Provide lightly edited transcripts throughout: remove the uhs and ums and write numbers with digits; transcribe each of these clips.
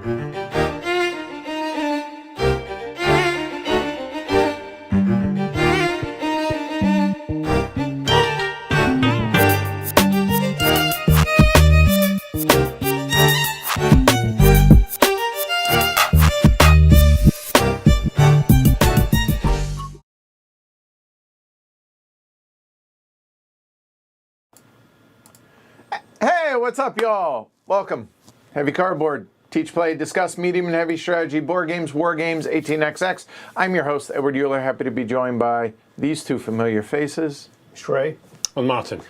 Hey, what's up, y'all? Welcome. Heavy Cardboard. Teach, play, discuss medium and heavy strategy, board games, war games, 18xx. I'm your host, Edward Euler. Happy to be joined by these two familiar faces. Trey. And Martin.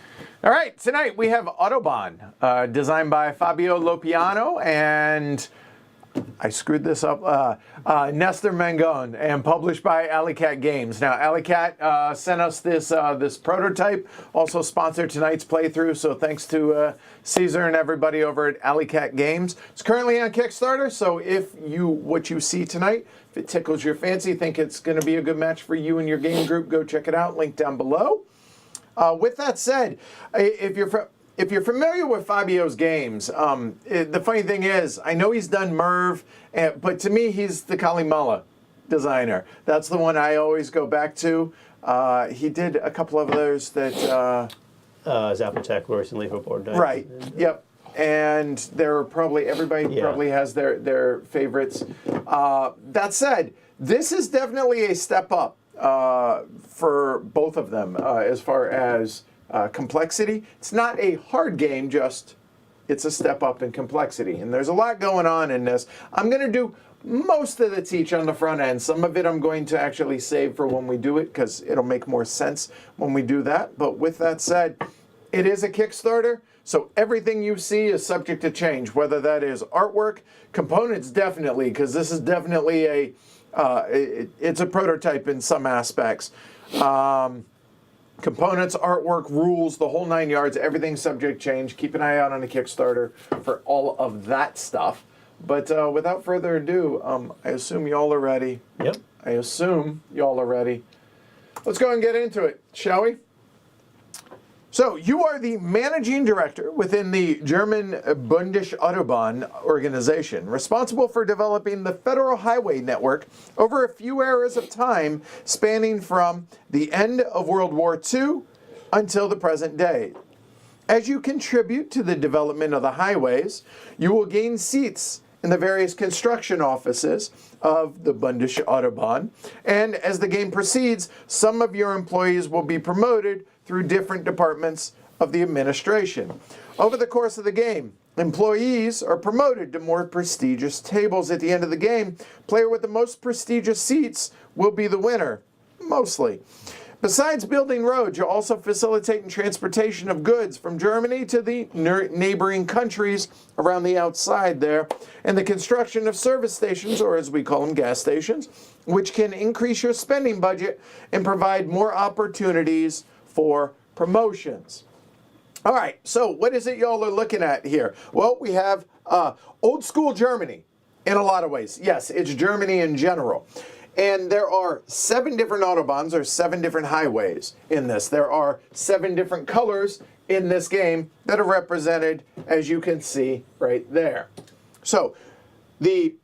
All right, tonight we have Autobahn, designed by Fabio Lopiano and... I screwed this up. Nestor Mangone, and published by Alley Cat Games. Now, Alley Cat sent us this prototype. Also sponsored tonight's playthrough. So thanks to Caesar and everybody over at Alley Cat Games. It's currently on Kickstarter. So if what you see tonight, if it tickles your fancy, think it's going to be a good match for you and your game group, go check it out. Link down below. With that said, if you're familiar with Fabio's games, the funny thing is, I know he's done Merv, but to me, he's the Kalimala designer. That's the one I always go back to. He did a couple of others that... Zapotec recently for board games. Right, yep. And there are probably, everybody probably has their favorites. That said, this is definitely a step up for both of them as far as... complexity. It's not a hard game, just it's a step up in complexity. And there's a lot going on in this. I'm going to do most of the teach on the front end. Some of it I'm going to actually save for when we do it because it'll make more sense when we do that. But with that said, it is a Kickstarter. So everything you see is subject to change, whether that is artwork, components definitely, because this is definitely it's a prototype in some aspects. Components, artwork, rules, the whole 9 yards, everything subject change. Keep an eye out on the Kickstarter for all of that stuff. But without further ado, I assume y'all are ready. Yep. I assume y'all are ready. Let's go and get into it, shall we? So, you are the managing director within the German Bundesche Autobahn organization, responsible for developing the federal highway network over a few eras of time, spanning from the end of World War II until the present day. As you contribute to the development of the highways, you will gain seats in the various construction offices of the Bundesche Autobahn, and as the game proceeds, some of your employees will be promoted through different departments of the administration. Over the course of the game, employees are promoted to more prestigious tables. At the end of the game, player with the most prestigious seats will be the winner, mostly. Besides building roads, you're also facilitating transportation of goods from Germany to the neighboring countries around the outside there, and the construction of service stations, or as we call them, gas stations, which can increase your spending budget and provide more opportunities for promotions. All right, so what is it y'all are looking at here? Well, we have old school Germany in a lot of ways. Yes, it's Germany in general. And there are 7 different Autobahns, or 7 different highways in this. There are 7 different colors in this game that are represented, as you can see right there. So the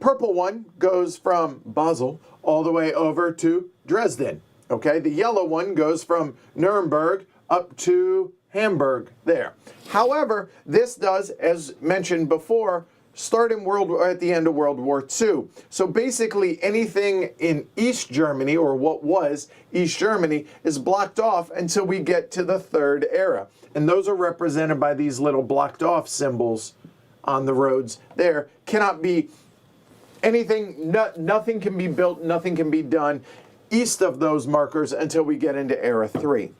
purple one goes from Basel all the way over to Dresden. Okay, the yellow one goes from Nuremberg up to Hamburg there. However, this does, as mentioned before, start at the end of World War II. So basically anything in East Germany, or what was East Germany, is blocked off until we get to the third era. And those are represented by these little blocked off symbols on the roads there. Cannot be anything, nothing can be built, nothing can be done east of those markers until we get into Era 3.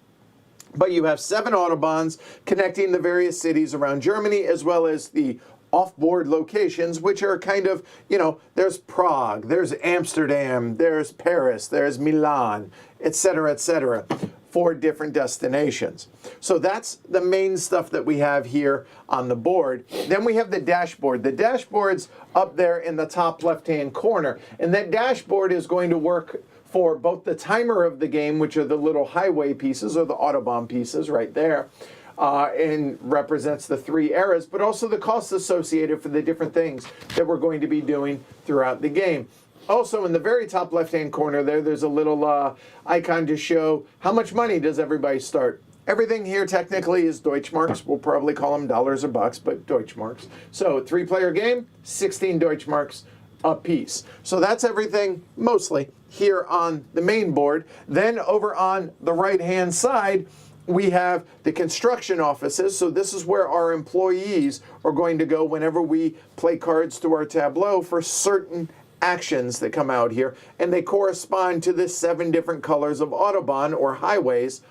But you have 7 Autobahns connecting the various cities around Germany, as well as the off-board locations, which are kind of, there's Prague, there's Amsterdam, there's Paris, there's Milan, etc., 4 different destinations. So that's the main stuff that we have here on the board. Then we have the dashboard. The dashboard's up there in the top left-hand corner, and that dashboard is going to work for both the timer of the game, which are the little highway pieces or the Autobahn pieces right there, and represents the 3 eras, but also the costs associated for the different things that we're going to be doing throughout the game. Also, in the very top left-hand corner there's a little icon to show how much money does everybody start. Everything here technically is Deutschmarks. We'll probably call them dollars or bucks, but Deutschmarks. So 3-player game, 16 Deutschmarks a piece. So that's everything mostly here on the main board. Then over on the right-hand side, we have the construction offices. So this is where our employees are going to go whenever we play cards to our tableau for certain actions that come out here. And they correspond to the 7 different colors of Autobahn or highways,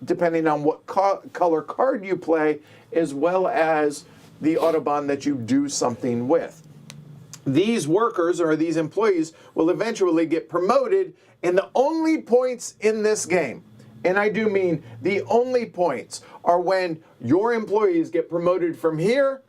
depending on what color card you play, as well as the Autobahn that you do something with. These workers or these employees will eventually get promoted, and the only points in this game, and I do mean the only points, are when your employees get promoted from here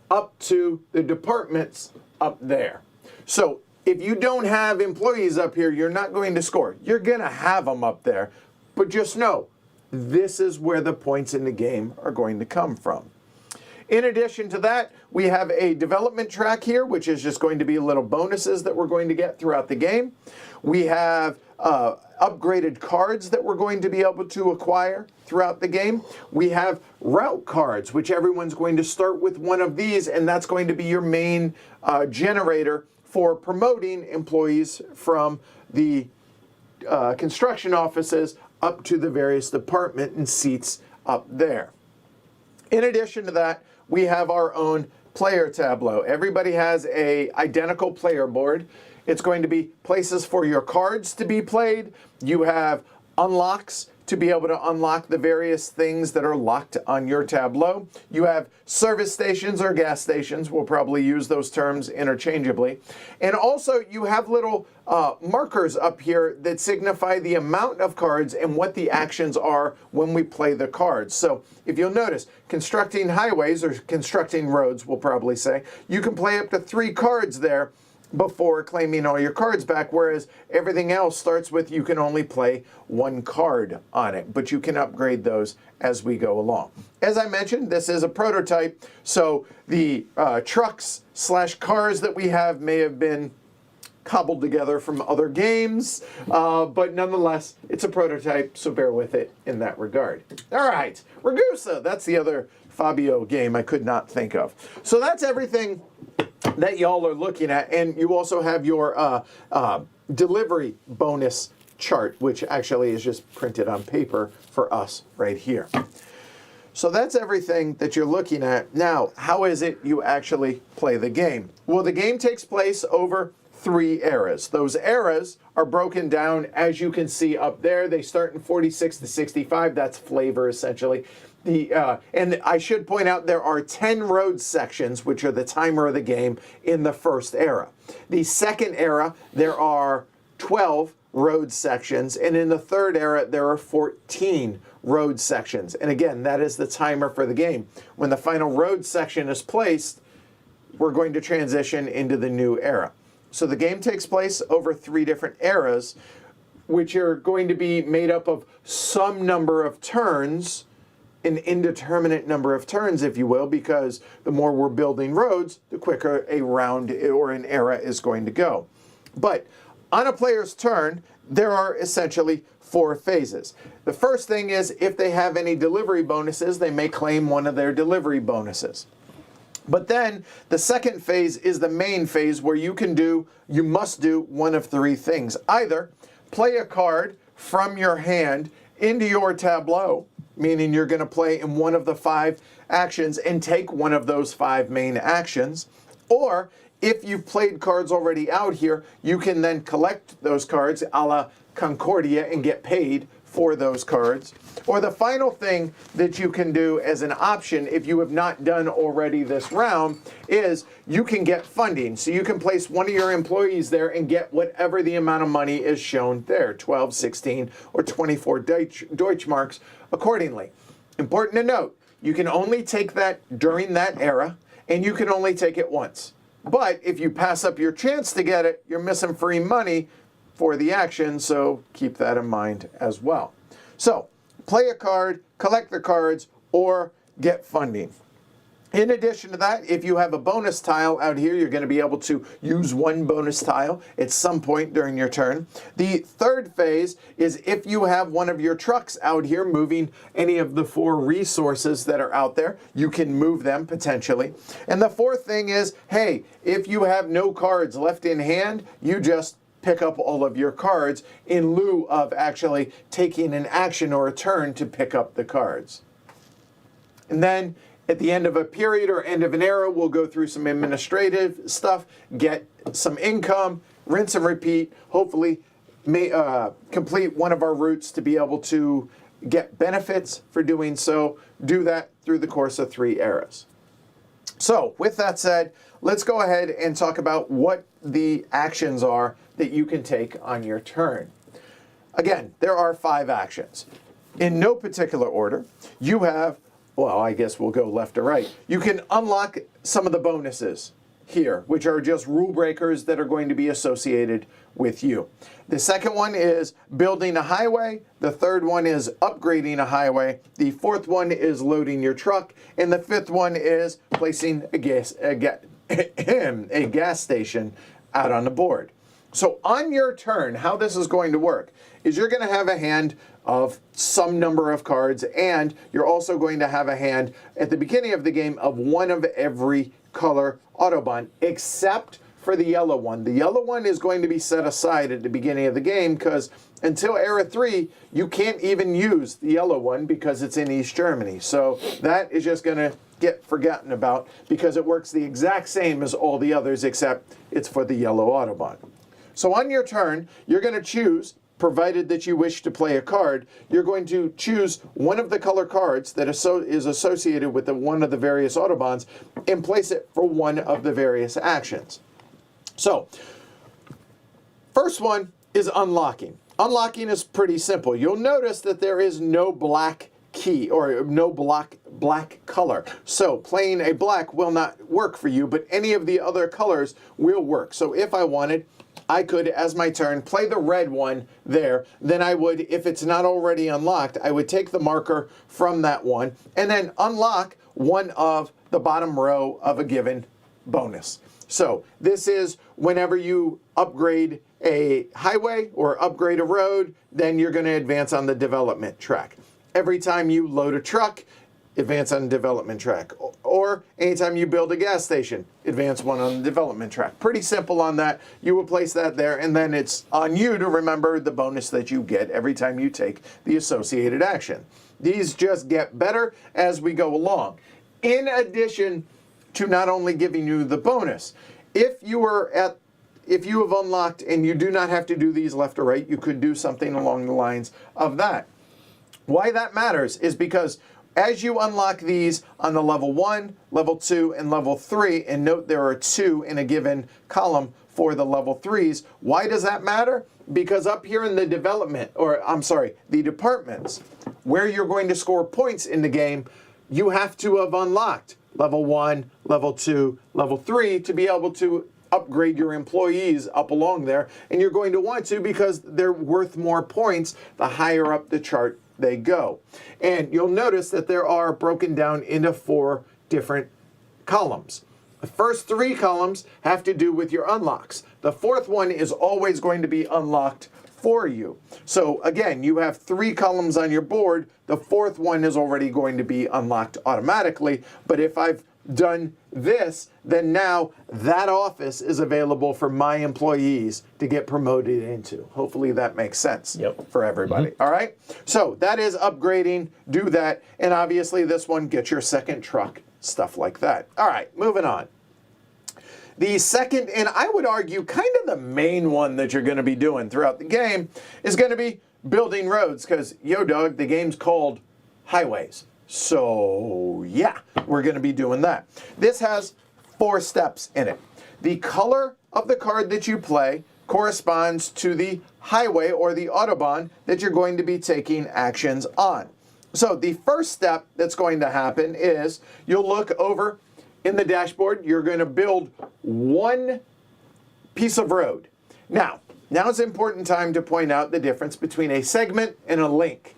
up to the departments up there. So if you don't have employees up here, you're not going to score. You're going to have them up there, but just know, this is where the points in the game are going to come from. In addition to that, we have a development track here, which is just going to be little bonuses that we're going to get throughout the game. We have upgraded cards that we're going to be able to acquire throughout the game. We have route cards, which everyone's going to start with one of these, and that's going to be your main generator for promoting employees from the construction offices up to the various department and seats up there. In addition to that, we have our own player tableau. Everybody has a identical player board. It's going to be places for your cards to be played. You have unlocks to be able to unlock the various things that are locked on your tableau. You have service stations or gas stations. We'll probably use those terms interchangeably. And also you have little markers up here that signify the amount of cards and what the actions are when we play the cards. So if you'll notice, constructing highways, or constructing roads, we'll probably say, you can play up to 3 cards there before claiming all your cards back, whereas everything else starts with you can only play 1 card on it, but you can upgrade those as we go along. As I mentioned, this is a prototype, so the trucks / cars that we have may have been cobbled together from other games, but nonetheless, it's a prototype, so bear with it in that regard. All right, Ragusa, that's the other Fabio game I could not think of. So that's everything that y'all are looking at, and you also have your delivery bonus chart, which actually is just printed on paper for us right here. So that's everything that you're looking at. Now, how is it you actually play the game? Well, the game takes place over 3 eras. Those eras are broken down, as you can see up there. They start in 46 to 65. That's flavor, essentially. And I should point out there are 10 road sections, which are the timer of the game, in the first era. The second era, there are 12 road sections, and in the third era, there are 14 road sections. And again, that is the timer for the game. When the final road section is placed, we're going to transition into the new era. So the game takes place over 3 different eras, which are going to be made up of some number of turns, an indeterminate number of turns, if you will, because the more we're building roads, the quicker a round or an era is going to go. But on a player's turn, there are essentially 4 phases. The first thing is, if they have any delivery bonuses, they may claim one of their delivery bonuses. But then the second phase is the main phase, where you must do one of 3 things. Either play a card from your hand into your tableau, meaning you're going to play in one of the 5 actions and take one of those 5 main actions. Or if you've played cards already out here, you can then collect those cards a la Concordia and get paid for those cards. Or the final thing that you can do as an option, if you have not done already this round, is you can get funding. So you can place one of your employees there and get whatever the amount of money is shown there, 12, 16, or 24 Deutschmarks accordingly. Important to note, you can only take that during that era, and you can only take it once. But if you pass up your chance to get it, you're missing free money for the action, so keep that in mind as well. So, play a card, collect the cards, or get funding. In addition to that, if you have a bonus tile out here, you're going to be able to use one bonus tile at some point during your turn. The third phase is if you have one of your trucks out here moving any of the 4 resources that are out there, you can move them potentially. And the fourth thing is, hey, if you have no cards left in hand, you just pick up all of your cards in lieu of actually taking an action or a turn to pick up the cards. And then at the end of a period or end of an era, we'll go through some administrative stuff, get some income, rinse and repeat, hopefully complete one of our routes to be able to get benefits for doing so. Do that through the course of 3 eras. So with that said, let's go ahead and talk about what the actions are that you can take on your turn. Again, there are 5 actions. In no particular order, you have, well, I guess we'll go left to right. You can unlock some of the bonuses here, which are just rule breakers that are going to be associated with you. The second one is building a highway. The third one is upgrading a highway. The fourth one is loading your truck. And the fifth one is placing a gas station out on the board. So on your turn, how this is going to work is you're going to have a hand of some number of cards, and you're also going to have a hand at the beginning of the game of one of every color Autobahn, except for the yellow one. The yellow one is going to be set aside at the beginning of the game because until Era 3, you can't even use the yellow one because it's in East Germany. So that is just going to get forgotten about because it works the exact same as all the others, except it's for the yellow Autobahn. So on your turn, you're going to choose, provided that you wish to play a card, you're going to choose one of the color cards that is associated with one of the various Autobahns and place it for one of the various actions. So, first one is unlocking. Unlocking is pretty simple. You'll notice that there is no black key or no black color. So playing a black will not work for you, but any of the other colors will work. So if I wanted, I could, as my turn, play the red one there. Then I would, if it's not already unlocked, I would take the marker from that one and then unlock one of the bottom row of a given bonus. So this is whenever you upgrade a highway or upgrade a road, then you're going to advance on the development track. Every time you load a truck, advance on the development track. Or anytime you build a gas station, advance one on the development track. Pretty simple on that. You will place that there, and then it's on you to remember the bonus that you get every time you take the associated action. These just get better as we go along. In addition to not only giving you the bonus, if you have unlocked and you do not have to do these left or right, you could do something along the lines of that. Why that matters is because as you unlock these on the level 1, level 2, and level 3, and note there are 2 in a given column for the level 3s, why does that matter? Because up here in the the departments, where you're going to score points in the game, you have to have unlocked level 1, level 2, level 3 to be able to upgrade your employees up along there. And you're going to want to because they're worth more points the higher up the chart they go. And you'll notice that there are broken down into 4 different columns. The first 3 columns have to do with your unlocks. The fourth one is always going to be unlocked for you. So again, you have 3 columns on your board. The fourth one is already going to be unlocked automatically. But if I've done this, then now that office is available for my employees to get promoted into. Hopefully that makes sense for everybody. All right? So that is upgrading. Do that. And obviously this one, get your second truck, stuff like that. All right, moving on. The second, and I would argue kind of the main one that you're going to be doing throughout the game is going to be building roads because, yo dog, the game's called Highways. So yeah, we're going to be doing that. This has 4 steps in it. The color of the card that you play corresponds to the highway or the Autobahn that you're going to be taking actions on. So the first step that's going to happen is you'll look over in the dashboard. You're going to build one piece of road. Now is an important time to point out the difference between a segment and a link.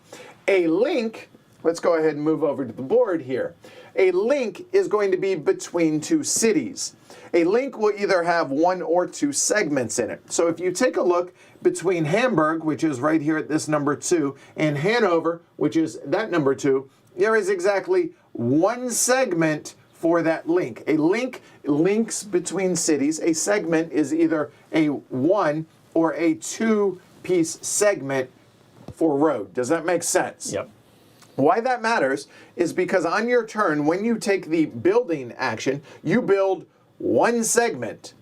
A link let's go ahead and move over to the board here. A link is going to be between two cities. A link will either have one or two segments in it. So if you take a look between Hamburg, which is right here at this number 2, and Hanover, which is that number 2, there is exactly one segment for that link. A link links between cities. A segment is either a 1 or a 2-piece segment for road. Does that make sense? Yep. Why that matters is because on your turn, when you take the building action, you build one segment.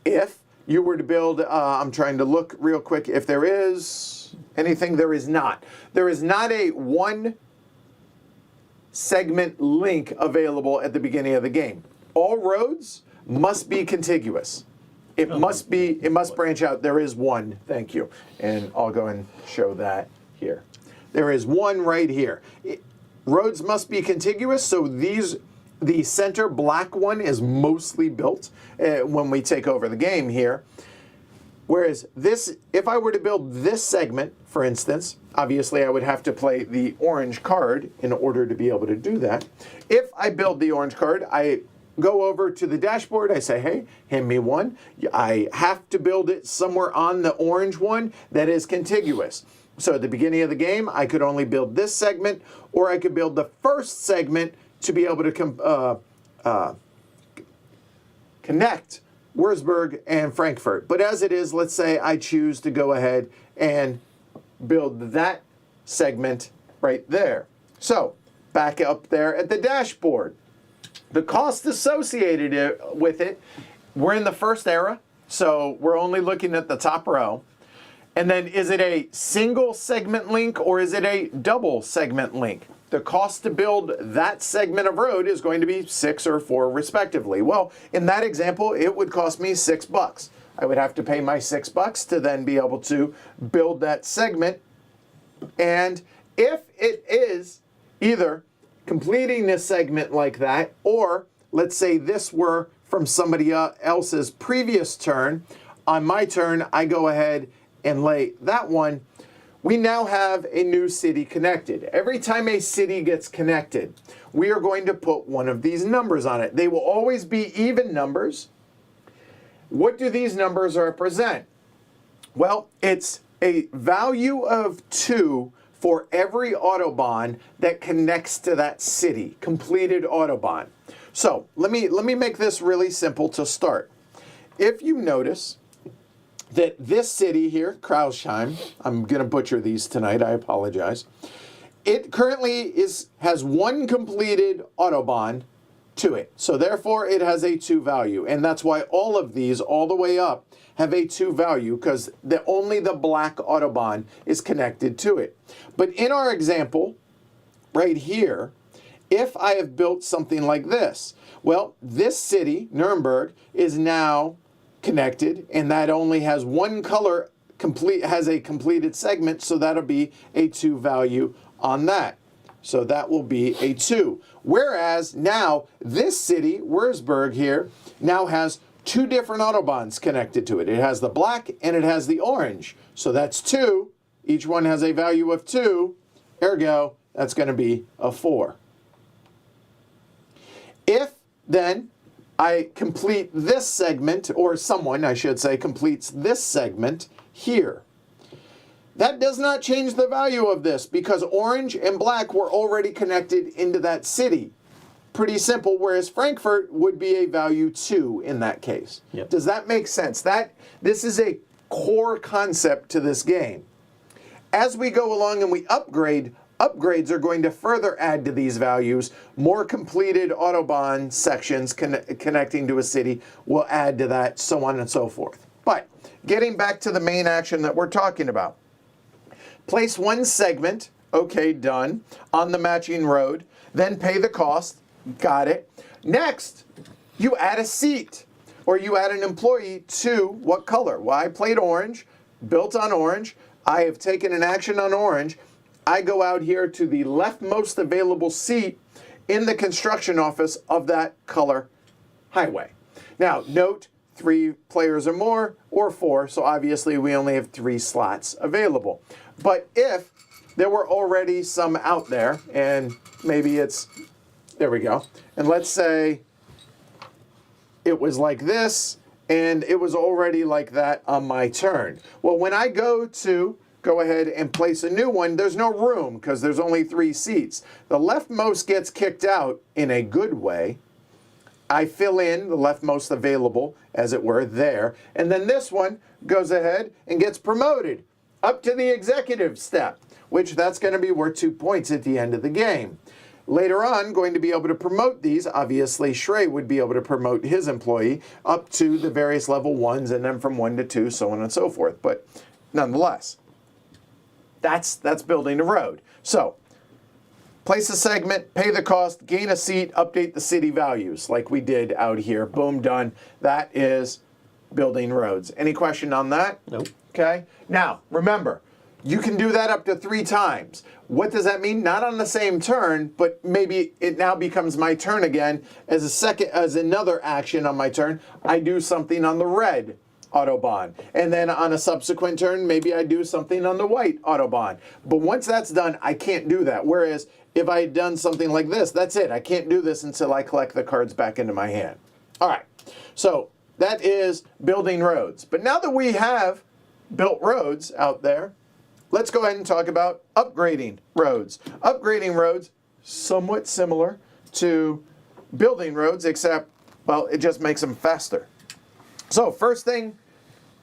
If you were to build, I'm trying to look real quick if there is anything, there is not. There is not a one segment link available at the beginning of the game. All roads must be contiguous. It must branch out. There is one, thank you. And I'll go and show that here. There is one right here. Roads must be contiguous, so the center black one is mostly built when we take over the game here. Whereas this, if I were to build this segment, for instance, obviously I would have to play the orange card in order to be able to do that. If I build the orange card, I go over to the dashboard, I say, hey, hand me one. I have to build it somewhere on the orange one that is contiguous. So at the beginning of the game, I could only build this segment, or I could build the first segment to be able to connect Würzburg and Frankfurt. But as it is, let's say I choose to go ahead and build that segment right there. So back up there at the dashboard. The cost associated with it, we're in the first era, so we're only looking at the top row. And then is it a single segment link or is it a double segment link? The cost to build that segment of road is going to be 6 or 4 respectively. Well, in that example, it would cost me $6. I would have to pay my $6 to then be able to build that segment. And if it is either completing this segment like that, or let's say this were from somebody else's previous turn, on my turn, I go ahead and lay that one, we now have a new city connected. Every time a city gets connected, we are going to put one of these numbers on it. They will always be even numbers. What do these numbers represent? Well, it's a value of 2 for every Autobahn that connects to that city, completed Autobahn. So let me make this really simple to start. If you notice that this city here, Krausheim, I'm going to butcher these tonight, I apologize. It currently has one completed Autobahn to it. So therefore it has a 2 value. And that's why all of these, all the way up, have a 2 value, because only the black Autobahn is connected to it. But in our example, right here, if I have built something like this, well, this city, Nuremberg, is now connected, and that only has one color, has a completed segment, so that'll be a 2 value on that. So that will be a 2. Whereas now this city, Würzburg here, now has 2 different Autobahns connected to it. It has the black and it has the orange. So that's 2. Each one has a value of 2. Ergo, that's going to be a 4. If then I complete this segment, or someone, I should say, completes this segment here, that does not change the value of this because orange and black were already connected into that city. Pretty simple, whereas Frankfurt would be a value 2 in that case. Yep. Does that make sense? This is a core concept to this game. As we go along and we upgrade, upgrades are going to further add to these values. More completed Autobahn sections connecting to a city will add to that, so on and so forth. But getting back to the main action that we're talking about. Place one segment, okay, done, on the matching road, then pay the cost, got it. Next, you add a seat, or you add an employee to what color? Well, I played orange, built on orange, I have taken an action on orange, I go out here to the leftmost available seat in the construction office of that color highway. Now, note, 3 players or more, or 4, so obviously we only have 3 slots available. But if there were already some out there, and maybe it's, there we go. And let's say it was like this, and it was already like that on my turn. Well, when I go ahead and place a new one, there's no room because there's only 3 seats. The leftmost gets kicked out in a good way. I fill in the leftmost available, as it were, there. And then this one goes ahead and gets promoted up to the executive step, which that's going to be worth 2 points at the end of the game. Later on, going to be able to promote these. Obviously, Shrey would be able to promote his employee up to the various level 1s, and then from 1 to 2, so on and so forth. But nonetheless, that's building a road. So, place a segment, pay the cost, gain a seat, update the city values like we did out here. Boom, done. That is building roads. Any question on that? Nope. Okay. Now, remember, you can do that up to 3 times. What does that mean? Not on the same turn, but maybe it now becomes my turn again as another action on my turn. I do something on the red Autobahn. And then on a subsequent turn, maybe I do something on the white Autobahn. But once that's done, I can't do that. Whereas if I had done something like this, that's it. I can't do this until I collect the cards back into my hand. All right. So that is building roads. But now that we have built roads out there, let's go ahead and talk about upgrading roads. Upgrading roads, somewhat similar to building roads, except, well, it just makes them faster. So first thing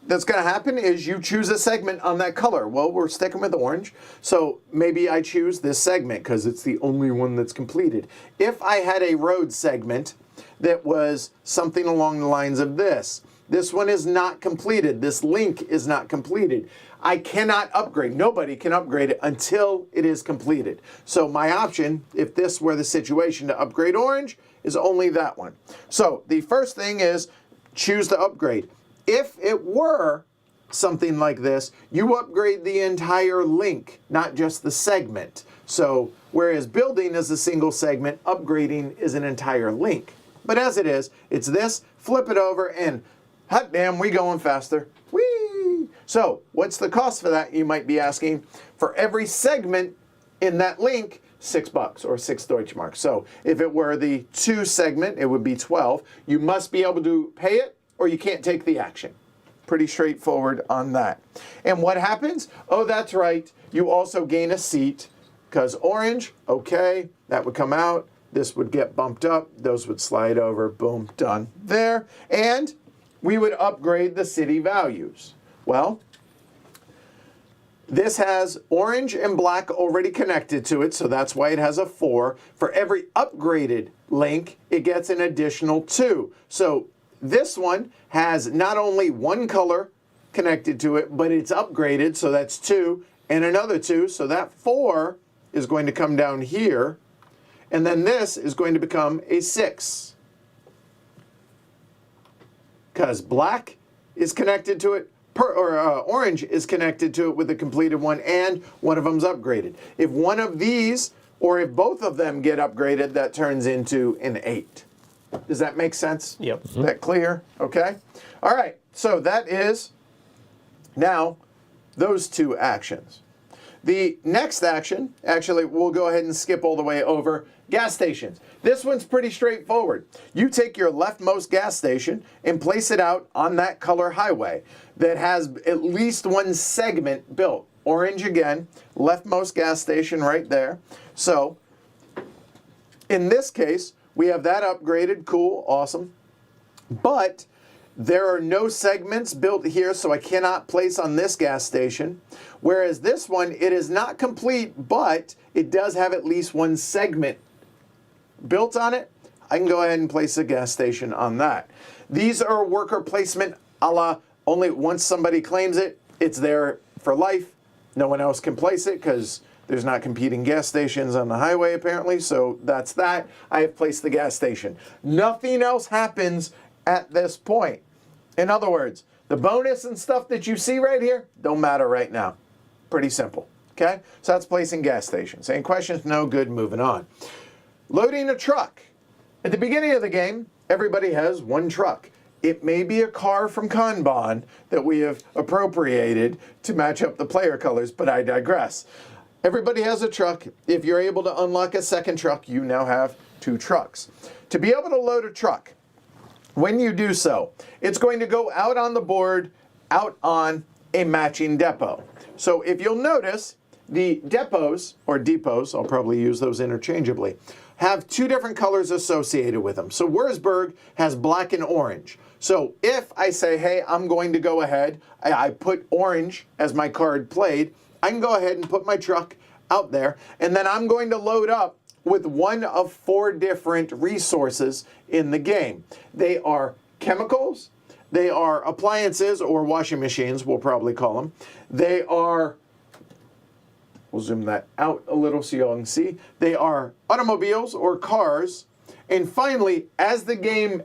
that's going to happen is you choose a segment on that color. Well, we're sticking with orange, so maybe I choose this segment because it's the only one that's completed. If I had a road segment that was something along the lines of this one is not completed. This link is not completed. I cannot upgrade. Nobody can upgrade it until it is completed. So my option, if this were the situation to upgrade orange, is only that one. So the first thing is choose to upgrade. If it were something like this, you upgrade the entire link, not just the segment. So whereas building is a single segment, upgrading is an entire link. But as it is, it's this, flip it over, and hot damn, we going faster. Whee! So what's the cost for that, you might be asking? For every segment in that link, $6 or 6 Deutschmarks. So if it were the 2 segment, it would be 12. You must be able to pay it or you can't take the action. Pretty straightforward on that. And what happens? Oh, that's right. You also gain a seat because orange, okay, that would come out. This would get bumped up. Those would slide over. Boom, done there. And we would upgrade the city values. Well, this has orange and black already connected to it, so that's why it has a 4. For every upgraded link, it gets an additional 2. So this one has not only 1 color connected to it, but it's upgraded, so that's 2, and another 2, so that 4 is going to come down here, and then this is going to become a 6. Because black is connected to it, orange is connected to it with the completed one, and one of them's upgraded. If one of these, or if both of them get upgraded, that turns into an 8. Does that make sense? Yep. Is that clear? Okay. All right. So that is now those 2 actions. The next action, actually, we'll go ahead and skip all the way over gas stations. This one's pretty straightforward. You take your leftmost gas station and place it out on that color highway that has at least 1 segment built. Orange again, leftmost gas station right there. So in this case, we have that upgraded. Cool, awesome. But there are no segments built here, so I cannot place on this gas station. Whereas this one, it is not complete, but it does have at least 1 segment built on it. I can go ahead and place a gas station on that. These are worker placement a la only once somebody claims it, it's there for life. No one else can place it because there's not competing gas stations on the highway apparently, so that's that. I have placed the gas station. Nothing else happens at this point. In other words, the bonus and stuff that you see right here don't matter right now. Pretty simple, okay? So that's placing gas stations. Any questions? No, good, moving on. Loading a truck. At the beginning of the game, everybody has 1 truck. It may be a car from Kanban that we have appropriated to match up the player colors, but I digress. Everybody has a truck. If you're able to unlock a second truck, you now have 2 trucks. To be able to load a truck, when you do so, it's going to go out on the board, out on a matching depot. So if you'll notice, the depots, or depots, I'll probably use those interchangeably, have 2 different colors associated with them. So Wurzburg has black and orange. So if I say, hey, I'm going to go ahead, I put orange as my card played, I can go ahead and put my truck out there, and then I'm going to load up with one of 4 different resources in the game. They are chemicals, they are appliances, or washing machines, we'll probably call them. They are, we'll zoom that out a little so you all can see, they are automobiles or cars. And finally, as the game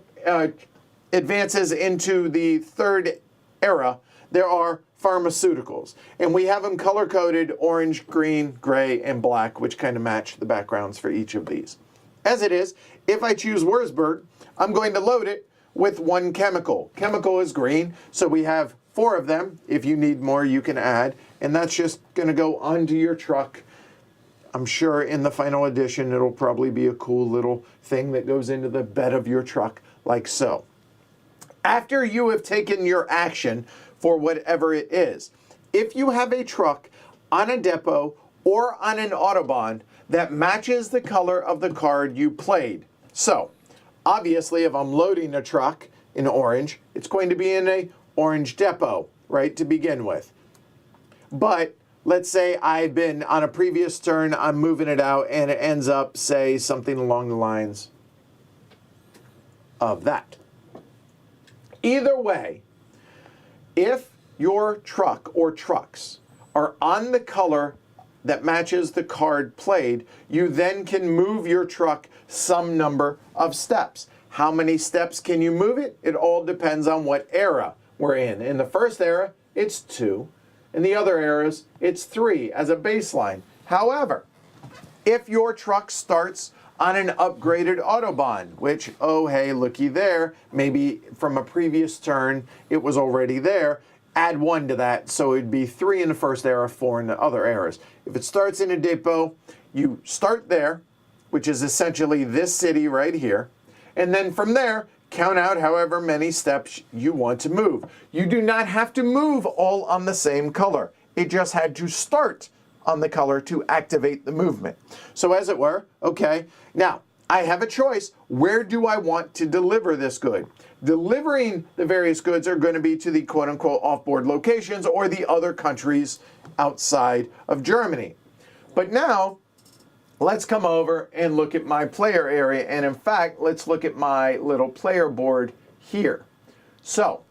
advances into the 3rd era, there are pharmaceuticals. And we have them color-coded orange, green, gray, and black, which kind of match the backgrounds for each of these. As it is, if I choose Wurzburg, I'm going to load it with 1 chemical. Chemical is green, so we have 4 of them. If you need more, you can add. And that's just going to go onto your truck. I'm sure in the final edition, it'll probably be a cool little thing that goes into the bed of your truck, like so. After you have taken your action for whatever it is, if you have a truck on a depot or on an Autobahn that matches the color of the card you played. So, obviously, if I'm loading a truck in orange, it's going to be in a orange depot, right, to begin with. But let's say I've been on a previous turn, I'm moving it out, and it ends up, say, something along the lines of that. Either way, if your truck or trucks are on the color that matches the card played, you then can move your truck some number of steps. How many steps can you move it? It all depends on what era we're in. In the first era, it's 2. In the other eras, it's 3 as a baseline. However, if your truck starts on an upgraded Autobahn, which, oh hey, looky there, maybe from a previous turn it was already there, add 1 to that, so it'd be 3 in the first era, 4 in the other eras. If it starts in a depot, you start there, which is essentially this city right here, and then from there, count out however many steps you want to move. You do not have to move all on the same color. It just had to start on the color to activate the movement. So as it were, okay, now I have a choice. Where do I want to deliver this good? Delivering the various goods are going to be to the quote-unquote off-board locations or the other countries outside of Germany. But now, let's come over and look at my player area. And in fact, let's look at my little player board here. So,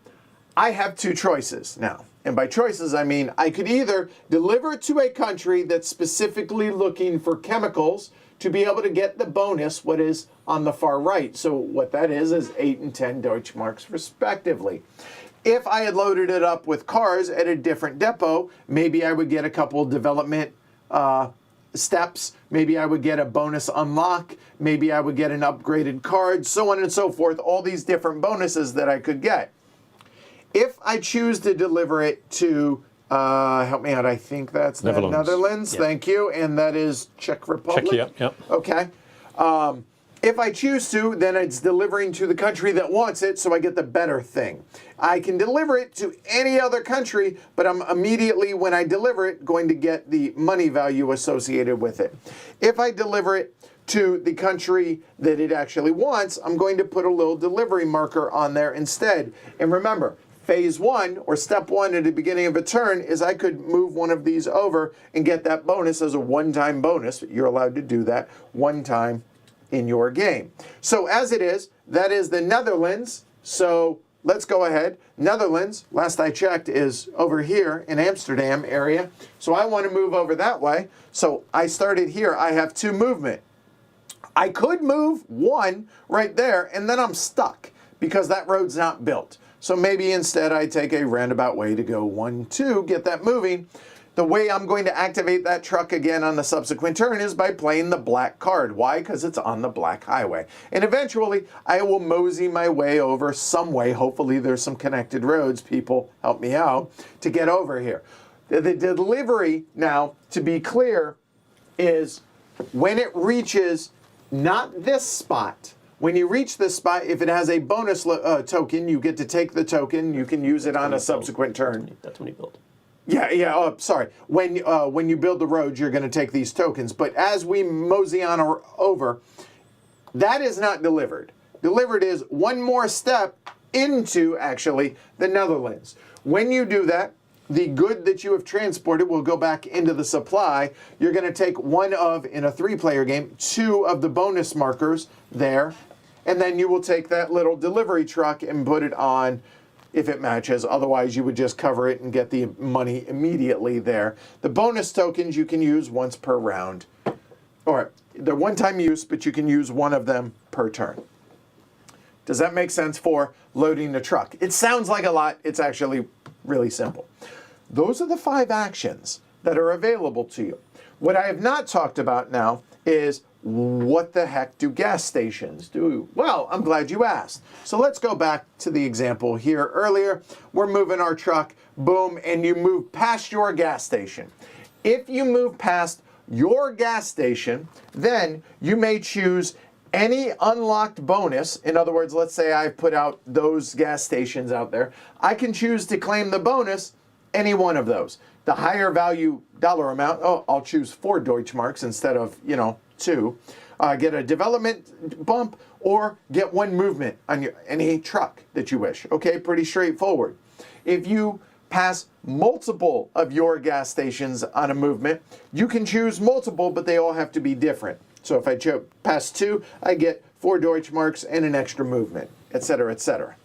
I have 2 choices now. And by choices, I mean I could either deliver it to a country that's specifically looking for chemicals to be able to get the bonus, what is on the far right. So what that is 8 and 10 Deutschmarks respectively. If I had loaded it up with cars at a different depot, maybe I would get a couple development steps, maybe I would get a bonus unlock, maybe I would get an upgraded card, so on and so forth, all these different bonuses that I could get. If I choose to deliver it to, help me out, I think that's the Netherlands, Yep. Thank you, and that is Czech Republic? Czech, yep. Okay. If I choose to, then it's delivering to the country that wants it, so I get the better thing. I can deliver it to any other country, but I'm immediately, when I deliver it, going to get the money value associated with it. If I deliver it to the country that it actually wants, I'm going to put a little delivery marker on there instead. And remember, phase 1, or step 1 at the beginning of a turn, is I could move one of these over and get that bonus as a one-time bonus. You're allowed to do that one time in your game. So as it is, that is the Netherlands. So let's go ahead. Netherlands, last I checked, is over here in Amsterdam area. So I want to move over that way. So I started here. I have 2 movement. I could move 1 right there, and then I'm stuck because that road's not built. So maybe instead I take a roundabout way to go 1, 2, get that moving. The way I'm going to activate that truck again on the subsequent turn is by playing the black card. Why? Because it's on the black highway. And eventually I will mosey my way over some way. Hopefully there's some connected roads. People help me out to get over here. The delivery, now, to be clear, is when it reaches not this spot. When you reach this spot, if it has a bonus token, you get to take the token. You can use it on a subsequent turn. That's when you build. Yeah. Oh, sorry. When you build the roads, you're going to take these tokens. But as we mosey on over, that is not delivered. Delivered is one more step into, actually, the Netherlands. When you do that, the good that you have transported will go back into the supply. You're going to take one of, in a 3-player game, 2 of the bonus markers there, and then you will take that little delivery truck and put it on if it matches. Otherwise, you would just cover it and get the money immediately there. The bonus tokens you can use once per round. Or they're one-time use, but you can use one of them per turn. Does that make sense for loading the truck? It sounds like a lot. It's actually really simple. Those are the 5 actions that are available to you. What I have not talked about now is what the heck do gas stations do? Well, I'm glad you asked. So let's go back to the example here earlier. We're moving our truck, boom, and you move past your gas station. If you move past your gas station, then you may choose any unlocked bonus. In other words, let's say I've put out those gas stations out there. I can choose to claim the bonus, any one of those. The higher value dollar amount, I'll choose 4 Deutschmarks instead of, 2. Get a development bump or get 1 movement on any truck that you wish. Okay, pretty straightforward. If you pass multiple of your gas stations on a movement, you can choose multiple, but they all have to be different. So if I pass 2, I get 4 Deutschmarks and an extra movement, etc., etc.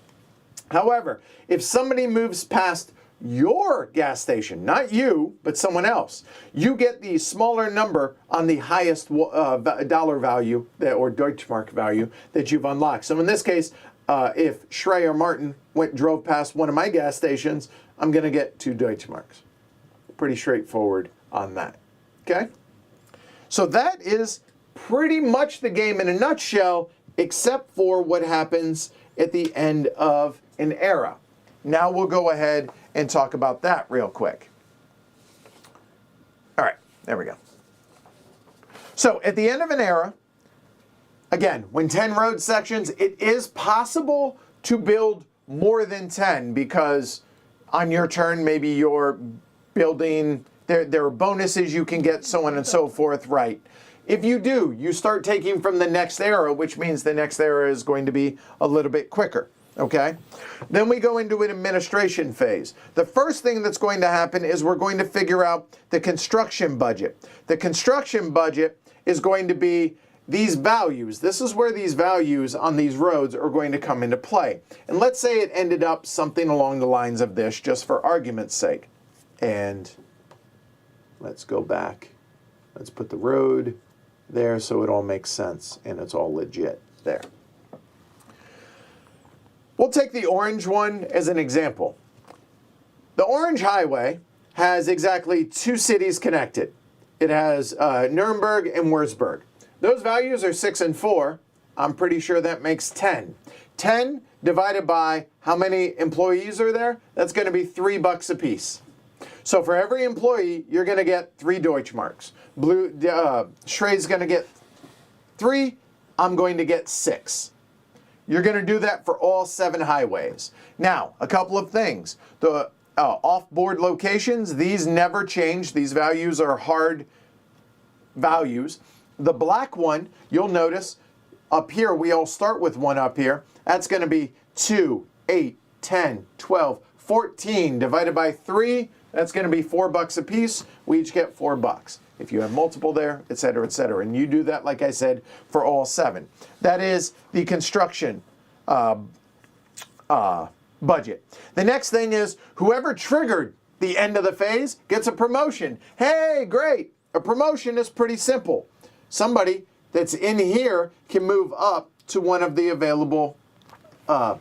However, if somebody moves past your gas station, not you, but someone else, you get the smaller number on the highest dollar value or Deutschmark value that you've unlocked. So in this case, if Schrey or Martin drove past one of my gas stations, I'm going to get 2 Deutschmarks. Pretty straightforward on that. Okay? So that is pretty much the game in a nutshell, except for what happens at the end of an era. Now we'll go ahead and talk about that real quick. All right, there we go. So at the end of an era, again, when 10 road sections, it is possible to build more than 10 because on your turn, maybe you're building, there are bonuses you can get, so on and so forth, right? If you do, you start taking from the next era, which means the next era is going to be a little bit quicker. Okay? Then we go into an administration phase. The first thing that's going to happen is we're going to figure out the construction budget. The construction budget is going to be these values. This is where these values on these roads are going to come into play. And let's say it ended up something along the lines of this, just for argument's sake. And let's go back. Let's put the road there so it all makes sense and it's all legit there. We'll take the orange one as an example. The Orange Highway has exactly 2 cities connected. It has Nuremberg and Würzburg. Those values are 6 and 4. I'm pretty sure that makes 10. 10 divided by how many employees are there? That's going to be $3 a piece. So for every employee, you're going to get 3 Deutschmarks. Schrey's going to get 3. I'm going to get 6. You're going to do that for all 7 highways. Now, a couple of things. The off-board locations, these never change. These values are hard values. The black one, you'll notice up here, we all start with 1 up here. That's going to be 2, 8, 10, 12, 14 divided by 3. That's going to be $4 a piece. We each get $4. If you have multiple there, et cetera, and you do that, like I said, for all 7. That is the construction budget. The next thing is whoever triggered the end of the phase gets a promotion. Hey, great. A promotion is pretty simple. Somebody that's in here can move up to one of the available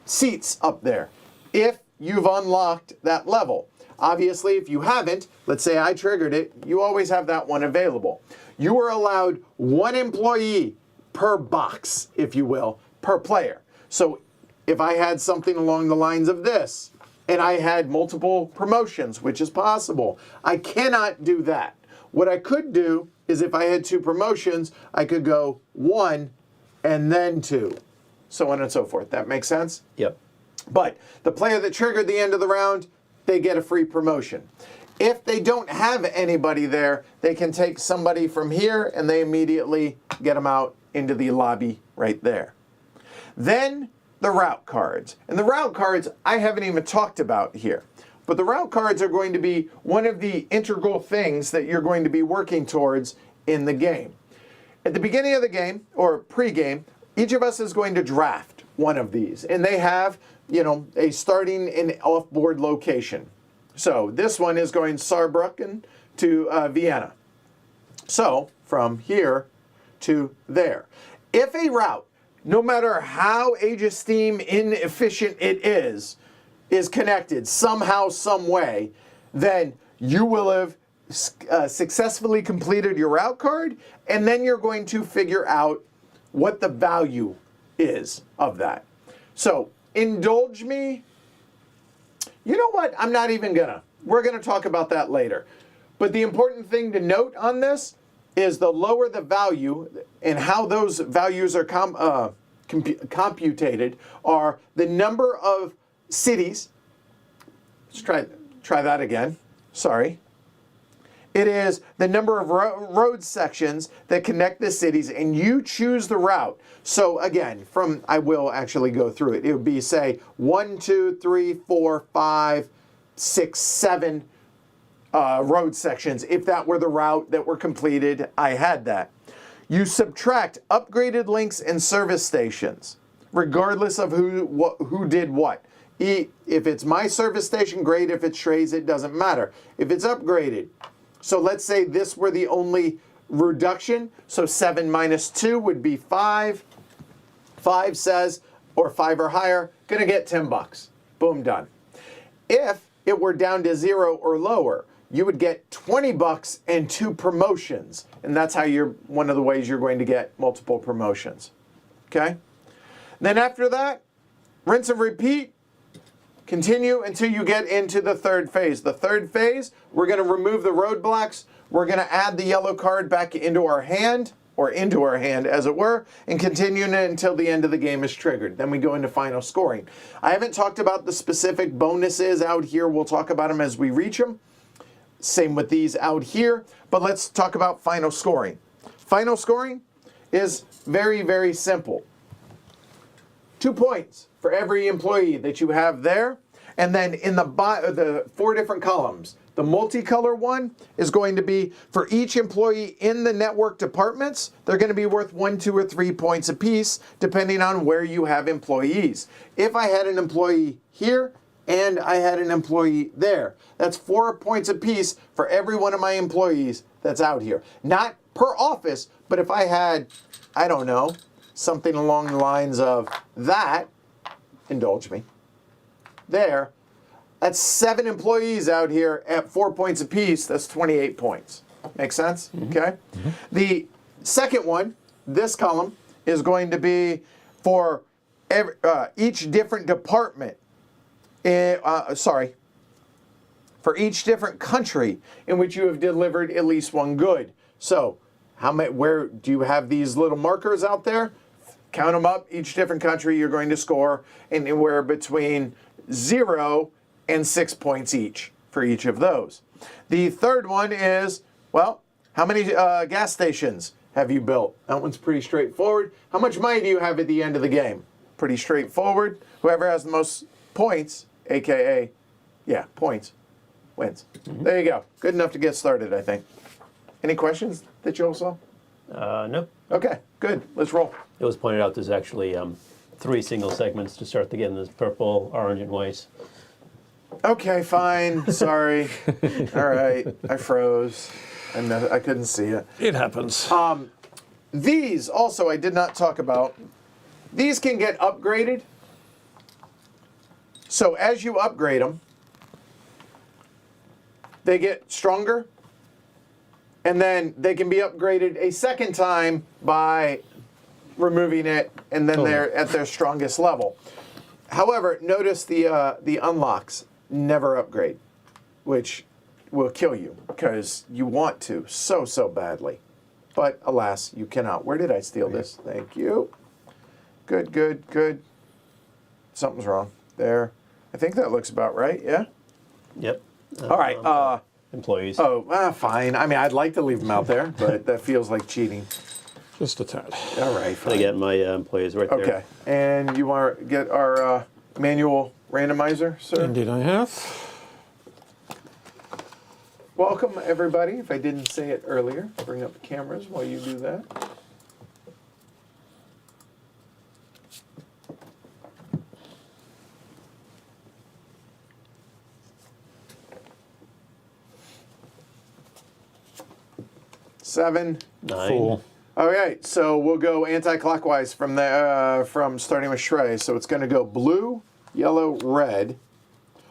seats up there if you've unlocked that level. Obviously, if you haven't, let's say I triggered it, you always have that one available. You are allowed 1 employee per box, if you will, per player. So if I had something along the lines of this, and I had multiple promotions, which is possible. I cannot do that. What I could do is if I had 2 promotions, I could go 1 and then 2, so on and so forth. That makes sense? Yep. But the player that triggered the end of the round, they get a free promotion. If they don't have anybody there, they can take somebody from here and they immediately get them out into the lobby right there. Then the route cards. And the route cards I haven't even talked about here. But the route cards are going to be one of the integral things that you're going to be working towards in the game. At the beginning of the game, or pre-game, each of us is going to draft one of these. And they have, a starting and off-board location. So this one is going Saarbrücken to Vienna. So from here to there. If a route, no matter how Age of Steam inefficient it is connected somehow, some way, then you will have successfully completed your route card, and then you're going to figure out what the value is of that. So indulge me. You know what? I'm not even gonna. We're gonna talk about that later. But the important thing to note on this is the lower the value and how those values are computed are the number of cities. Let's try that again. Sorry. It is the number of road sections that connect the cities, and you choose the route. So again, I will actually go through it. It would be, say, 1, 2, 3, 4, 5, 6, 7 road sections. If that were the route that were completed, I had that. You subtract upgraded links and service stations, regardless of who did what. If it's my service station, great. If it's Shrey's, it doesn't matter. If it's upgraded, so let's say this were the only reduction, so 7 minus 2 would be 5. 5 says, or 5 or higher, gonna get $10. Boom, done. If it were down to 0 or lower, you would get $20 and 2 promotions. And that's how one of the ways you're going to get multiple promotions. Okay? Then after that, rinse and repeat. Continue until you get into the third phase. The third phase, we're going to remove the roadblocks. We're going to add the yellow card back into our hand, or into our hand as it were, and continue until the end of the game is triggered. Then we go into final scoring. I haven't talked about the specific bonuses out here. We'll talk about them as we reach them. Same with these out here. But let's talk about final scoring. Final scoring is very, very simple. 2 points for every employee that you have there. And then in the 4 different columns, the multicolor one is going to be for each employee in the network departments. They're going to be worth 1, 2, or 3 points apiece, depending on where you have employees. If I had an employee here and I had an employee there, that's 4 points apiece for every one of my employees that's out here. Not per office, but if I had, I don't know, something along the lines of that, indulge me, there, that's 7 employees out here at 4 points apiece. That's 28 points. Make sense? Mm-hmm. Okay. Mm-hmm. The second one, this column, is going to be for each different department. For each different country in which you have delivered at least 1 good. So, where do you have these little markers out there? Count them up. Each different country you're going to score anywhere between 0 and 6 points each for each of those. The third one is, well, how many gas stations have you built? That one's pretty straightforward. How much money do you have at the end of the game? Pretty straightforward. Whoever has the most points, aka, points, wins. Mm-hmm. There you go. Good enough to get started, I think. Any questions that you all saw? No. Okay, good. Let's roll. It was pointed out there's actually 3 single segments to start the game. There's purple, orange, and white. Okay, fine. Sorry. All right. I froze. I couldn't see it. It happens. These also I did not talk about. These can get upgraded. So as you upgrade them, they get stronger. And then they can be upgraded a second time by removing it, and then they're at their strongest level. However, notice the unlocks. never upgrade, which will kill you because you want to so badly. But alas, you cannot. Where did I steal this? Thank you. Good. Something's wrong there. I think that looks about right, yeah? Yep. All right. Employees. Fine. I mean, I'd like to leave them out there, but that feels like cheating. Just a tad. All right, fine. I get my employees right there. Okay. And you want to get our manual randomizer, sir? Indeed I have. Welcome, everybody. If I didn't say it earlier, bring up the cameras while you do that. Seven. 9. 4. All right, so we'll go anti-clockwise from starting with Shrey. So it's going to go blue, yellow, red.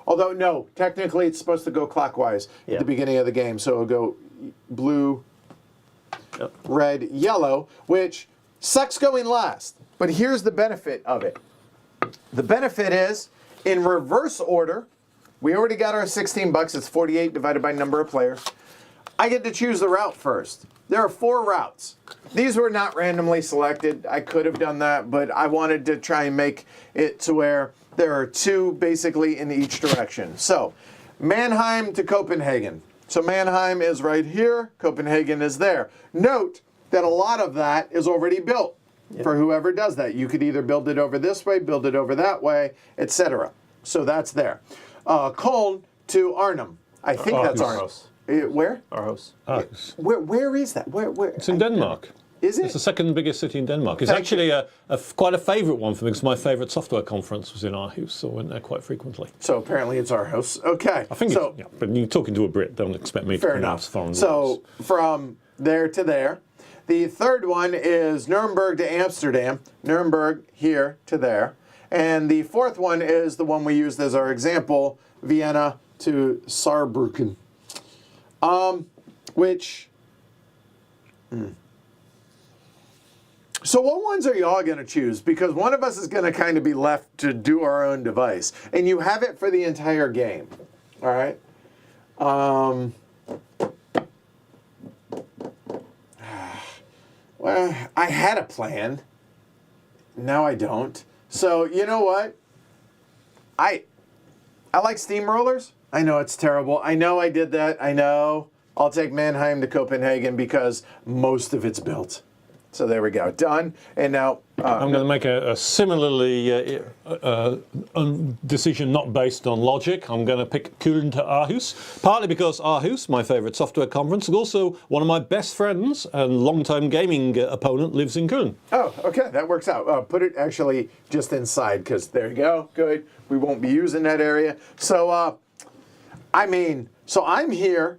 Although no, technically it's supposed to go clockwise at the beginning of the game. So it'll go blue, red, yellow, which sucks going last. But here's the benefit of it. The benefit is in reverse order. We already got our $16. It's 48 divided by number of players. I get to choose the route first. There are 4 routes. These were not randomly selected. I could have done that, but I wanted to try and make it to where there are 2 basically in each direction. So, Mannheim to Copenhagen. So Mannheim is right here, Copenhagen is there. Note that a lot of that is already built for whoever does that. You could either build it over this way, build it over that way, etc. So that's there. Köln to Arnhem. I think that's Arnhem. Where? Aarhus. Aarhus. Where is that? Where? It's in Denmark. Is it? It's the second biggest city in Denmark. It's actually quite a favourite one for me because my favourite software conference was in Aarhus, so I went there quite frequently. So apparently it's Aarhus. Okay. I think so. it's, but you're talking to a Brit, don't expect me to Fair pronounce enough. foreign words. So from there to there. The third one is Nuremberg to Amsterdam. Nuremberg here to there. And the fourth one is the one we used as our example, Vienna to Saarbrücken. So what ones are y'all going to choose? Because one of us is going to kind of be left to do our own device. And you have it for the entire game. All right? Well, I had a plan. Now I don't. So, you know what? I like steamrollers. I know it's terrible. I know I did that. I know. I'll take Mannheim to Copenhagen because most of it's built. So there we go. Done. And now... I'm going to make a similarly decision not based on logic. I'm going to pick Köln to Aarhus, partly because Aarhus, my favourite software conference, is also one of my best friends and long-time gaming opponent lives in Köln. Oh, okay. That works out. Put it actually just inside because there you go. Good. We won't be using that area. So, so I'm here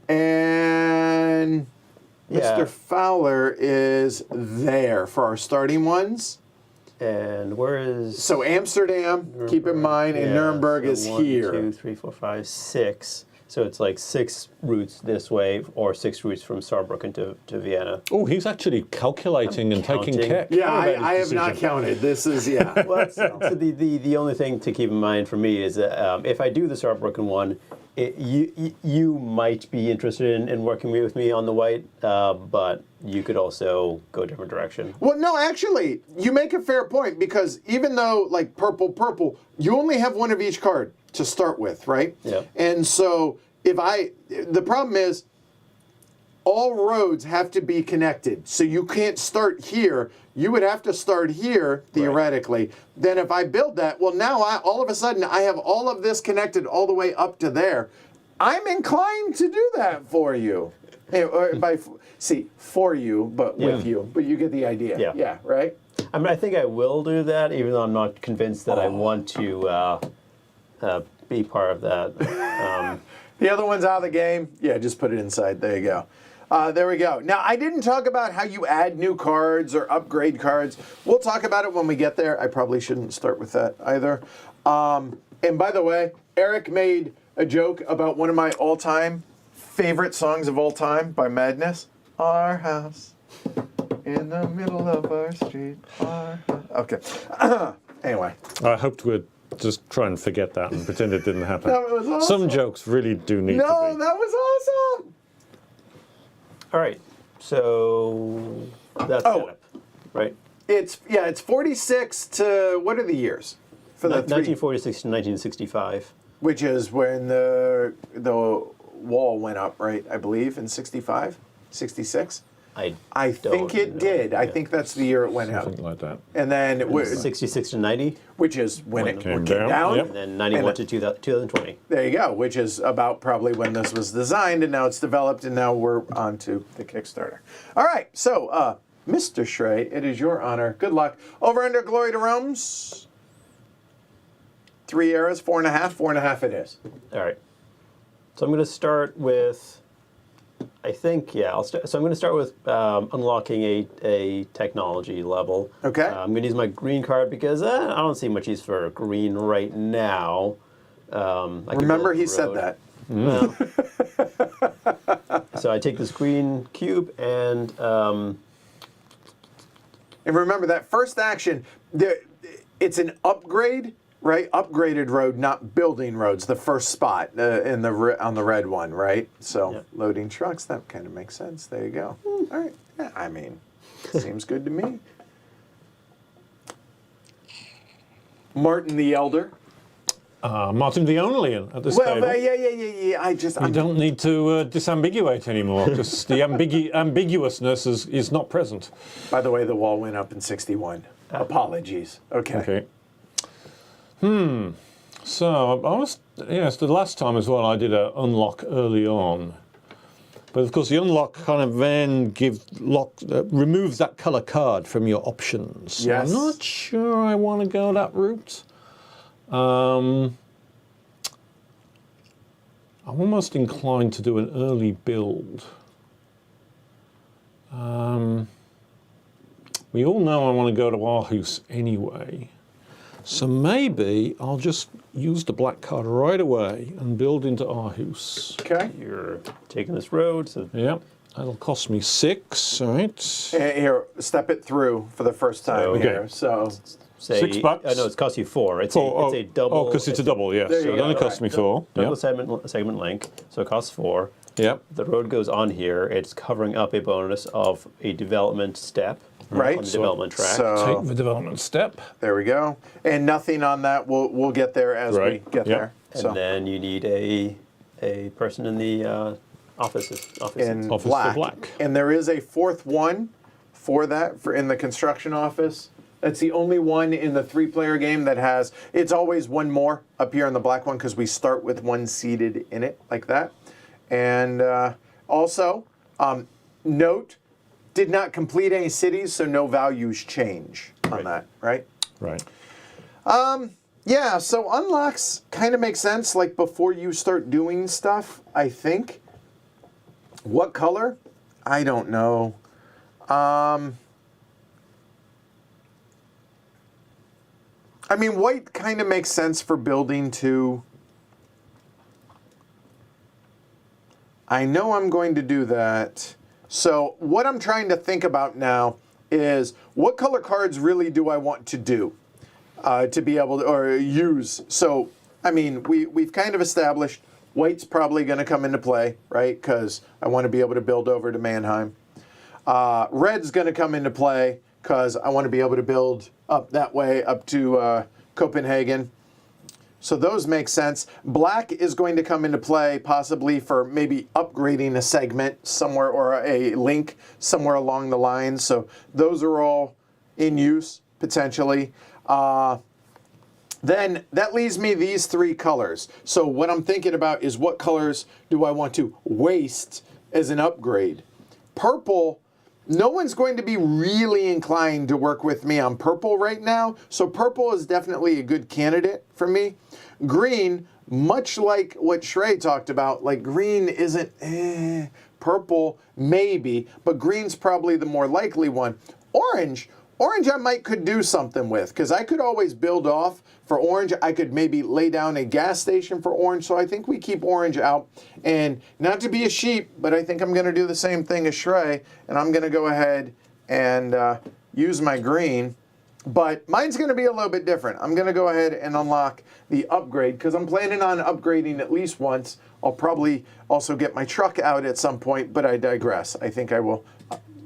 and... Mr. Fowler is there for our starting ones. And where is... So Amsterdam, Nuremberg. keep in mind, and Nuremberg is here. 1, 2, 3, 4, 5, 6. So it's like 6 routes this way, or 6 routes from Saarbrücken to Vienna. Oh, he's actually calculating and taking care. Yeah, I have not counted. This is, yeah. Well, so the only thing to keep in mind for me is that if I do the Saarbrücken one, you might be interested in working with me on the white, but you could also go a different direction. Well, no, actually, you make a fair point because even though, like, purple, you only have one of each card to start with, right? Yeah. And so the problem is all roads have to be connected. So you can't start here. You would have to start here, theoretically. Right. Then if I build that, well, now all of a sudden I have all of this connected all the way up to there. I'm inclined to do that for you. For you, but with you. But you get the idea. Yeah, right? I mean, I think I will do that, even though I'm not convinced that I want to be part of that. The other one's out of the game. Yeah, just put it inside. There you go. There we go. Now, I didn't talk about how you add new cards or upgrade cards. We'll talk about it when we get there. I probably shouldn't start with that either. And by the way, Eric made a joke about one of my all-time favorite songs of all time by Madness. Our house in the middle of our street. Our house. Okay. Anyway. I hoped we'd just try and forget that and pretend it didn't happen. That was awesome. Some jokes really do need to No, be. that was awesome. All right. So that's Oh. setup, right? It's 46 to what are the years for the three? 1946 to 1965. Which is when the wall went up, right? I believe in 65, 66. I think it did. I think that's the year it went up. Something like that. And then 66 to 90, which is when it Came came down, down. yep. and then 91 to 2020. There you go, which is about probably when this was designed, and now it's developed, and now we're on to the Kickstarter. All right, so Mr. Schrey, it is your honor. Good luck. Over under Glory to Rome's 3 arrows, 4.5. 4.5 it is. All right. So I'm going to start with, I think, yeah, so I'm going to start with unlocking a technology level. Okay. I'm going to use my green card because I don't see much use for green right now. I can Remember, build he the said road. that. Well, so I take this green cube and And remember that first action, it's an upgrade, right? Upgraded road, not building roads. The first spot on the red one, right? So Yep. loading trucks, that kind of makes sense. There you go. All right. Yeah, I mean, seems good to me. Martin the Elder. Martin the Only at this Well, table. yeah. You don't need to disambiguate anymore because the ambiguousness is not present. By the way, the wall went up in 61. Apologies. Okay. Okay. So I was, yes, the last time as well I did a unlock early on. But of course the unlock kind of then removes that colour card from your options. So Yes. I'm not sure I want to go that route. I'm almost inclined to do an early build. We all know I want to go to Aarhus anyway. So maybe I'll just use the black card right away and build into Aarhus. Okay. you're taking this road. So Yep, that'll cost me 6, all right. Here, step it through for the first time So- here. Okay. So, say, $6? No, it's cost you 4. It's Oh, a double. Oh, because it's a double, yes. There So you it go, only cost right. me 4. double Yep. segment link, so it costs 4. Yep. The road goes on here. It's covering up a bonus of a development step Right. on the development track. So- Take the development step. there we go. And nothing on that. We'll get there as Right. we get Yep. there. and So then you need a person in the office. in Office for black. black. And there is a fourth one for that for in the construction office. That's the only one in the 3-player game that has. It's always one more up here in the black one because we start with one seated in it like that. And also, note, did not complete any cities, so no values change on Right. that, right? Right. Yeah, so unlocks kind of make sense, like before you start doing stuff, I think. What color? I don't know. I mean, white kind of makes sense for building too. I know I'm going to do that. So what I'm trying to think about now is what color cards really do I want to do to be able to or use. So I mean we've kind of established white's probably going to come into play, right? Because I want to be able to build over to Mannheim. Red's going to come into play because I want to be able to build up that way up to Copenhagen. So those make sense. Black is going to come into play possibly for maybe upgrading a segment somewhere or a link somewhere along the line. So those are all in use potentially. Then that leaves me these 3 colors. So what I'm thinking about is what colors do I want to waste as an upgrade? Purple, no one's going to be really inclined to work with me on purple right now. So purple is definitely a good candidate for me. Green, much like what Schrey talked about, like green isn't, purple maybe, but green's probably the more likely one. Orange I could do something with, because I could always build off for orange. I could maybe lay down a gas station for orange, so I think we keep orange out. And not to be a sheep, but I think I'm going to do the same thing as Schrey, and I'm going to go ahead and use my green But mine's going to be a little bit different. I'm going to go ahead and unlock the upgrade because I'm planning on upgrading at least once. I'll probably also get my truck out at some point, but I digress. I think I will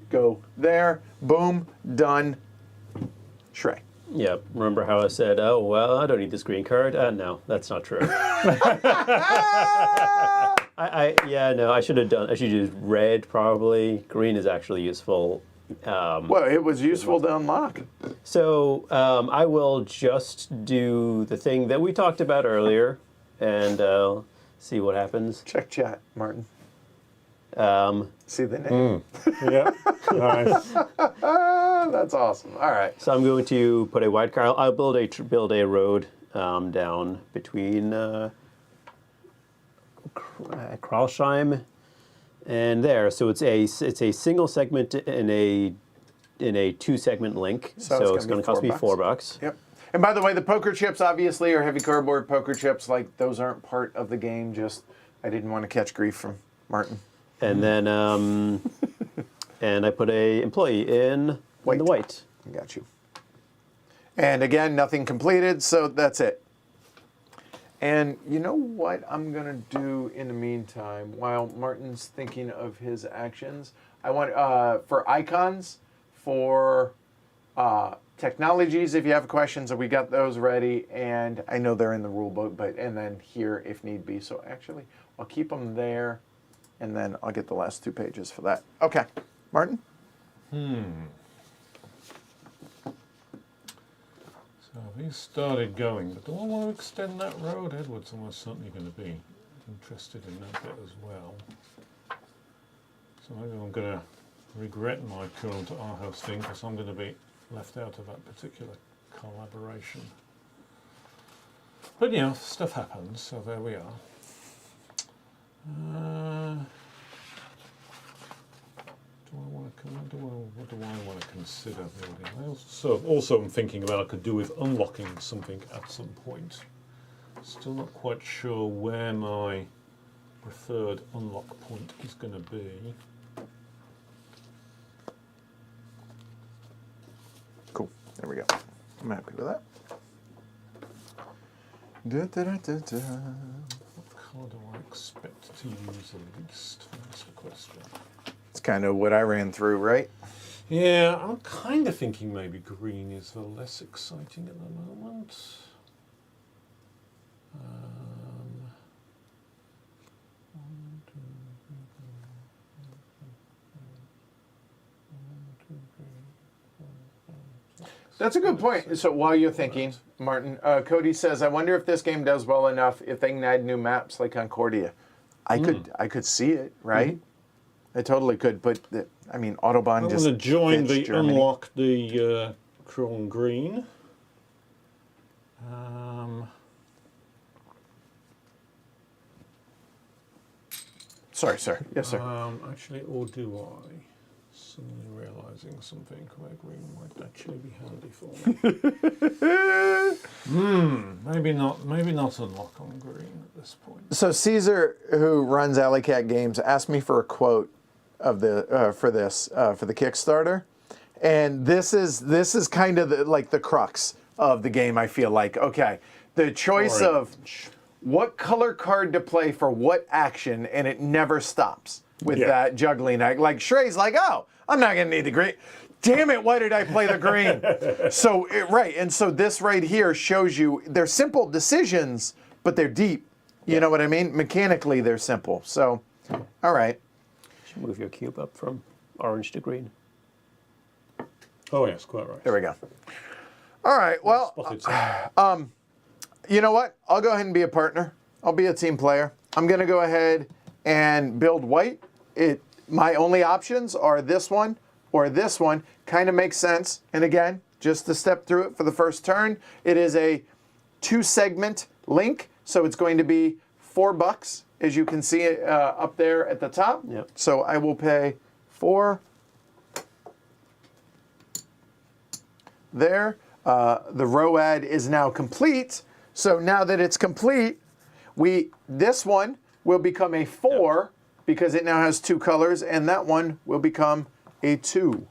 go there. Boom. Done. Shrey. Yeah, remember how I said, oh, well, I don't need this green card? No, that's not true. I should have used red probably. Green is actually useful. Well, it was useful to unlock. So I will just do the thing that we talked about earlier and see what happens. Check chat, Martin. See the name? Yeah, nice. That's awesome. All right. So I'm going to put a wide car. I'll build a road down between Kralsheim and there. So it's a single segment in a 2-segment link. So it's going to cost me $4. Yep. And by the way, the poker chips obviously are heavy cardboard poker chips. Like those aren't part of the game. Just I didn't want to catch grief from Martin. And then and I put a employee in the white. I got you. And again, nothing completed, so that's it. And you know what I'm going to do in the meantime, while Martin's thinking of his actions? I want, for icons, for technologies, if you have questions, we got those ready. And I know they're in the rule book, and then here if need be. So actually, I'll keep them there, and then I'll get the last 2 pages for that. Okay. Martin? So these started going, but do I want to extend that road? Edward's almost certainly going to be interested in that bit as well. So maybe I'm going to regret my current Aarhus thing because I'm going to be left out of that particular collaboration. But yeah, stuff happens, so there we are. What do I want to consider building? Also I'm thinking about I could do with unlocking something at some point. Still not quite sure where my preferred unlock point is going to be. Cool. There we go. I'm happy with that. What colour do I expect to use the least? That's the question. It's kind of what I ran through, right? Yeah, I'm kind of thinking maybe green is the less exciting at the moment. That's a good point. So while you're thinking, Martin, Cody says, I wonder if this game does well enough if they can add new maps like Concordia. I could see it, right? I totally could, but I mean, Autobahn I'm just going to join the Germany. unlock the Chrome Green. Sorry, sir. Yes, sir. Actually, or do I? Suddenly realising something where green might actually be handy for me. Maybe not unlock on green at this point. So Caesar, who runs Alley Cat Games, asked me for a quote of the for the Kickstarter, and this is kind of like the crux of the game. I feel like the choice of what color card to play for what action, and it never stops with that juggling act. Like Shrey's like, oh, I'm not gonna need the green. Damn it, why did I play the green? So and so this right here shows you they're simple decisions, but they're deep. You know what I mean? Mechanically, they're simple. So, all right. Move your cube up from orange to green. Oh yes, quite right. There we go. All right. Well, you know what? I'll go ahead and be a partner. I'll be a team player. I'm going to go ahead and build white. My only options are this one or this one. Kind of makes sense. And again, just to step through it for the first turn, it is a 2-segment link, so it's going to be $4. As you can see it up there at the top. Yep. So I will pay 4 there. The ROAD is now complete. So now that it's complete, this one will become a 4 because it now has 2 colors, and that one will become a 2.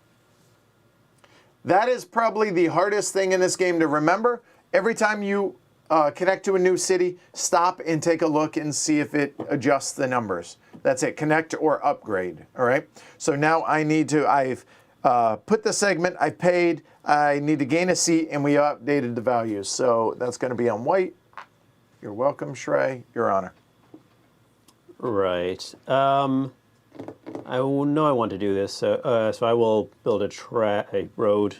That is probably the hardest thing in this game to remember. Every time you connect to a new city, stop and take a look and see if it adjusts the numbers. That's it, connect or upgrade, all right? So now I've put the segment, I paid, I need to gain a seat, and we updated the values. So that's gonna be on white. You're welcome, Shrey, Your Honor. Right. I know I want to do this, so I will build a road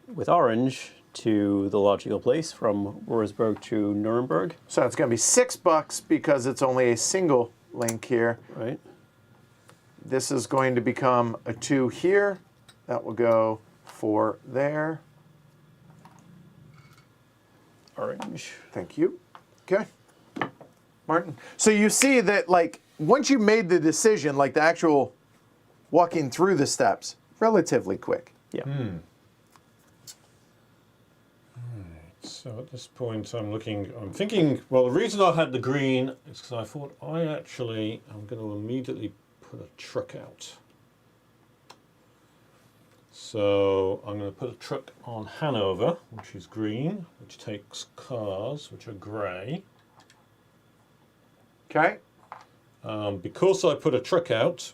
with orange to the logical place from Wurzburg to Nuremberg. So it's going to be $6 because it's only a single link here. Right. This is going to become a 2 here. That will go 4 there. Orange. Thank you. Okay. Martin. So you see that, like, once you made the decision, like the actual walking through the steps, relatively quick. Yeah. So at this point, I'm thinking, well, the reason I had the green is because I thought I'm going to immediately put a truck out. So I'm going to put a truck on Hanover, which is green, which takes cars, which are grey. Okay. Because I put a truck out,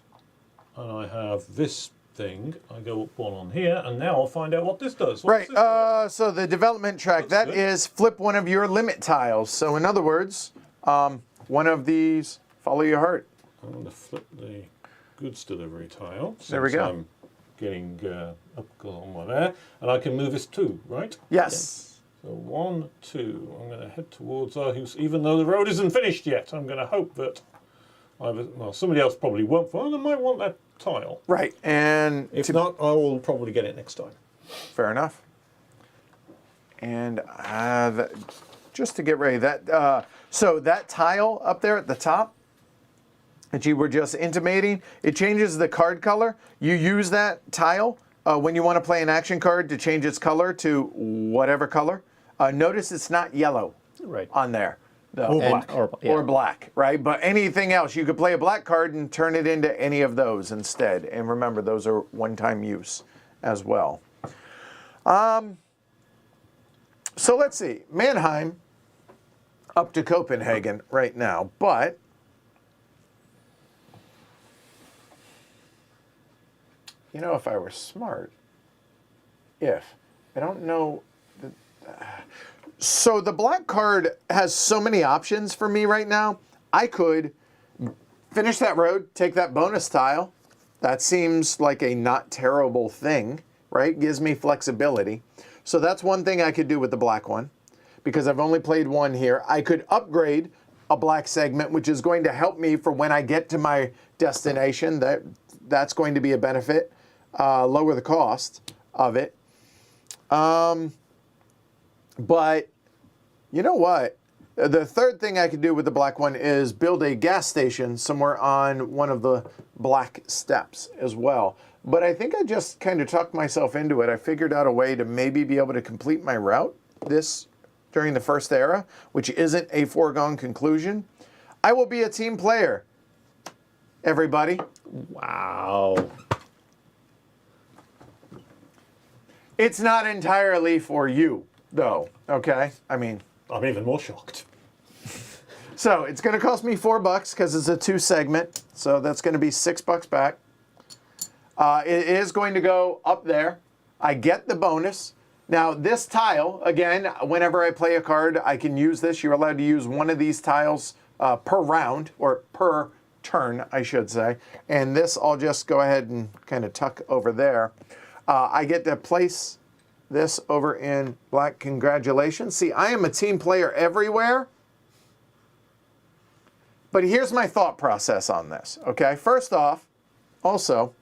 and I have this thing, I go up one on here, and now I'll find out what this does. What's Right. this So the development track, That's that good. is flip one of your limit tiles. So in other words, one of these, follow your heart. I'm going to flip the goods delivery tile. There we since go. I'm getting up on there, and I can move this 2, right? Yes. So 1, 2. I'm going to head towards Aarhus, even though the road isn't finished yet. I'm going to hope that somebody else probably won't. Well, they might want that tile. Right. And If not, I will probably get it next time. fair enough. And just to get ready, so that tile up there at the top that you were just intimating, it changes the card color. You use that tile when you want to play an action card to change its color to whatever color. Notice it's not yellow Right. on there. Or black. Or black, right? But anything else, you could play a black card and turn it into any of those instead. And remember, those are one-time use as well. So let's see. Mannheim up to Copenhagen right now, but you know, if I were smart, I don't know. So the black card has so many options for me right now. I could finish that road, take that bonus tile. That seems like a not terrible thing, right? Gives me flexibility. So that's one thing I could do with the black one, because I've only played one here. I could upgrade a black segment, which is going to help me for when I get to my destination. That's going to be a benefit, lower the cost of it. But you know what? The third thing I could do with the black one is build a gas station somewhere on one of the black steps as well. But I think I just kind of talked myself into it. I figured out a way to maybe be able to complete my route during the first era, which isn't a foregone conclusion. I will be a team player, everybody. Wow. It's not entirely for you, though, okay? I mean, I'm even more shocked. so it's going to cost me $4 because it's a 2 segment. So that's going to be $6 back. It is going to go up there. I get the bonus. Now this tile, again, whenever I play a card, I can use this. You're allowed to use one of these tiles per round, or per turn, I should say. And this I'll just go ahead and kind of tuck over there. I get to place this over in black. Congratulations. See, I am a team player everywhere. But here's my thought process on this, okay? First off, also,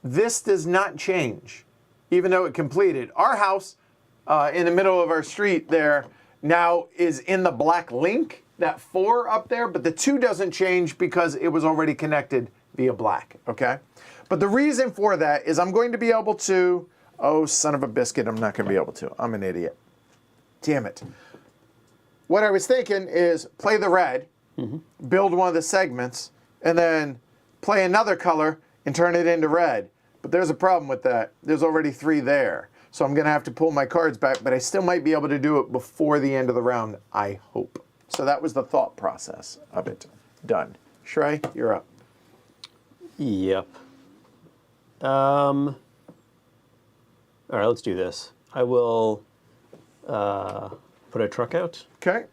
this does not change, even though it completed. Our house in the middle of our street there now is in the black link, that 4 up there, but the 2 doesn't change because it was already connected via black, okay? But the reason for that is I'm going to be able to, oh, son of a biscuit, I'm not going to be able to. I'm an idiot. Damn it. What I was thinking is play the red, build one of the segments, and then play another color and turn it into red. But there's a problem with that. There's already 3 there. So I'm going to have to pull my cards back, but I still might be able to do it before the end of the round, I hope. So that was the thought process of it. Done. Shrey, you're up. Yep. All right, let's do this. I will put a truck out, Okay.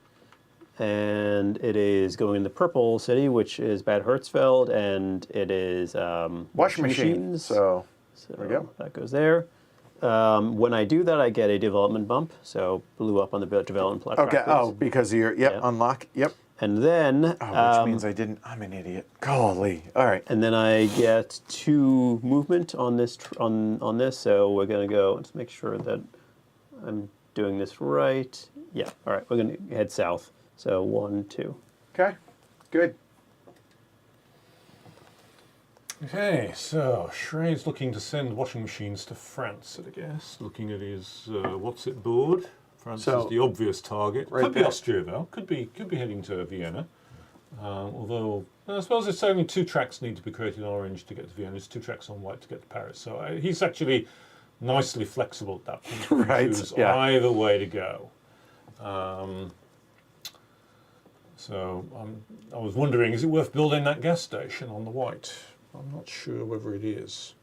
and it is going in the purple city, which is Bad Herzfeld, and it is Washing machine. So there we go. That goes there. When I do that, I get a development bump, so blue up on the development platform. Okay. Oh, because of your, yep, Yeah. unlock. Yep. And then, Oh, which means I didn't, I'm an idiot. Golly. All right. and then I get 2 movement on this on this. So we're gonna go. Let's make sure that I'm doing this right. Yeah. All right. We're gonna head south. So 1, 2. Okay. Good. Okay, so Shrey's looking to send washing machines to France, I guess. Looking at his what's it board. France So, is the obvious target. right Could be there. Austria though. Could be heading to Vienna. Although I suppose it's only 2 tracks need to be created on orange to get to Vienna. There's 2 tracks on white to get to Paris. So he's actually nicely flexible at that point. He can Right, choose yeah. either way to go. So I was wondering, is it worth building that gas station on the white? I'm not sure whether it is.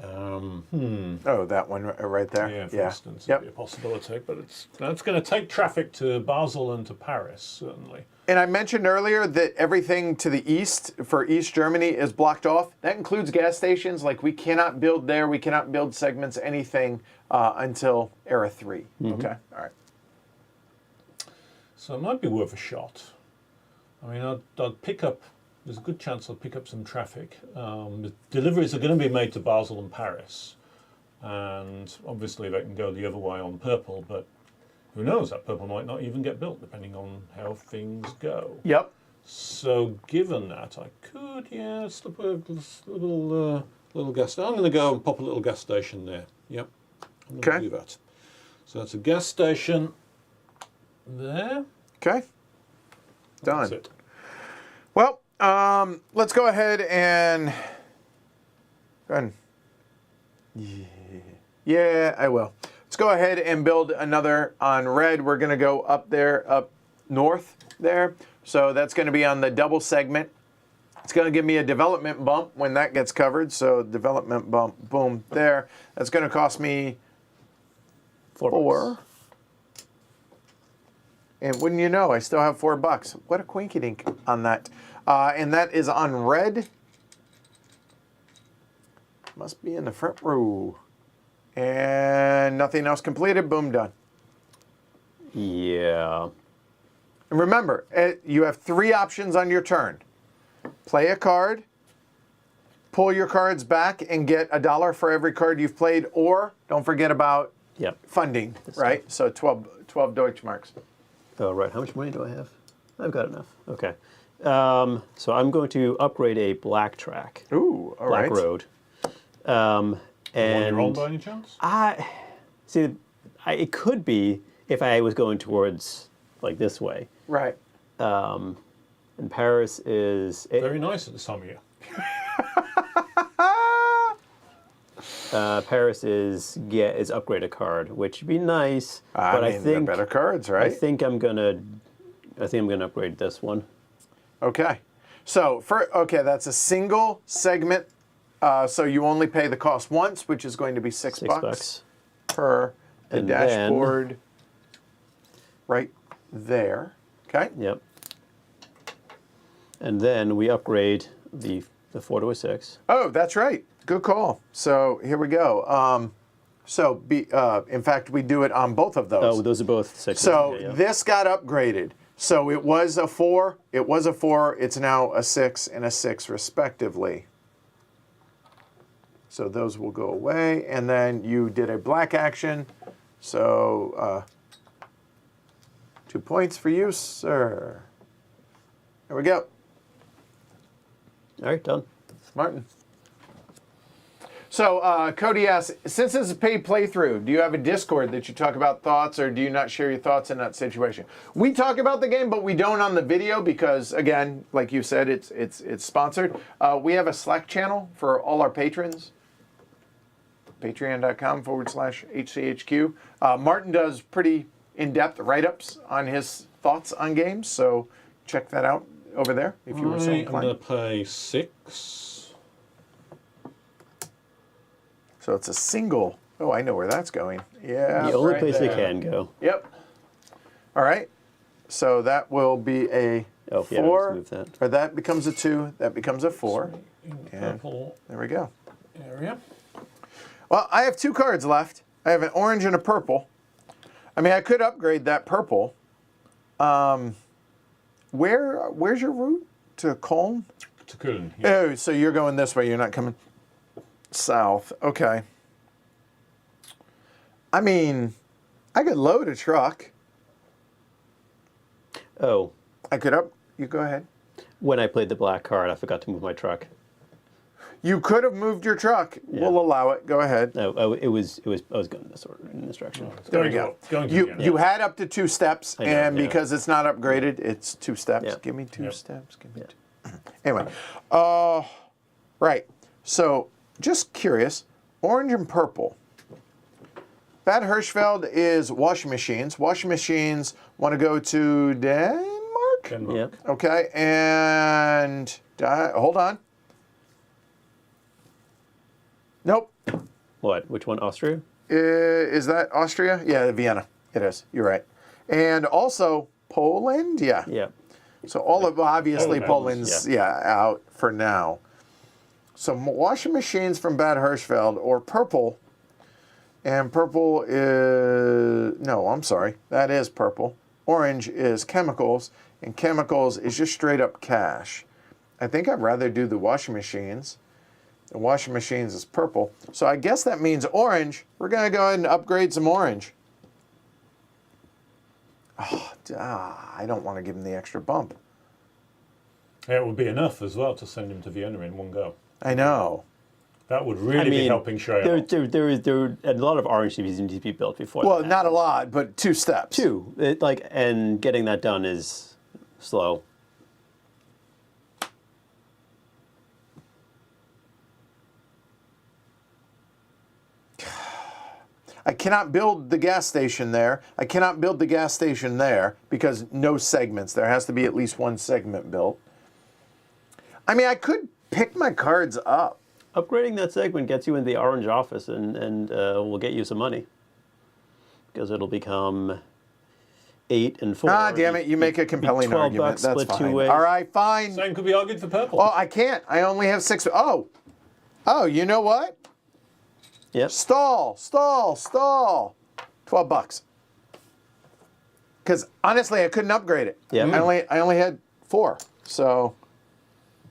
Oh, that one right there? Yeah, for instance, Yep. it'd be a possibility, but that's going to take traffic to Basel and to Paris, certainly. And I mentioned earlier that everything to the east for East Germany is blocked off. That includes gas stations. Like, we cannot build there. We cannot build segments, anything until Era 3. Okay, all right. So it might be worth a shot. I mean, I'd pick up, there's a good chance I'll pick up some traffic. The deliveries are going to be made to Basel and Paris. And obviously they can go the other way on purple, but who knows, that purple might not even get built depending on how things go. Yep. So given that, I could, slip a little gas station. I'm going to go and pop a little gas station there. Yep, I'm going to do that. So that's a gas station there. Okay. Done. That's it. Well, let's go ahead and. Go ahead. Yeah, I will. Let's go ahead and build another on red. We're going to go up there, up north there. So that's going to be on the double segment. It's going to give me a development bump when that gets covered. So development bump, boom, there. That's going to cost me 4. And wouldn't you know, I still have $4. What a quinky dink on that. And that is on red. Must be in the front row. And nothing else completed. Boom, done. Yeah. And remember, you have 3 options on your turn. Play a card, pull your cards back and get $1 for every card you've played, or don't forget about funding, right? So 12 Deutschmarks. Oh, right. How much money do I have? I've got enough. Okay. So I'm going to upgrade a black track. Ooh, all right. Black road. And And you're on by any chance? it could be if I was going towards like this way. Right. And Paris is Very nice at this time of year. Paris is upgrade a card, which would be nice. I but mean, I think they're better cards, I right? think I'm gonna upgrade this one. Okay. So that's a single segment. So you only pay the cost once, which is going to be $6 per the And dashboard right there. Okay. Yep. And then we upgrade the 4 to a 6. Oh, that's right. Good call. So here we go. In fact, we do it on both of those. Oh, those are both 6s. So Okay, yeah. this got upgraded. So it was a 4. It was a 4. It's now a 6 and a 6 respectively. So those will go away. And then you did a black action. So 2 points for you, sir. There we go. All right, done. Martin. So Cody asks, since it's a paid playthrough, do you have a Discord that you talk about thoughts, or do you not share your thoughts in that situation? We talk about the game, but we don't on the video because, again, like you said, it's sponsored. We have a Slack channel for all our patrons. Patreon.com/HCHQ. Martin does pretty in-depth write-ups on his thoughts on games, so check that out over there if you were so I'm inclined. going to pay 6. So it's a single. Oh, I know where that's going. Yeah. The only right place there. it can go. Yep. All right. So that will be a Oh, yeah, 4. let's move that. Or that becomes a 2. That becomes a 4. In the And purple there we go. area. Well, I have 2 cards left. I have an orange and a purple. I mean, I could upgrade that purple. Where's your route? To Colne? To Köln. Yeah. Oh, so you're going this way. You're not coming south. Okay. I mean, I could load a truck. Oh, I could You go ahead. when I played the black card, I forgot to move my truck. You could have moved your truck. Yeah. We'll allow it. Go ahead. No, I was going this order, in this direction. There we go. Going to You the end. you had up to 2 steps, I know, and yeah. because it's not upgraded, it's 2 steps. Yeah. Give me 2 Yep. steps. Give me Yeah. 2. Anyway, right. So, just curious, orange and purple. Bad Hirschfeld is washing machines. Washing machines want to go to Denmark. Denmark. Yeah. Okay, and hold on. Nope. What? Which one? Austria? Is that Austria? Yeah, Vienna. It is. You're right. And also Poland. Yeah. Yeah. So all of obviously Poland, Poland's out for now. So washing machines from Bad Hirschfeld or purple. And purple is no. I'm sorry. That is purple. Orange is chemicals, and chemicals is just straight up cash. I think I'd rather do the washing machines. The washing machines is purple. So I guess that means orange. We're going to go ahead and upgrade some orange. Oh, I don't want to give him the extra bump. Yeah, it would be enough as well to send him to Vienna in one go. I know. That would really be helping Shrey out. There a lot of orange TVs need to be built before. Well, that not a happens. lot, but 2 steps. 2. And getting that done is slow. I cannot build the gas station there. I cannot build the gas station there because no segments. There has to be at least 1 segment built. I mean, I could pick my cards up. Upgrading that segment gets you in the orange office and will get you some money. Because it'll become 8 and 4. Ah, damn it. You make a compelling 12 argument. bucks That's split fine. 2 ways. All right, fine. Same could be argued for purple. Oh, I can't. I only have 6. Oh, you know what? Yep. Stall. 12 bucks. Because honestly, I couldn't upgrade it. Yeah. I only had 4. So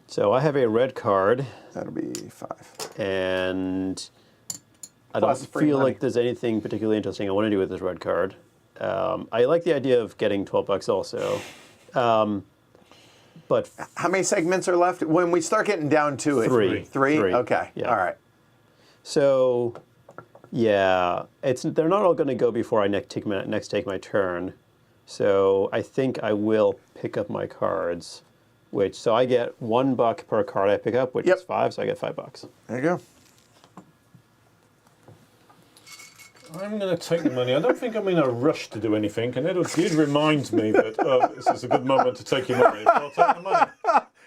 So I have a red card, that'll be 5. and I Plus don't free feel money. like there's anything particularly interesting I want to do with this red card. I like the idea of getting 12 bucks also. But How many segments are left? When we start getting down to it. 3. 3? 3. Okay. Yeah. All right. So, yeah, they're not all going to go before I next take my turn. So I think I will pick up my cards, so I get $1 per card I pick up, which Yep. is 5, so I get $5. There you go. I'm going to take the money. I don't think I'm in a rush to do anything, and it did remind me that this is a good moment to take your money. So I'll take the money.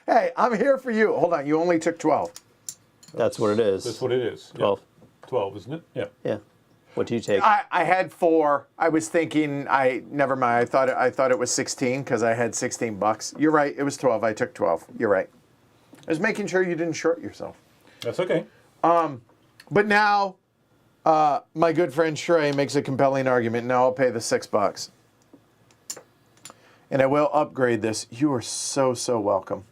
Hey, I'm here for you. Hold on. You only took 12. That's what it is. That's what it is. Yeah. 12. 12, isn't it? Yeah. Yeah. What do you take? I had 4. I was thinking. Never mind. I thought it was 16 because I had 16 bucks. You're right. It was 12. I took 12. You're right. I was making sure you didn't short yourself. That's okay. But now, my good friend Shrey makes a compelling argument. Now I'll pay the $6, and I will upgrade this. You are so welcome.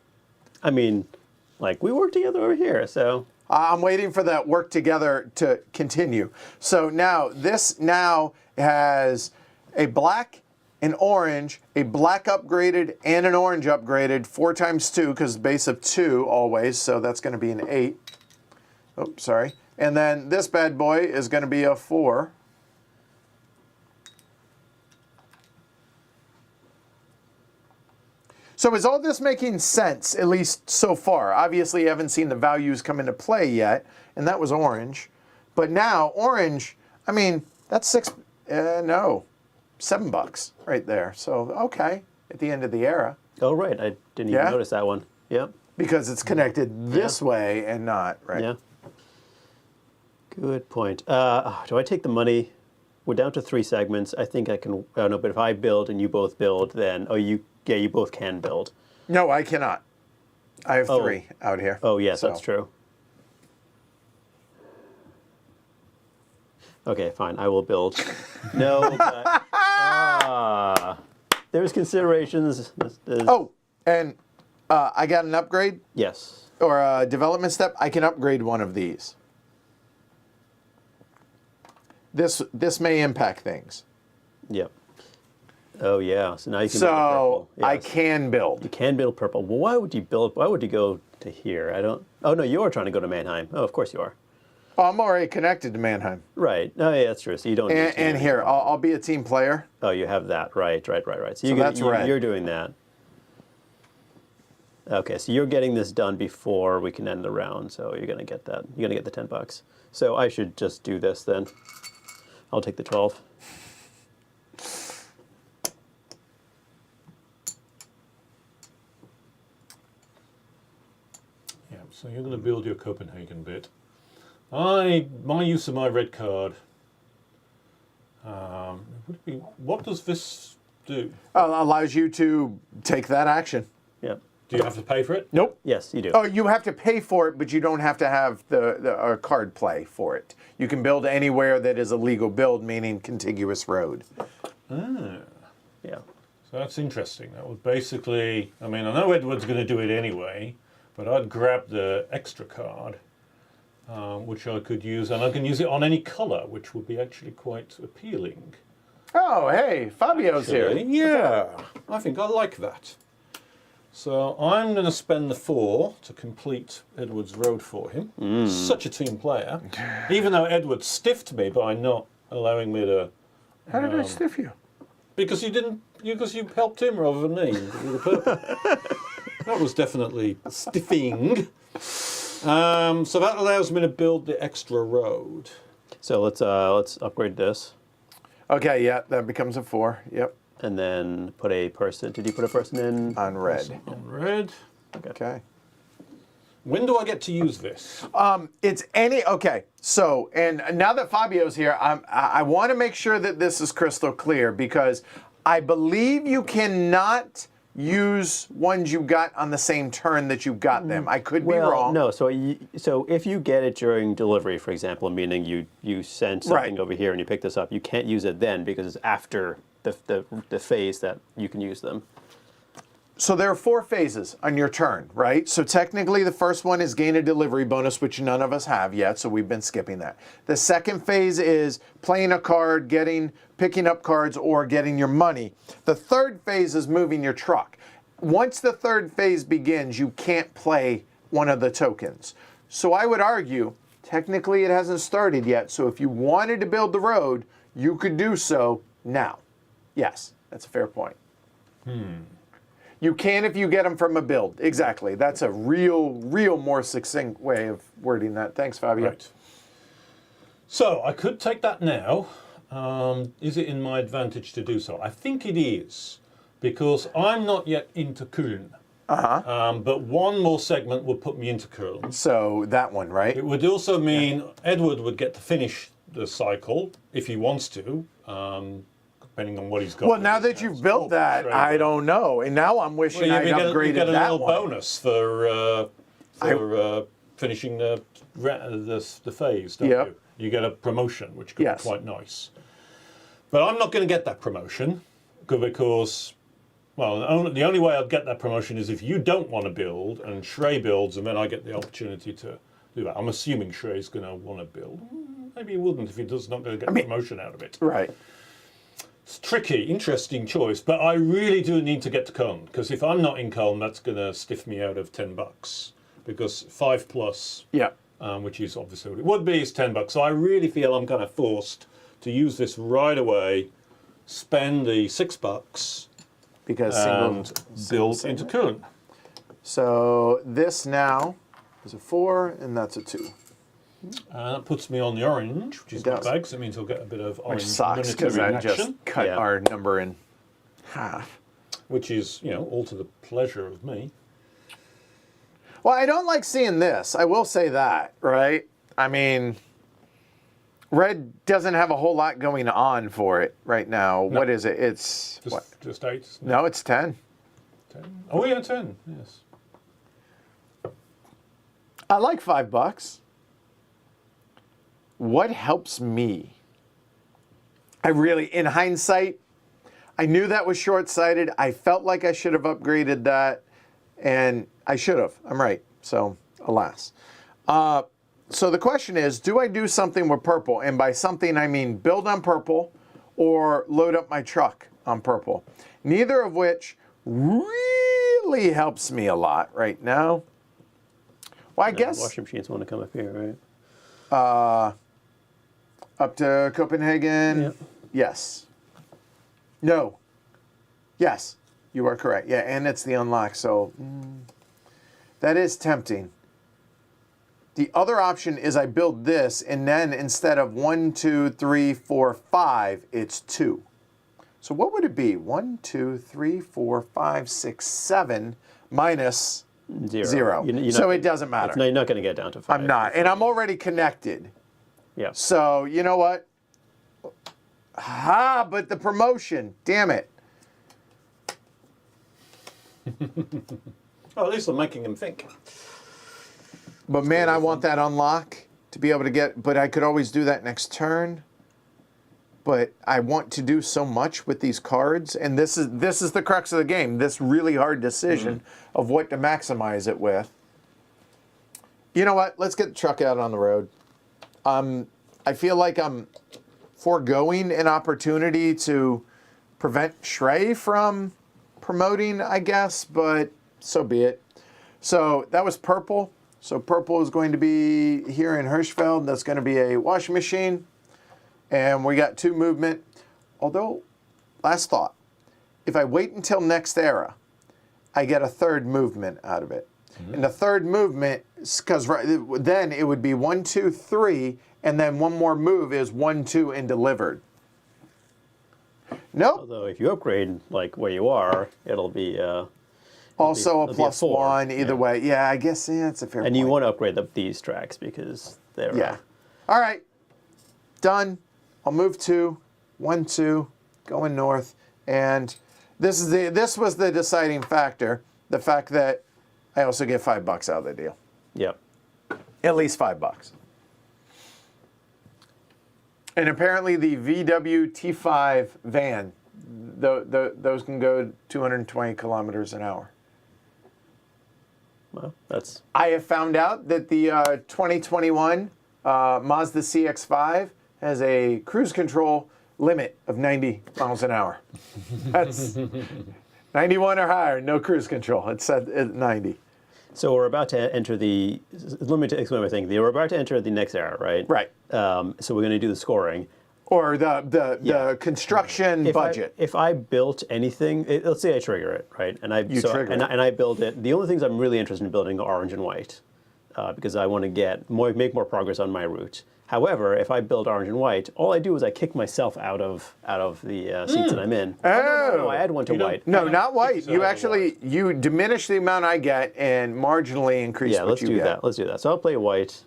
I mean, we work together over here, so. I'm waiting for that work together to continue. So now this has a black, an orange, a black upgraded, and an orange upgraded. 4 times 2 because base of 2 always. So that's going to be an 8. Oh, sorry. And then this bad boy is going to be a 4. So is all this making sense, at least so far? Obviously, you haven't seen the values come into play yet, and that was orange. But now, orange, I mean, that's $7 right there. So, okay, at the end of the era. Oh, right. I didn't even notice that one. Yep. Because it's connected this way and not, right? Yeah. Good point. Do I take the money? We're down to 3 segments. I think I can. I don't know, but if I build and you both build, then you both can build. No, I cannot. I have 3 out here. Oh, yes, that's true. Okay, fine. I will build. No, but, there's considerations. And I got an upgrade Yes. or a development step. I can upgrade one of these. This may impact things. Yep. Oh, yeah. So now you can build So purple. I Yes. can build. You can build purple. Well, why would you build? Why would you go to here? I don't. Oh, no, you're trying to go to Mannheim. Oh, of course you are. Oh, I'm already connected to Mannheim. Right. Oh, yeah, that's true. So you don't need to. And here, I'll be a team player. Oh, you have that. Right. So, that's red. You're doing that. Okay, so you're getting this done before we can end the round. So you're going to get that. You're going to get the $10. So I should just do this then. I'll take the 12. Yeah, so you're going to build your Copenhagen bit. My use of my red card. What does this do? Allows you to take that action. Yep. Do you have to pay for it? Nope. Yes, you do. Oh, you have to pay for it, but you don't have to have a card play for it. You can build anywhere that is a legal build, meaning contiguous road. Ah. Yeah. So that's interesting. That would basically, I mean, I know Edward's going to do it anyway, but I'd grab the extra card, which I could use, and I can use it on any colour, which would be actually quite appealing. Oh, hey, Fabio's here. Yeah, I think I like that. So I'm going to spend the 4 to complete Edward's road for him. Such a team player. Even though Edward stiffed me by not allowing me to... How did I stiff you? Because you helped him rather than me with the purple. That was definitely stiffing. So that allows me to build the extra road. So let's upgrade this. Okay, yeah, that becomes a 4. Yep. And then put a person. Did you put a person in? On red. On red. Okay. When do I get to use this? It's any, okay, so, and now that Fabio's here, I want to make sure that this is crystal clear because I believe you cannot use ones you got on the same turn that you got them. I could be wrong. No, so if you get it during delivery, for example, meaning you send something over here and you pick this up, you can't use it then because it's after the phase that you can use them. So there are 4 phases on your turn, right? So technically the first one is gain a delivery bonus, which none of us have yet, so we've been skipping that. The second phase is playing a card, picking up cards, or getting your money. The third phase is moving your truck. Once the third phase begins, you can't play one of the tokens. So I would argue, technically it hasn't started yet, so if you wanted to build the road, you could do so now. Yes, that's a fair point. You can if you get them from a build. Exactly. That's a real more succinct way of wording that. Thanks, Fabio. Right. So I could take that now. Is it in my advantage to do so? I think it is, because I'm not yet into Köln. But one more segment would put me into Köln. So that one, right? It would also mean Edward would get to finish the cycle if he wants to. Depending on what he's got. Well, now that you've built that, I don't know. And now I'm wishing I'd upgraded you get a that little one. bonus for finishing the phase, don't you? You get a promotion, which could be quite nice. But I'm not going to get that promotion because, well, the only way I'd get that promotion is if you don't want to build and Shrey builds, and then I get the opportunity to do that. I'm assuming Shrey's going to want to build. Maybe he wouldn't if he does not going to get a promotion out of it. Right. It's tricky, interesting choice, but I really do need to get to Köln, because if I'm not in Köln, that's going to stiff me out of $10, because 5+. Yeah. which is obviously what it would be, is $10. So I really feel I'm kind of forced to use this right away, spend the $6, Because and build segment. into coolant. So this now is a 4, and that's a 2. That puts me on the orange, which is It not does. bad, because it means I'll get a bit of Which orange sucks, because monetary that just action, cut Yeah. our number in half. which is, all to the pleasure of me. Well, I don't like seeing this. I will say that, right? I mean, red doesn't have a whole lot going on for it right now. No. What is it? It's what? Just 8. No, it's 10. 10. Oh, yeah, 10, yes. I like $5. What helps me? I really, in hindsight, I knew that was short-sighted. I felt like I should have upgraded that, and I should have. I'm right. So, alas. So the question is, do I do something with purple? And by something, I mean build on purple or load up my truck on purple. Neither of which really helps me a lot right now. Well, I guess Washing machines want to come up here, right? up to Copenhagen. Yep. Yes. No. Yes, you are correct. Yeah, and it's the unlock, so that is tempting. The other option is I build this, and then instead of 1, 2, 3, 4, 5, it's 2. So what would it be? 1, 2, 3, 4, 5, 6, 7 minus 0. You're not So gonna- it doesn't matter. No, you're not going to get down to 5. I'm not, and I'm already connected. Yeah. So you know what? But the promotion, damn it. Oh, at least I'm making him think. But man, I want that unlock to be able to get, but I could always do that next turn. But I want to do so much with these cards, and this is the crux of the game, this really hard decision of what to maximize it with. You know what? Let's get the truck out on the road. I feel like I'm foregoing an opportunity to prevent Shrey from promoting, I guess, but so be it. So that was purple. So purple is going to be here in Hirschfeld. That's going to be a washing machine. And we got 2 movement. Although, last thought, if I wait until next era, I get a 3rd movement out of it. And the 3rd movement, because then it would be 1, 2, 3, and then one more move is 1, 2, and delivered. Nope. Although if you upgrade like where you are, it'll be Also it'll a be a +1 4, either yeah. way. Yeah, I guess that's a fair point. and you want to upgrade these tracks because they're Yeah. All right. Done. I'll move 2, 1, 2, going north, and this was the deciding factor. The fact that I also get $5 out of the deal. Yep. At least $5. And apparently the VW T5 van, those can go 220 kilometers an hour. Well, that's I have found out that the 2021 Mazda CX-5 has a cruise control limit of 90 miles an hour. That's 91 or higher, no cruise control. It's at 90. so we're about to enter the. Let me explain my thing. We're about to enter the next era, right? Right. So we're going to do the scoring. Or the construction budget. If I built anything, let's say I trigger it, right? And I trigger it. and I build it. The only things I'm really interested in building are orange and white, because I want to make more progress on my route. However, if I build orange and white, all I do is I kick myself out of the seats that I'm in. No, I add one to white. No, not white. yourself You out of actually you diminish the amount I get and marginally increase Yeah, what let's you do get. that. Let's do that. So I'll play white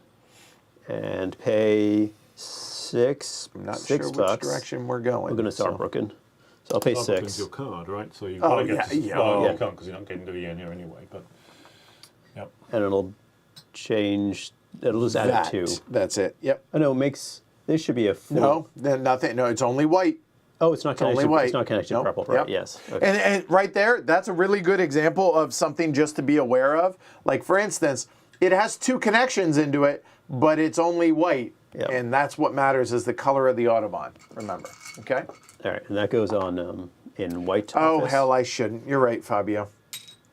and pay $6. I'm not $6 sure which direction we're going. We're going to start so. Brooklyn. So I'll pay I've opened 6. your card, right? So you've Oh, got to get to, yeah, well, yeah. you can't because you're not getting to the end here anyway. But yep. And it'll change. It'll just add a 2. That's it. Yep. Oh no, this should be a 4. No, then nothing. No, it's only white. Oh, it's not connected. Only white. It's not connected Nope. to purple, right? Yep. Yes. Okay. And right there, that's a really good example of something just to be aware of. Like for instance, it has 2 connections into it, but it's only white. Yep. And that's what matters is the color of the Autobahn. Remember. Okay. All right, and that goes on in white. Oh office. hell, I shouldn't. You're right, Fabio.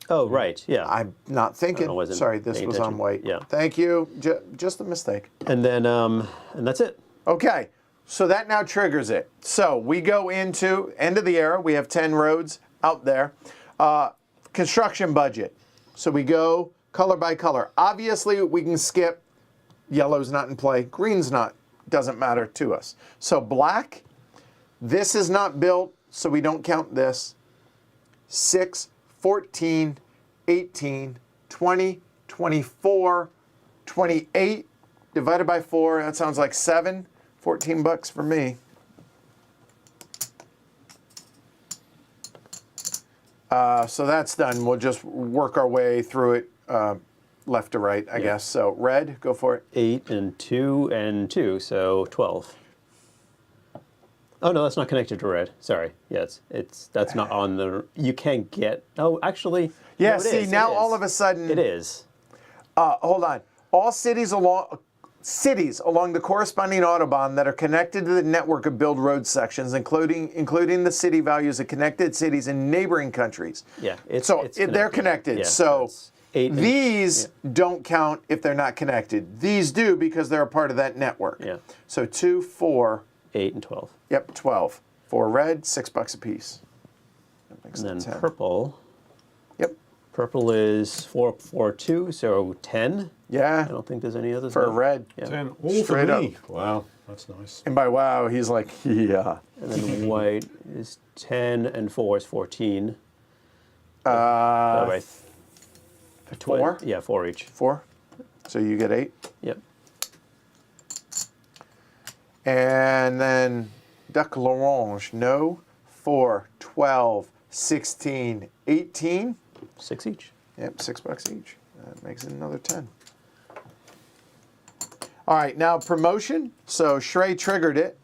Oh, right. Yeah. I'm not thinking. I wasn't Sorry, this paying was on attention. white. Yeah. Thank you. Just a mistake. And then, and that's it. Okay, so that now triggers it. So we go into end of the era. We have 10 roads out there. Construction budget. So we go color by color. Obviously, we can skip. Yellow's not in play. Green's not. Doesn't matter to us. So black, this is not built, so we don't count this. 6, 14, 18, 20, 24, 28 divided by 4. That sounds like 7. $14 for me. So that's done. We'll just work our way through it left to right, I guess. So red, go for it. 8 and 2 and 2, so 12. Oh no, that's not connected to red. Sorry. Yes, that's not on the. You can't get. Oh, actually. Yeah. no, it See, is, now it is. all of a sudden. It is. Hold on. All cities along the corresponding Autobahn that are connected to the network of build road sections, including the city values of connected cities in neighboring countries. Yeah. They're connected. Yeah, so it's 8 and- these don't count if they're not connected. These do because they're a part of that network. Yeah. So 2, 4. 8 and 12. Yep, 12. 4 red, $6 a piece. That makes And it then 10. purple. Yep. Purple is 4, 4, 2, so 10. Yeah. I don't think there's any others. For now. red. Yeah. 10 all Straight for up. me. Wow, that's nice. And by wow, he's like, yeah. And then white is 10 and 4 is 14. Right. 4? Yeah, 4 each. 4. So you get 8. Yep. And then Duck L'Orange, no. 4, 12, 16, 18. 6 each. Yep, $6 each. That makes it another 10. All right, now promotion. So Shrey triggered it.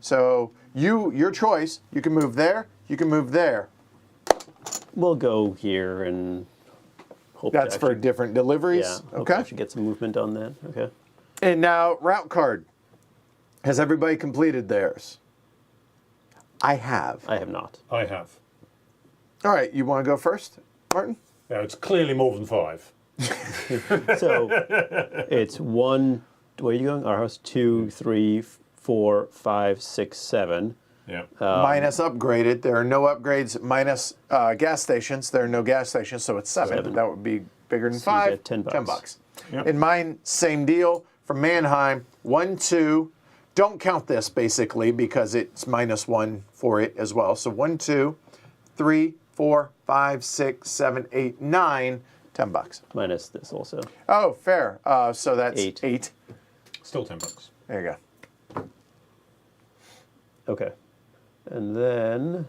So your choice. You can move there. You can move there. We'll go here and hope That's to for actually, different deliveries. hope to Okay. actually get some movement on that. Okay. And now route card. Has everybody completed theirs? I have. I have not. I have. All right, you want to go first, Martin? Yeah, it's clearly more than 5. So it's 1. Where are you going? Our house 2, 3, 4, 5, 6, 7. Yeah. Minus upgraded. There are no upgrades. Minus gas stations. There are no gas stations, so it's 7. 7. That would be bigger than So you 5. get $10. $10. Yep. In mine, same deal. From Mannheim, 1, 2. Don't count this basically because it's -1 for it as well. So 1, 2, 3, 4, 5, 6, 7, 8, 9. $10. Minus this also. Oh, fair. So that's 8. 8. Still $10. There you go. Okay. And then,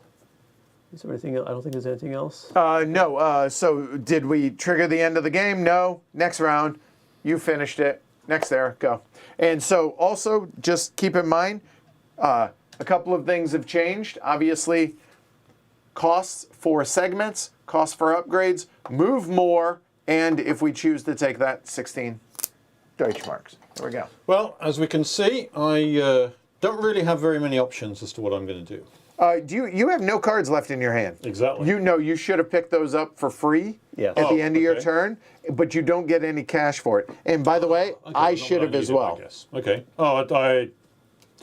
is there anything else? I don't think there's anything else. No. So did we trigger the end of the game? No. Next round. You finished it. Next there. Go. And so also just keep in mind, a couple of things have changed. Obviously, costs for segments, costs for upgrades, move more, and if we choose to take that, 16 Deutschmarks. There we go. Well, as we can see, I don't really have very many options as to what I'm going to do. You have no cards left in your hand. Exactly. You know you should have picked those up for free Yes. at Oh, the end of your okay. turn, but you don't get any cash for it. And by the way, Okay, I not should what have as needed, well. I guess. Okay. Oh, I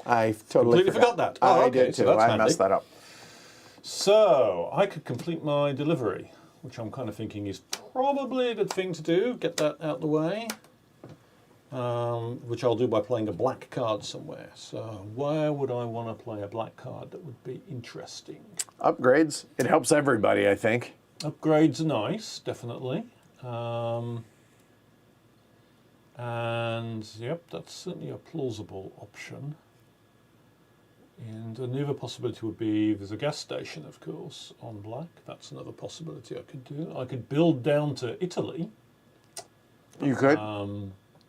I totally Completely forgot that. I Oh, okay, did so too. that's I handy. messed that up. So I could complete my delivery, which I'm kind of thinking is probably a good thing to do. Get that out the way, which I'll do by playing a black card somewhere. So where would I want to play a black card that would be interesting? Upgrades. It helps everybody, I think. Upgrades are nice, definitely. And yep, that's certainly a plausible option. And another possibility would be there's a gas station, of course, on black. That's another possibility I could do. I could build down to Italy. You could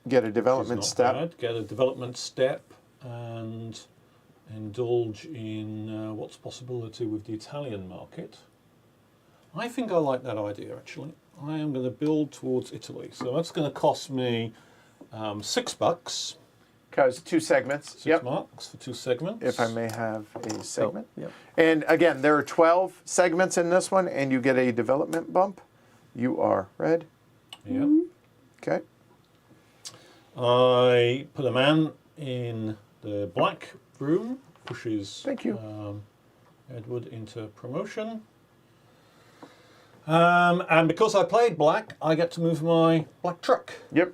get a Which development is not step. bad. Get a development step and indulge in what's a possibility with the Italian market. I think I like that idea, actually. I am going to build towards Italy. So that's going to cost me $6. Because 2 segments. 6 Yep. marks for 2 segments. If I may have a segment. Yep. And again, there are 12 segments in this one, and you get a development bump. You are red. Yeah. Okay. I put a man in the black room, pushes Thank you. Edward into promotion. And because I played black, I get to move my black truck. Yep.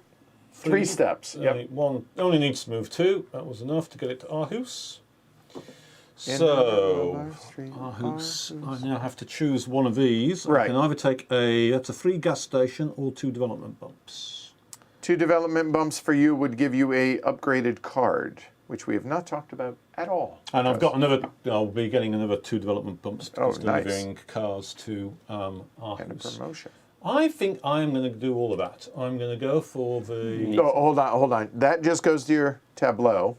3 steps. Yep. One only needs to move 2. That was enough to get it to Aarhus. In So, Street, Aarhus, I now have to choose one of these. Right. I can either take that's a 3 gas station or 2 development bumps. 2 development bumps for you would give you a upgraded card, which we have not talked about at all. And I've got another, I'll be getting another 2 development bumps because nice. delivering cars to And a Aarhus. promotion. I think I'm going to do all of that. I'm going to go for the... Oh, hold on. That just goes to your tableau.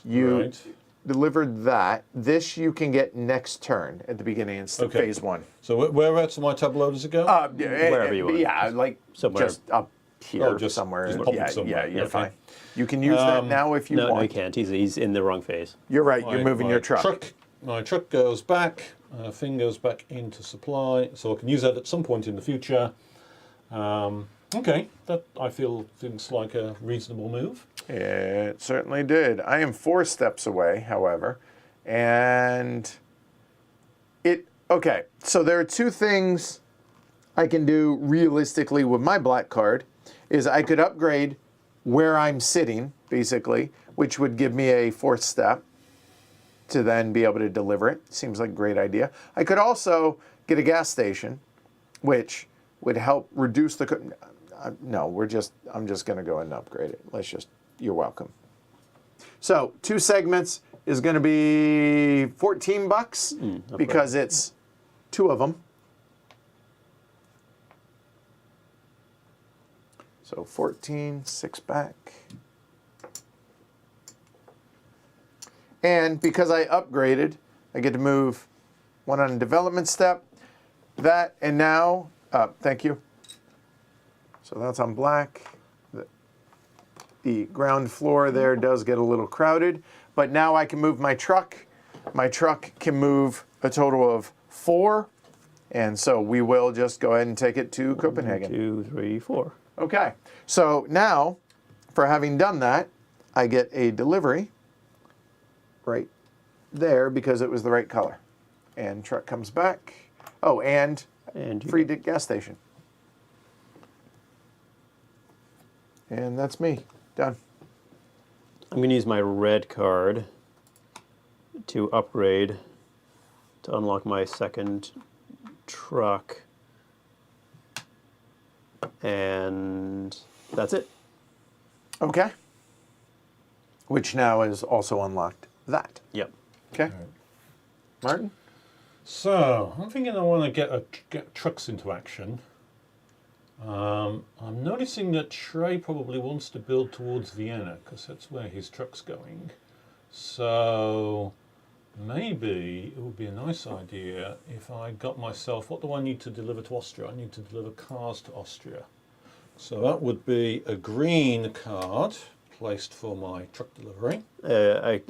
You Right. delivered that. This you can get next turn at the beginning. It's Okay. phase 1. So whereabouts on my tableau does it go? Wherever you want. Yeah, like Somewhere. just up here Oh, just somewhere. pop it yeah, somewhere. you're Okay. fine. You can use that now if you No, want. no, you can't. He's in the wrong phase. You're right. You're moving your truck. My truck goes back. Thing goes back into supply, so I can use that at some point in the future. Okay, that I feel seems like a reasonable move. It certainly did. I am 4 steps away, however, and okay. So there are 2 things I can do realistically with my black card. Is I could upgrade where I'm sitting, basically, which would give me a 4th step to then be able to deliver it. Seems like a great idea. I could also get a gas station, which would help reduce the. No, I'm just going to go ahead and upgrade it. You're welcome. So 2 segments is going to be $14 because it's 2 of them. So 14, 6 back. And because I upgraded, I get to move 1 on a development step. That, and now, thank you. So that's on black. The ground floor there does get a little crowded, but now I can move my truck. My truck can move a total of 4, and so we will just go ahead and take it to Copenhagen. 2, 3, 4. Okay, so now, for having done that, I get a delivery right there because it was the right color. And truck comes back. Oh, and free gas station. And that's me. Done. I'm going to use my red card to upgrade to unlock my 2nd truck. And that's it. Okay. Which now is also unlocked that. Yep. Okay. Martin? So I'm thinking I want to get trucks into action. I'm noticing that Trey probably wants to build towards Vienna because that's where his truck's going. So maybe it would be a nice idea if I got myself, what do I need to deliver to Austria? I need to deliver cars to Austria. So that would be a green card placed for my truck delivery.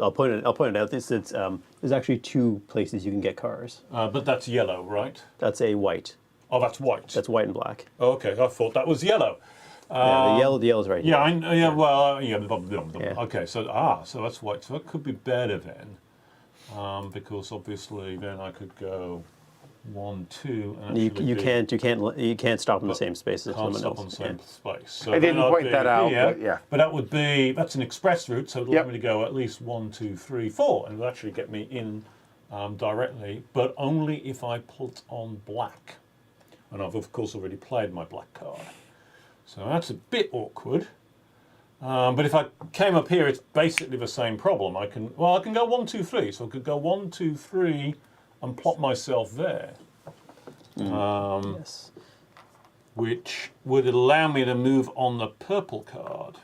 I'll point it out. There's actually 2 places you can get cars. But that's yellow, right? That's a white. Oh, that's white. That's white and black. Okay, I thought that was yellow. Yeah, the yellow's right here. Yeah, I know. Yeah, well, yeah. Yeah. Okay, so that's white. So that could be better then, because obviously then I could go 1, 2. And You can't stop in the same space as can't someone stop else. on the same space. So I didn't then I'd point be that out, here, but yeah. But that's an express route, so it'll allow me to go at least 1, 2, 3, 4, and it'll actually get me in directly, but only if I put on black. And I've of course already played my black card. So that's a bit awkward. But if I came up here, it's basically the same problem. I can go 1, 2, 3. So I could go 1, 2, 3 and plot myself there. Yes. Which would allow me to move on the purple card.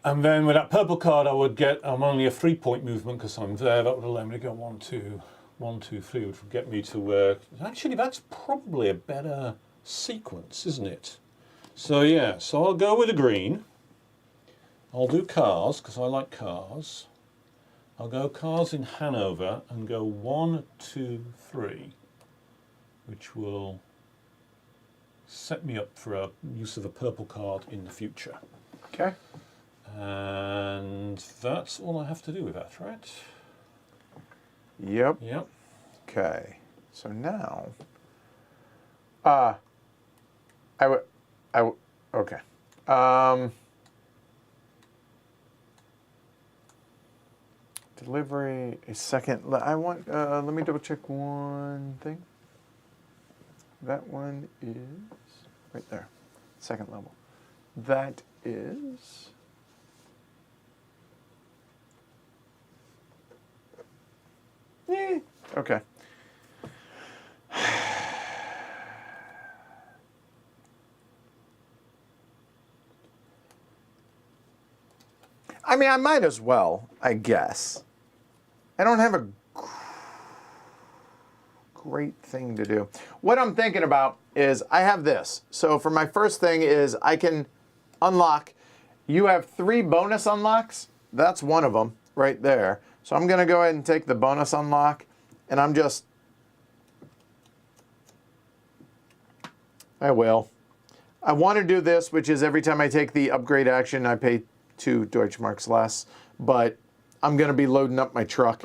And then with that purple card, I'm only a 3-point movement because I'm there. That would allow me to go 1, 2, 1, 2, 3, which would get me to where. Actually, that's probably a better sequence, isn't it? So yeah, so I'll go with a green. I'll do cars because I like cars. I'll go cars in Hanover and go 1, 2, 3, which will set me up for a use of a purple card in the future. Okay. And that's all I have to do with that, right? Yep. Yep. Okay. So now, okay. Delivery, a second, I want, let me double check one thing. That one is right there, second level. That is, okay. I mean, I might as well, I guess. I don't have a great thing to do. What I'm thinking about is I have this. So for my first thing is I can unlock. You have 3 bonus unlocks. That's one of them right there. So I'm going to go ahead and take the bonus unlock, and I will. I want to do this, which is every time I take the upgrade action, I pay 2 Deutschmarks less, but I'm going to be loading up my truck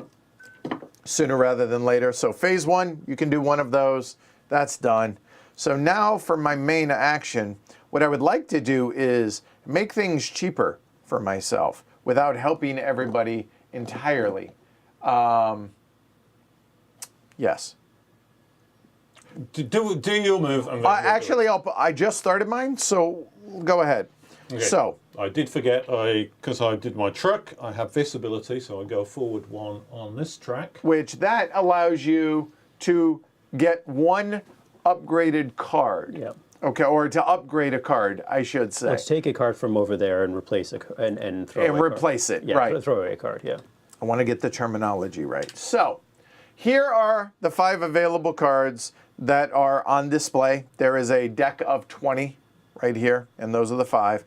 sooner rather than later. So phase 1, you can do one of those. That's done. So now for my main action, what I would like to do is make things cheaper for myself without helping everybody entirely. Yes. Do your move. And then Actually, I just started mine, so go ahead. Okay. So I did forget, because I did my truck, I have this ability, so I go forward 1 on this track. which that allows you to get 1 upgraded card. Yep. Okay, or to upgrade a card, I should say. Let's take a card from over there and replace and throw And away a replace card. it, Yeah, right. throw away a card, yeah. I want to get the terminology right. So, here are the 5 available cards that are on display. There is a deck of 20 right here, and those are the 5.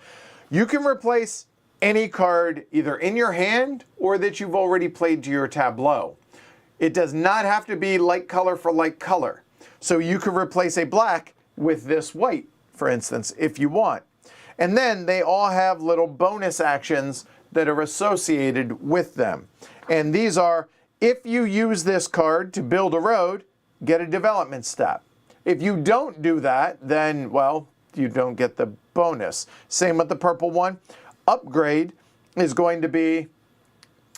You can replace any card either in your hand or that you've already played to your tableau. It does not have to be like color for like color. So you could replace a black with this white, for instance, if you want. And then they all have little bonus actions that are associated with them. And these are, if you use this card to build a road, get a development step. If you don't do that, then, well, you don't get the bonus. Same with the purple one. Upgrade is going to be,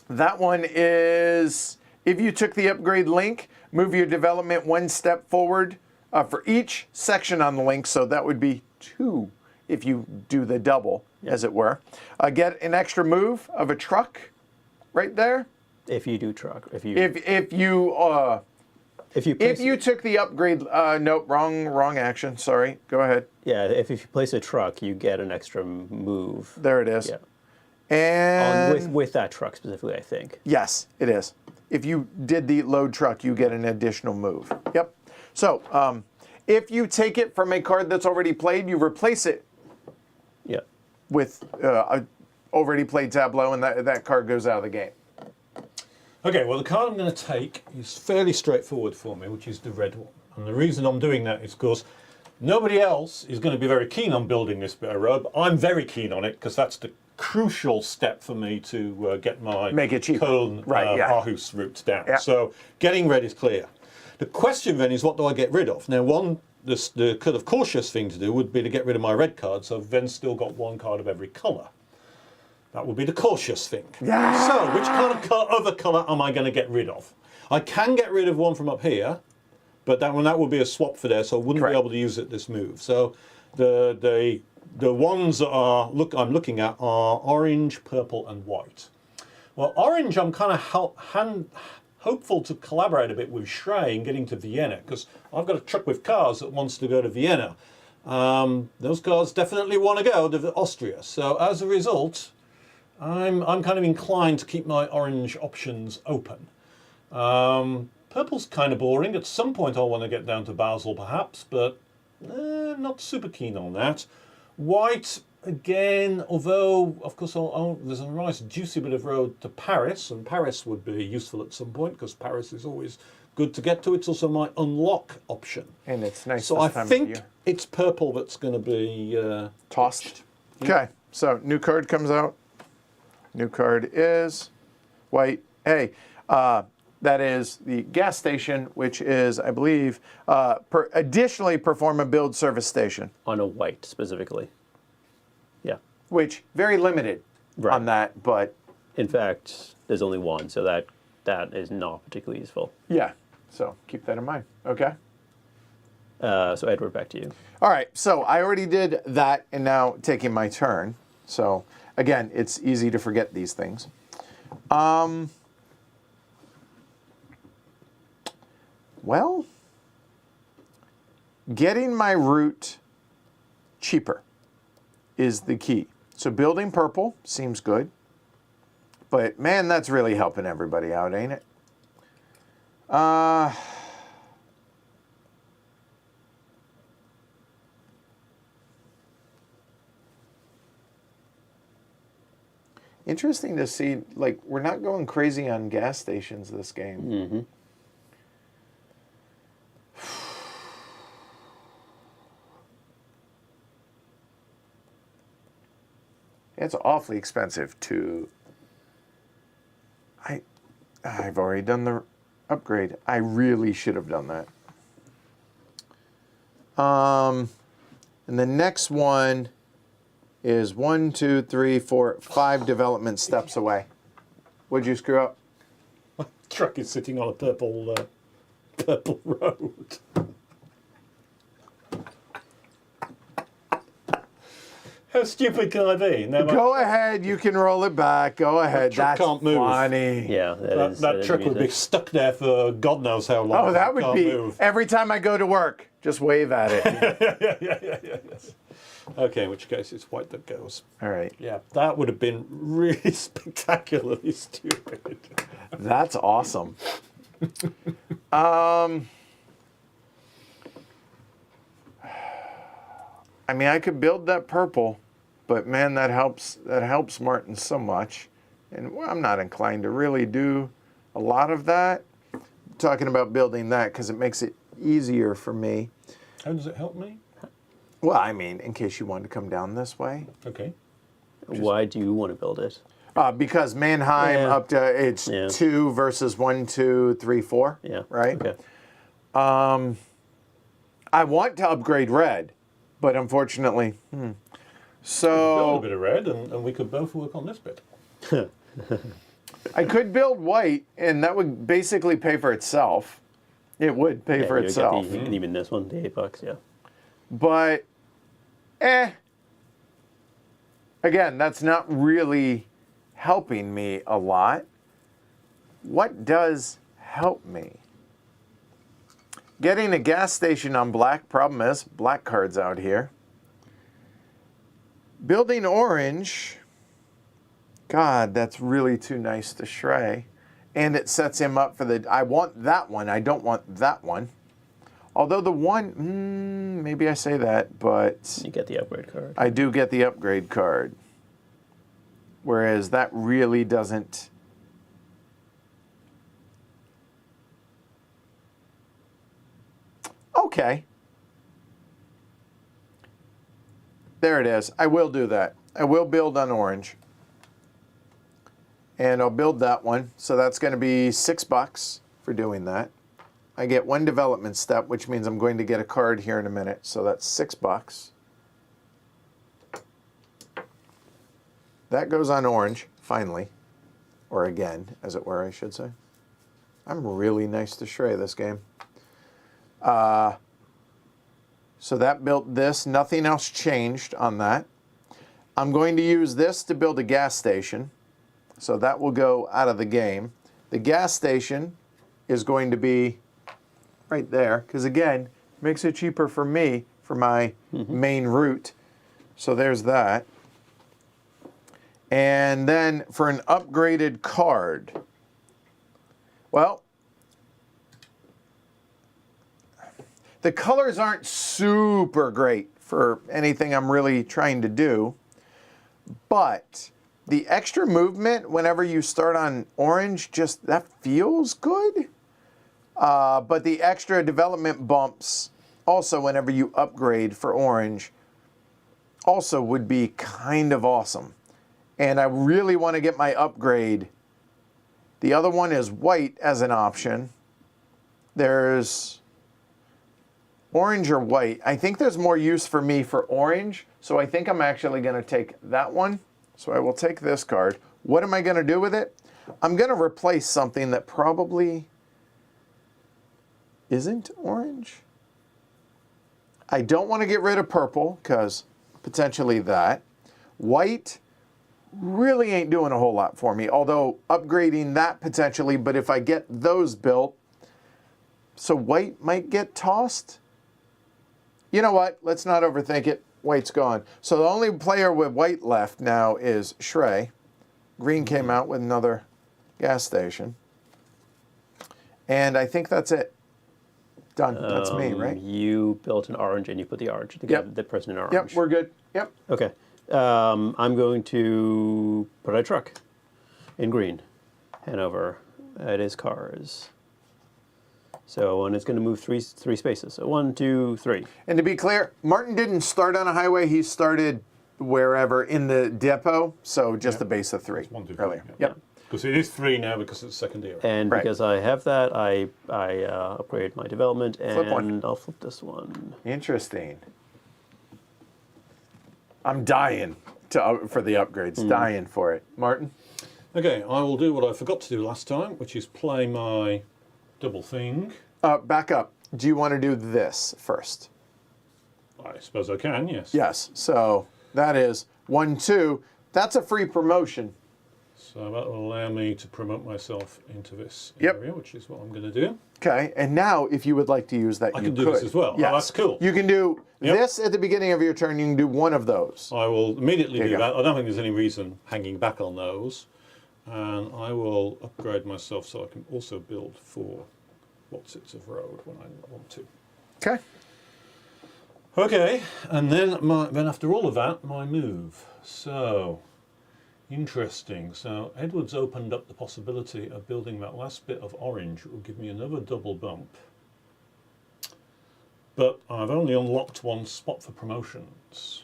that one is, if you took the upgrade link, move your development 1 step forward for each section on the link, so that would be 2 if you do the double, as it were. Get an extra move of a truck right there. If you do truck, if you took the upgrade, nope, wrong action. Sorry, go ahead. yeah, if you place a truck, you get an extra move. There it is. Yeah. And With that truck specifically, I think. yes, it is. If you did the load truck, you get an additional move. Yep. So if you take it from a card that's already played, you replace it Yeah. with a already played tableau, and that card goes out of the game. Okay, well the card I'm going to take is fairly straightforward for me, which is the red one. And the reason I'm doing that is because nobody else is going to be very keen on building this bit of road, but I'm very keen on it because that's the crucial step for me to get my Make it cheaper. Köln Right, yeah. Aarhus route down. Yeah. So getting red is clear. The question then is, what do I get rid of? Now, the kind of cautious thing to do would be to get rid of my red card, so I've then still got 1 card of every colour. That would be the cautious thing. Yeah. So, which kind of other colour am I going to get rid of? I can get rid of 1 from up here, but that would be a swap for there, so I wouldn't Correct. be able to use it this move. So, the ones that I'm looking at are orange, purple, and white. Well, orange, I'm kind of hopeful to collaborate a bit with Schrey in getting to Vienna, because I've got a truck with cars that wants to go to Vienna. Those cars definitely want to go to Austria. So as a result, I'm kind of inclined to keep my orange options open. Purple's kind of boring. At some point I'll want to get down to Basel perhaps, but not super keen on that. White, again, although, of course, there's a nice juicy bit of road to Paris, and Paris would be useful at some point, because Paris is always good to get to. It's also my unlock option. And it's nice So this I time of think year. it's purple that's going to be Tossed. Okay, so new card comes out. New card is white. Hey, that is the gas station, which is, I believe, additionally perform a build service station, On a white specifically. Yeah. which very limited Right. on that, but In fact, there's only one, so that is not particularly useful. yeah. So keep that in mind. Okay. So Edward, back to you. All right, so I already did that, and now taking my turn. So again, it's easy to forget these things. Well, getting my route cheaper is the key. So building purple seems good, but man, that's really helping everybody out, ain't it? Interesting to see, like, we're not going crazy on gas stations this game. Mm-hmm. It's awfully expensive to... I've already done the upgrade. I really should have done that. And the next one is 1, 2, 3, 4, 5 development steps away. What'd you screw up? truck is sitting on a purple road. How stupid can I be? Now Go ahead, you can roll it back. Go ahead. truck That's can't move. funny. Yeah, that is truck would be music. stuck there for God knows how long. Oh, that It would can't be move. every time I go to work. Just wave at it. Yes. Okay, in which case it's white that goes. All right. Yeah, that would have been really spectacularly stupid. That's awesome. I mean, I could build that purple, but man, that helps Martin so much. And well, I'm not inclined to really do a lot of that. I'm talking about building that because it makes it easier for me. How does it help me? Well, I mean, in case you wanted to come down this way. Okay. Why do you want to build it? Because Mannheim Yeah. up to, it's Yeah. 2 versus 1, 2, 3, 4. Yeah. Right? Okay. I want to upgrade red, but unfortunately, Build So a bit of red, and we could both work on this bit. I could build white, and that would basically pay for itself. It would pay for you get itself. and even this one, the $8, yeah. But, again, that's not really helping me a lot. What does help me? Getting a gas station on black, problem is, black cards out here. Building orange, God, that's really too nice to Shrey. And it sets him up for the, I want that one, I don't want that one. Although the one, maybe I say that, but You get the upgrade card. I do get the upgrade card. Whereas that really doesn't. Okay. There it is. I will do that. I will build on orange. And I'll build that one. So that's going to be $6 for doing that. I get 1 development step, which means I'm going to get a card here in a minute. So that's $6. That goes on orange, finally. Or again, as it were, I should say. I'm really nice to Shrey this game. So that built this. Nothing else changed on that. I'm going to use this to build a gas station. So that will go out of the game. The gas station is going to be right there. Because again, makes it cheaper for me for my main route. So there's that. And then for an upgraded card, well, the colors aren't super great for anything I'm really trying to do. but the extra movement whenever you start on orange, just that feels good. But the extra development bumps also whenever you upgrade for orange also would be kind of awesome. And I really want to get my upgrade. The other one is white as an option. There's orange or white. I think there's more use for me for orange, so I think I'm actually going to take that one. So I will take this card. What am I going to do with it? I'm going to replace something that probably isn't orange. I don't want to get rid of purple because potentially that. White really ain't doing a whole lot for me, although upgrading that potentially, but if I get those built, so white might get tossed. You know what? Let's not overthink it. White's gone. So the only player with white left now is Shrey. Green came out with another gas station. And I think that's it. Done. That's me, right? You built an orange and you put the orange. The person in orange. Yep, we're good. Yep. Okay. I'm going to put a truck in green. Hanover. It is cars. So, and it's going to move three spaces. So 1, 2, 3. And to be clear, Martin didn't start on a highway. He started wherever in the depot. So just the base of 3 1, 2, 3, earlier. yeah. Yep. Because it is 3 now because it's second era. And Right. because I have that, I upgrade my development, Flip one. and I'll flip this one. Interesting. I'm dying for the upgrades. Dying for it. Martin? Okay, I will do what I forgot to do last time, which is play my double thing. Back up. Do you want to do this first? I suppose I can, yes. Yes. So that is 1, 2. That's a free promotion. So that will allow me to promote myself into this Yep. area, which is what I'm going to do. Okay. And now, if you would like to use that, I you can do could. this as well. Yes. Oh, that's cool. You can do Yep. this at the beginning of your turn. You can do one of those. I will immediately There do you go. that. I don't think there's any reason hanging back on those. And I will upgrade myself so I can also build 4 lots of road when I want to. Okay. Okay, and then after all of that, my move. So, interesting. So Edwards opened up the possibility of building that last bit of orange. It will give me another double bump. But I've only unlocked 1 spot for promotions.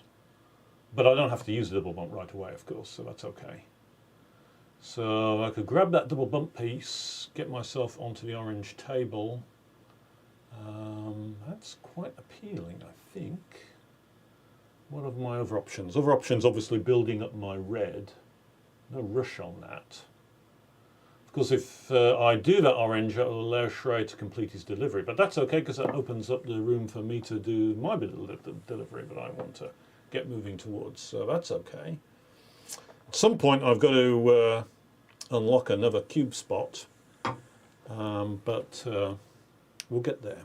But I don't have to use the double bump right away, of course, so that's okay. So I could grab that double bump piece, get myself onto the orange table. That's quite appealing, I think. What are my other options? Other options, obviously, building up my red. No rush on that. Because if I do that orange, it will allow Shrey to complete his delivery. But that's okay, because that opens up the room for me to do my bit of delivery that I want to get moving towards. So that's okay. At some point, I've got to unlock another cube spot. But we'll get there.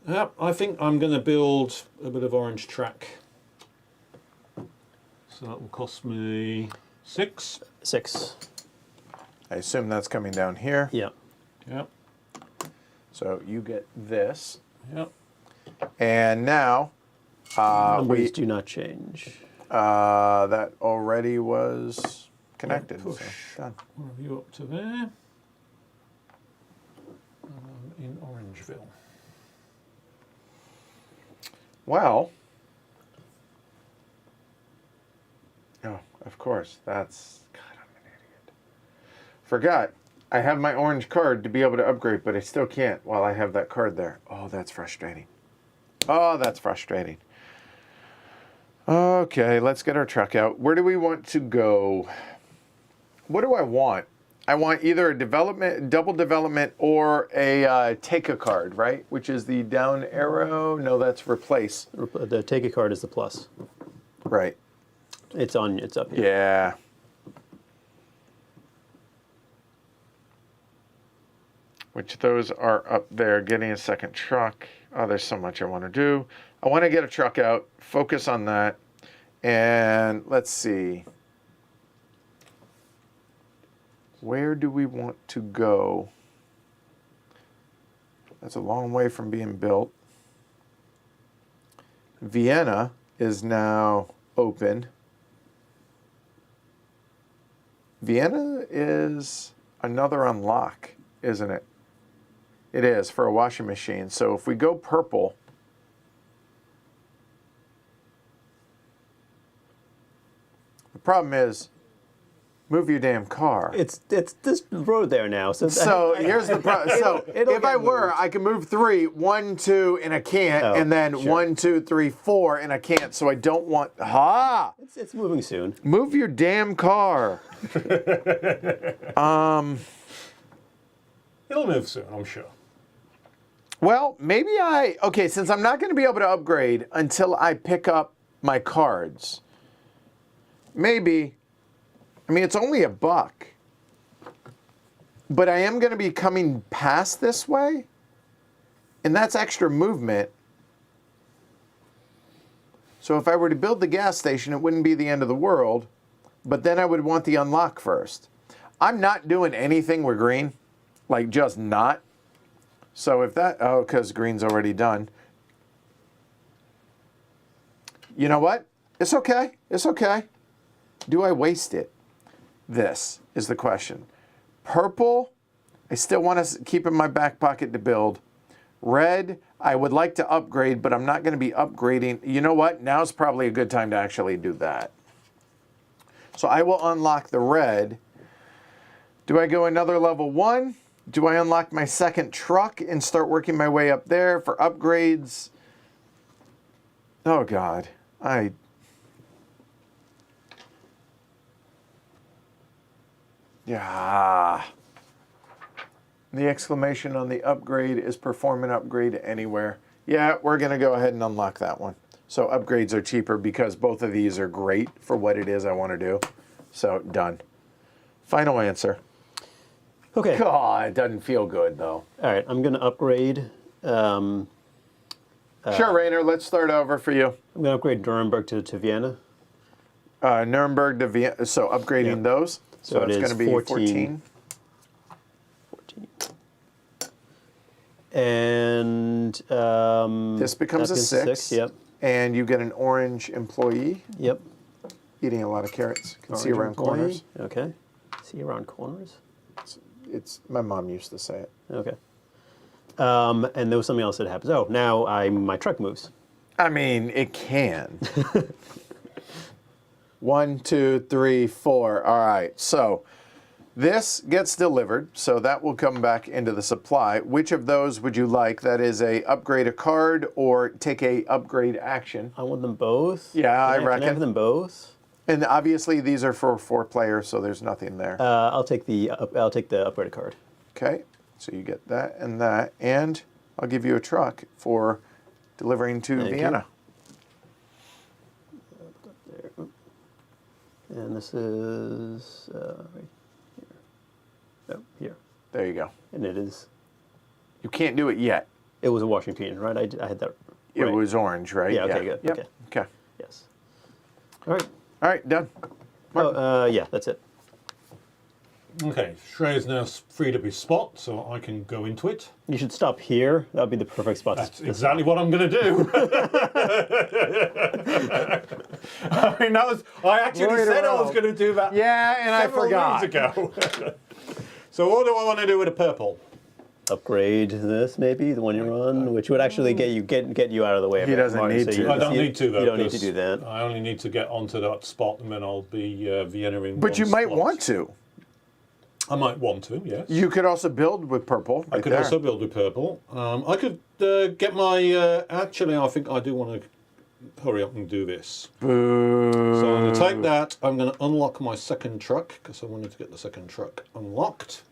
Yep, I think I'm going to build a bit of orange track. So that will cost me 6. 6. I assume that's coming down here. Yeah. Yep, So you get this. yep. And now, Numbers do not change. that already was connected. Push. So done. One of you up to there. In Orangeville. Well, oh, of course, that's, God, I'm an idiot. Forgot, I have my orange card to be able to upgrade, but I still can't while I have that card there. Oh, that's frustrating. Oh, that's frustrating. Okay, let's get our truck out. Where do we want to go? What do I want? I want either a development, double development, or a take a card, right? Which is the down arrow. No, that's replace. The take a card is the plus. Right. It's up here. Yeah. Which those are up there. Getting a second truck. Oh, there's so much I want to do. I want to get a truck out. Focus on that. And let's see. Where do we want to go? That's a long way from being built. Vienna is now open. Vienna is another unlock, isn't it? It is for a washing machine. So if we go purple, the problem is, move your damn car. It's this road there now. So here's the problem. So it'll if I get were, moved. I could move 3, 1, 2, and I can't, Oh, and then sure. 1, 2, 3, 4, and I can't. So I don't want. It's moving soon. Move your damn car. It'll move soon, I'm sure. Well, maybe okay, since I'm not going to be able to upgrade until I pick up my cards, maybe, I mean, it's only $1, but I am going to be coming past this way, and that's extra movement. So if I were to build the gas station, it wouldn't be the end of the world, but then I would want the unlock first. I'm not doing anything with green, like just not. So if that, because green's already done. You know what? It's okay. It's okay. Do I waste it? This is the question. Purple, I still want to keep in my back pocket to build. Red, I would like to upgrade, but I'm not going to be upgrading. You know what? Now's probably a good time to actually do that. So I will unlock the red. Do I go another level 1? Do I unlock my second truck and start working my way up there for upgrades? Oh, God. Yeah. The exclamation on the upgrade is perform an upgrade anywhere. Yeah, we're going to go ahead and unlock that one. So upgrades are cheaper because both of these are great for what it is I want to do. So done. Final answer. Okay. God, it doesn't feel good though. All right, I'm going to upgrade. Sure, Rainer, let's start over for you. I'm going to upgrade Nuremberg to Vienna. Nuremberg to Vienna, so upgrading Yep. those. So it it's is going to be 14. 14. And This becomes that a 6. Yep. And you get an orange employee Yep. eating a lot of carrots. Can see Orange around employee. corners. Okay. See around corners. It's my mom used to say it. Okay. And there was something else that happens. Oh, now my truck moves. I mean, it can. 1, 2, 3, 4. All right. So this gets delivered. So that will come back into the supply. Which of those would you like? That is a upgrade a card or take a upgrade action. I want them both. Yeah, I Can I reckon. have them both? And obviously these are for 4 players, so there's nothing there. I'll take the upgraded card. Okay. So you get that, and I'll give you a truck for delivering to Thank you. Vienna. There. And this is right here. Oh, here. There you go. And it is. You can't do it yet. It was a washing machine, right? I had that. It right. was orange, right? Yeah, okay, good, Yep. okay. Okay. Yes. All right. All right, done. Oh, yeah, that's it. Okay, Shrey's now freed up his spot, so I can go into it. You should stop here. That would be the perfect spot. That's exactly what I'm going to do. I mean, I actually Right said I was around. going to do that. Yeah, and I several forgot. moves ago. So what do I want to do with the purple? Upgrade this, maybe the one you're on, which would actually get you out of the way. Of He it, doesn't Martin, need so to. you- I don't need to, though. You don't need to 'cause do that. I only need to get onto that spot, and then I'll be Vienna in But one you might slot. want to. I might want to, yes. You could also build with purple. I Right could there. also build with purple. I could get my... actually, I think I do want to hurry up and do this. Boo. So I'm going to take that. I'm going to unlock my second truck, because I wanted to get the second truck unlocked.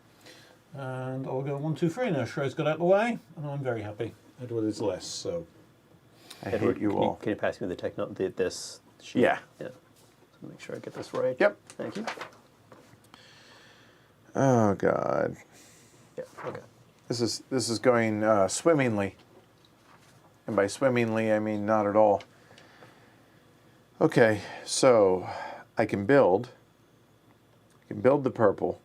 And I'll go 1, 2, 3 now. Shrey's got out of the way, and I'm very happy. Edward is less, so... I Edward, hate you can all. Can you pass me this sheet? Yeah. Yeah. So make sure I get this right. Yep. Thank you. Oh God. Yeah. Okay. This is going swimmingly. And by swimmingly, I mean not at all. Okay, so I can build. I can build the purple.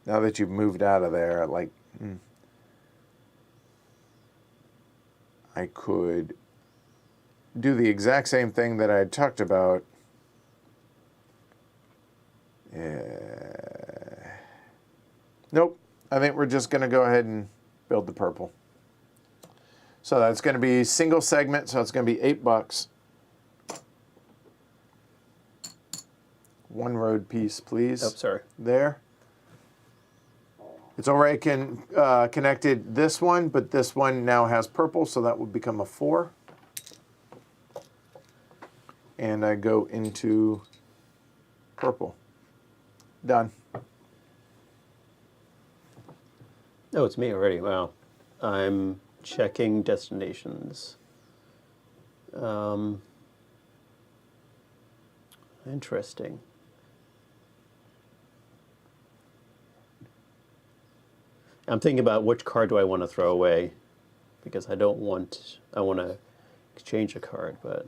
Now that you've moved out of there, I could do the exact same thing that I had talked about. Yeah, Nope. I think we're just going to go ahead and build the purple. So that's going to be single segment, so it's going to be $8. One road piece, please. Oh, sorry. There. It's already connected this one, but this one now has purple, so that would become a 4. And I go into purple. Done. Oh, it's me already. Wow. I'm checking destinations. Interesting. I'm thinking about which card do I want to throw away, because I want to exchange a card, but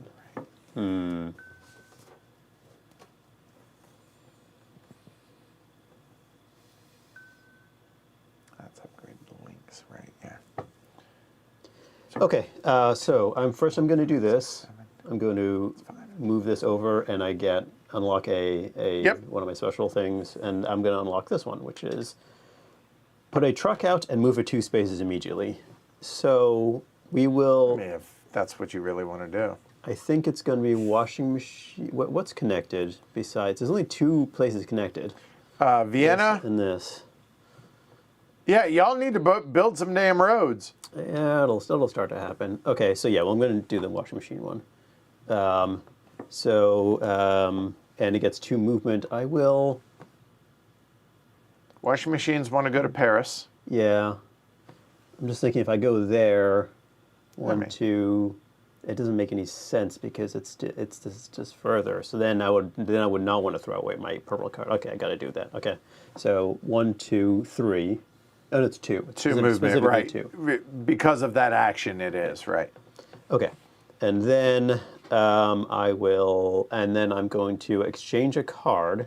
Let's upgrade the links, right? Yeah. okay. So I'm going to do this. I'm going to move this over, and I unlock a Yep. one of my special things, and I'm going to unlock this one, which is put a truck out and move it 2 spaces immediately. So we will. I mean, if that's what you really want to do. I think it's going to be washing machine. What's connected besides? There's only 2 places connected. Vienna. This and this. Yeah, y'all need to build some damn roads. Yeah, it'll start to happen. Okay, so yeah, well, I'm going to do the washing machine one. And it gets 2 movement. I will. Washing machines want to go to Paris. Yeah. I'm just thinking if I go there, I mean- 2, it doesn't make any sense because it's just further. So then I would not want to throw away my purple card. Okay, I got to do that. Okay, so 1, 2, 3. Oh, no, it's 2. It's 2 movement, specifically right? 2. Because of that action, it is right. Okay, and then I'm going to exchange a card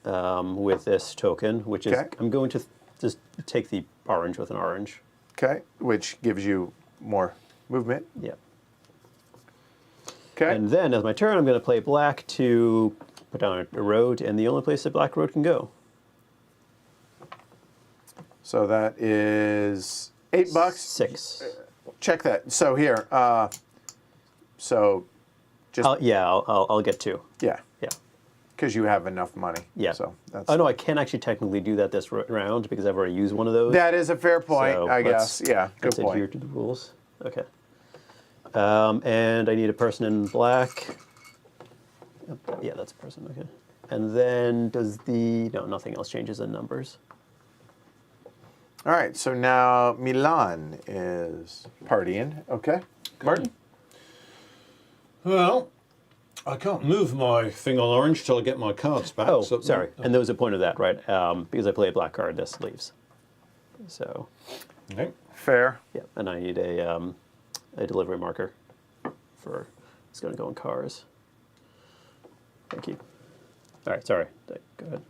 with this token, which is Okay. I'm going to just take the orange with an orange. Okay, which gives you more movement. Yeah. Okay. And then, as my turn, I'm going to play black to put down a road, and the only place that black road can go. So that is $8. 6. Check that. So here. So just I'll get 2. yeah, Yeah. because you have enough money. Yeah. So that's. Oh no, I can't actually technically do that this round because I've already used one of those. That is a fair point, So I let's- guess. Yeah. Good Let's adhere point. to the rules. Okay. And I need a person in black. Yeah, that's a person. Okay. And then nothing else changes in numbers. All right. So now Milan is partying. Okay. Martin. Well, I can't move my thing on orange till I get my cards back. Oh, so- sorry. And there was a point of that, right? Because I play a black card, this leaves. So, Okay. Fair. yeah. And I need a delivery marker for. It's going to go in cars. Thank you. All right. Sorry. Go ahead.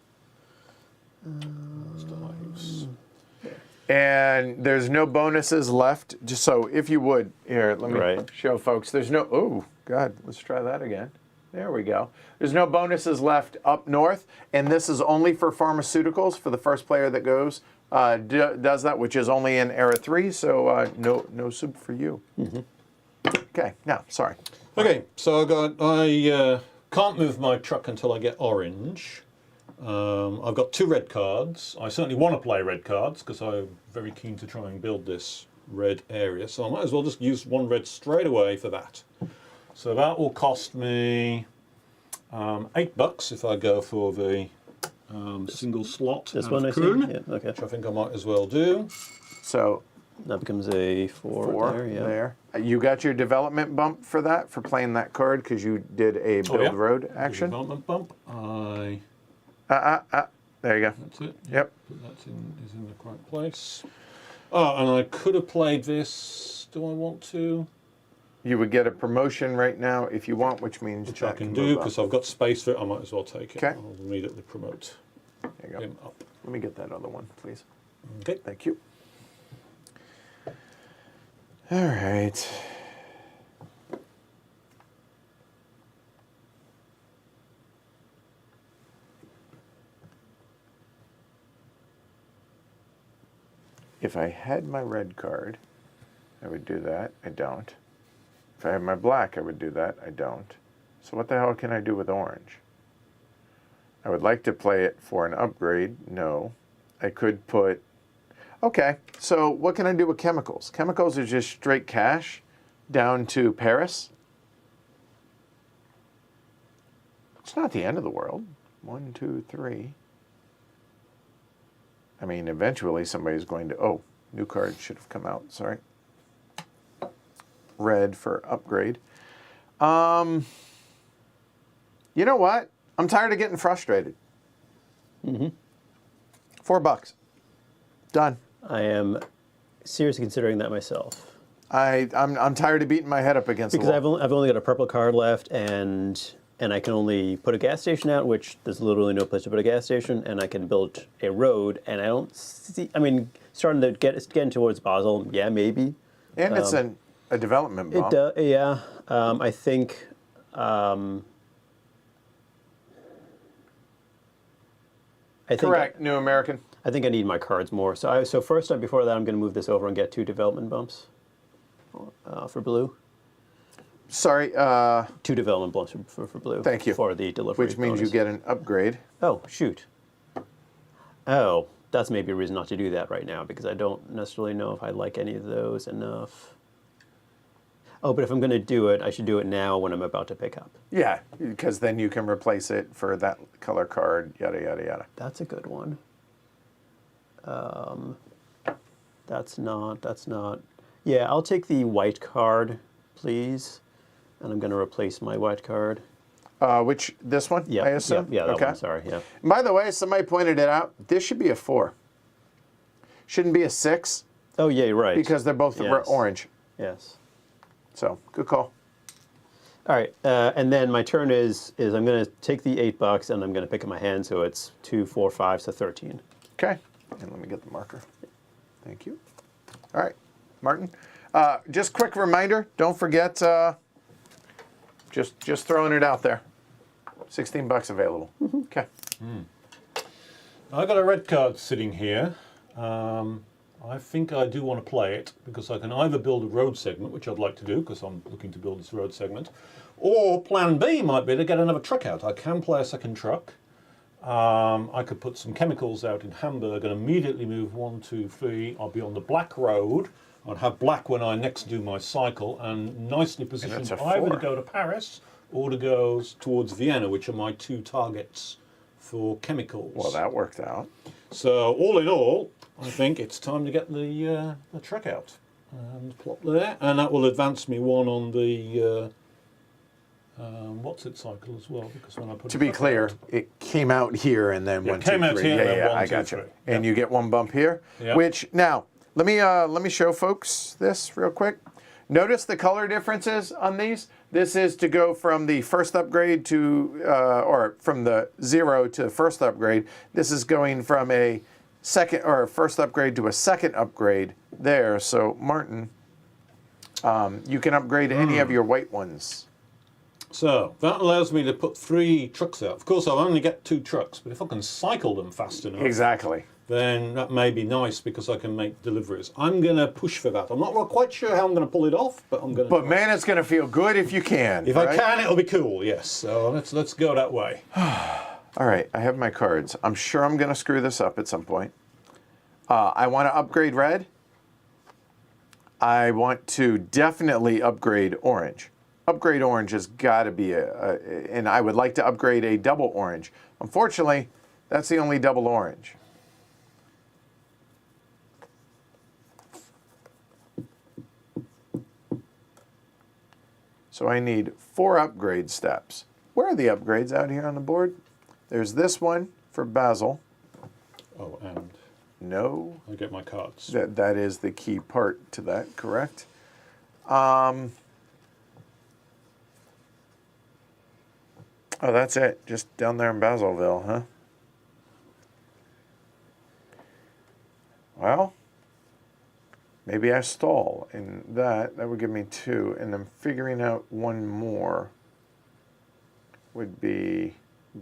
And there's no bonuses left. Just so, if you would, here, let me Right. show folks. There's no. Oh God, let's try that again. There we go. There's no bonuses left up north, and this is only for pharmaceuticals for the first player that goes does that, which is only in Era 3. So no sub for you. Okay. Now, sorry. Okay, so I can't move my truck until I get orange. I've got 2 red cards. I certainly want to play red cards because I'm very keen to try and build this red area. So I might as well just use 1 red straight away for that. So that will cost me $8 if I go for the single slot. This out one, of I Kuhn, see. Yeah. Okay. which I think I might as well do. So That becomes a 4 4 there. Yeah. there. You got your development bump for that for playing that card because you did a build yeah. road action. Development bump. There you go. That's it. Yep. That is in the correct place. Oh, and I could have played this. Do I want to? You would get a promotion right now if you want, which means Which I that can move do up. because I've got space for it. I might as well take it. Okay. I'll immediately promote There you go. him up. Let me get that other one, please. Okay. Thank you. All right. if I had my red card, I would do that. I don't. If I had my black, I would do that. I don't. So what the hell can I do with orange? I would like to play it for an upgrade. No. I could put... Okay, so what can I do with chemicals? Chemicals are just straight cash down to Paris. It's not the end of the world. 1, 2, 3. I mean, eventually somebody's going to... Oh, new card should have come out. Sorry. Red for upgrade. You know what? I'm tired of getting frustrated. Mm-hmm. $4. Done. I am seriously considering that myself. I'm tired of beating my head up against Because the wall. I've only got a purple card left, and I can only put a gas station out, which there's literally no place to put a gas station, and I can build a road, and I don't see... I mean, starting to getting towards Basel, yeah, maybe. And it's a development bump. It does, yeah. I think... Correct, New American. I think I need my cards more. So first, before that, I'm going to move this over and get 2 development bumps for blue. Sorry. 2 development bumps for blue. Thank you. For the delivery Which means bonus. you get an upgrade. Oh, shoot. Oh, that's maybe a reason not to do that right now, because I don't necessarily know if I like any of those enough. Oh, but if I'm going to do it, I should do it now when I'm about to pick up. Yeah, because then you can replace it for that color card, yada, yada, yada. That's a good one. That's not. Yeah, I'll take the white card, please. And I'm going to replace my white card. This one, Yeah, I assume? Yeah, that okay. one, sorry, yeah. By the way, somebody pointed it out. This should be a 4. Shouldn't be a 6. Oh, yeah, you're right. Because they're both Yes. orange. Yes. So, good call. All right, and then my turn is I'm going to take the $8 and I'm going to pick up my hand, so it's 2, 4, 5, so 13. Okay. And let me get the marker. Thank you. All right, Martin. Just quick reminder, don't forget, just throwing it out there. $16 available. Okay. I got a red card sitting here. I think I do want to play it because I can either build a road segment, which I'd like to do because I'm looking to build this road segment, or plan B might be to get another truck out. I can play a second truck. I could put some chemicals out in Hamburg and immediately move 1, 2, 3. I'll be on the black road. I'd have black when I next do my cycle and nicely positioned a either to 4. go to Paris or to go towards Vienna, which are my 2 targets for chemicals. Well, that worked out. So all in all, I think it's time to get the truck out and plop there, and that will advance me 1 on the what's it cycle as well, because when I put To be clear, out, it came out here and then 1, 2, 3. came out here and then yeah, 1, I 2, got you. 3. And you get 1 bump here. Yeah. Which now let me show folks this real quick. Notice the color differences on these. This is to go from the first upgrade to, or from the 0 to first upgrade. This is going from a second or first upgrade to a second upgrade there. So Martin, you can upgrade any of your white ones. So that allows me to put 3 trucks out. Of course, I'll only get 2 trucks, but if I can cycle them fast enough, Exactly. then that may be nice because I can make deliveries. I'm going to push for that. I'm not quite sure how I'm going to pull it off, but I'm going to. But man, it's going to feel good if you can. If I can, it'll be cool. Yes. So let's go that way. All right, I have my cards. I'm sure I'm going to screw this up at some point. I want to upgrade red. I want to definitely upgrade orange. Upgrade orange has got to be and I would like to upgrade a double orange. Unfortunately, that's the only double orange. So I need 4 upgrade steps. Where are the upgrades out here on the board? There's this one for Basel. Oh, and No, I get my cards. that is the key part to that, correct? Oh, that's it. Just down there in Basilville, huh? Well, maybe I stall in that. That would give me 2. And then figuring out 1 more would be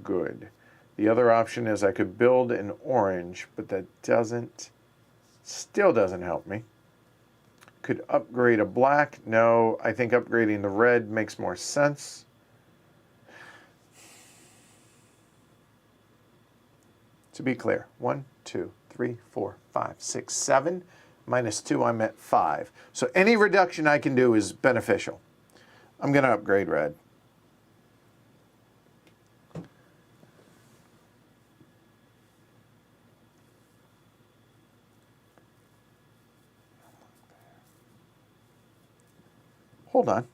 good. The other option is I could build an orange, but that doesn't Still doesn't help me. Could upgrade a black. No, I think upgrading the red makes more sense. To be clear, 1, 2, 3, 4, 5, 6, 7. Minus 2, I'm at 5. So any reduction I can do is beneficial. I'm going to upgrade red. Hold on.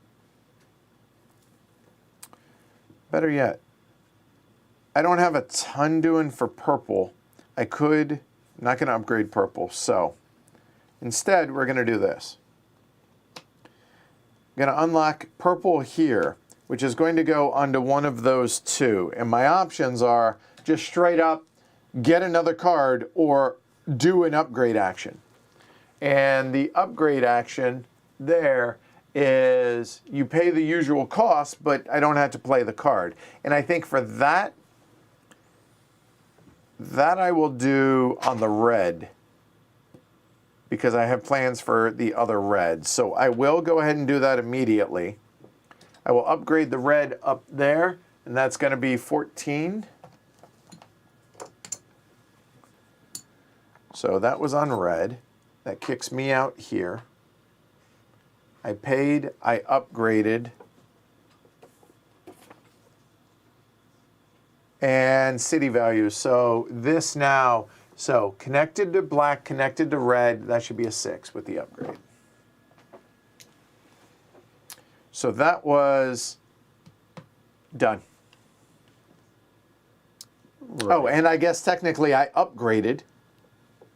Better yet, I don't have a ton doing for purple. I could, I'm not going to upgrade purple, so instead we're going to do this. I'm going to unlock purple here, which is going to go onto one of those two. And my options are just straight up get another card or do an upgrade action. And the upgrade action there is you pay the usual cost, but I don't have to play the card. And I think for that I will do on the red because I have plans for the other red. So I will go ahead and do that immediately. I will upgrade the red up there, and that's going to be 14. So that was on red. That kicks me out here. I paid, I upgraded. And city values. So this now, so connected to black, connected to red, that should be a 6 with the upgrade. So that was done. Right. Oh, and I guess technically I upgraded,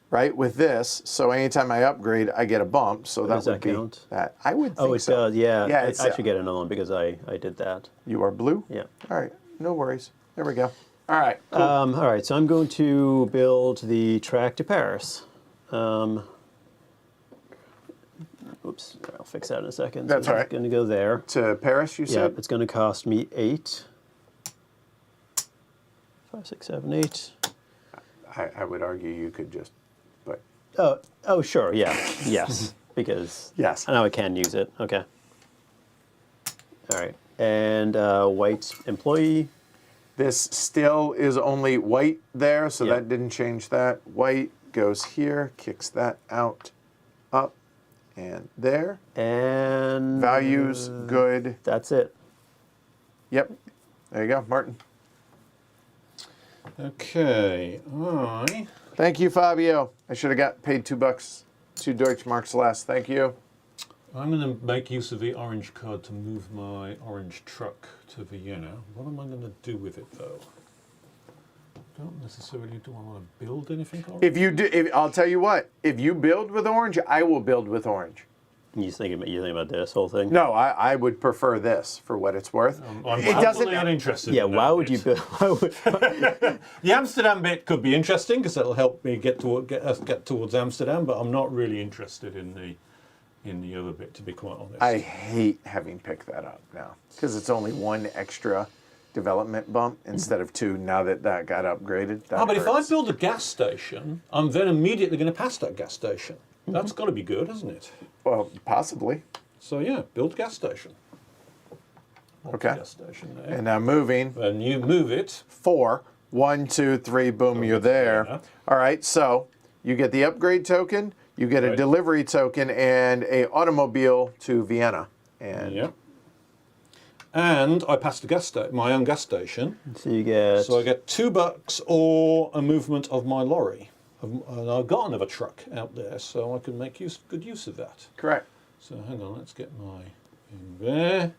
right, with this. So anytime I upgrade, I get a bump. So that would be count? That. I would think so. Oh, it does, yeah. Yeah, I should get another one because I did that. You are blue? Yeah. All right, no worries. There we go. All right. Cool. All right, so I'm going to build the track to Paris. Oops, I'll fix that in a second. That's all right. It's going to go there. To Paris, you said? Yeah, it's going to cost me 8. 5, 6, 7, 8. I would argue you could just, but. Oh, sure, yeah, yes, because yes. I know I can use it. Okay. All right, and white employee. This still is only white there, so that didn't change that. White goes here, kicks that out, up, and there. And values, good. That's it. Yep. There you go, Martin. Okay, Thank you, Fabio. I should have got paid $2, 2 Deutschmarks less. Thank you. I'm going to make use of the orange card to move my orange truck to Vienna. What am I going to do with it, though? Don't necessarily do I want to build anything orange? If you do, I'll tell you what. If you build with orange, I will build with orange. You think about this whole thing? No, I would prefer this for what it's worth. I'm it doesn't. Uninterested. Yeah, in why that would bit. you build? The Amsterdam bit could be interesting because it'll help me get us get towards Amsterdam, but I'm not really interested in the other bit, to be quite honest. I hate having picked that up now because it's only one extra development bump instead of 2 now that got upgraded. That but if I hurts. build a gas station, I'm then immediately going to pass that gas station. That's got to be good, hasn't it? Well, possibly. So yeah, build gas station. Okay. Gas station there. And now moving. Then you move it. 4. 1, 2, 3, boom, you're there. Yeah. All right, so you get the upgrade token, you get a delivery token, and a automobile to Vienna. And Yeah. And I passed my own gas station. So you get. So I get $2 or a movement of my lorry. And I've got another truck out there, so I can make good use of that. Correct. So hang on, let's get my in there,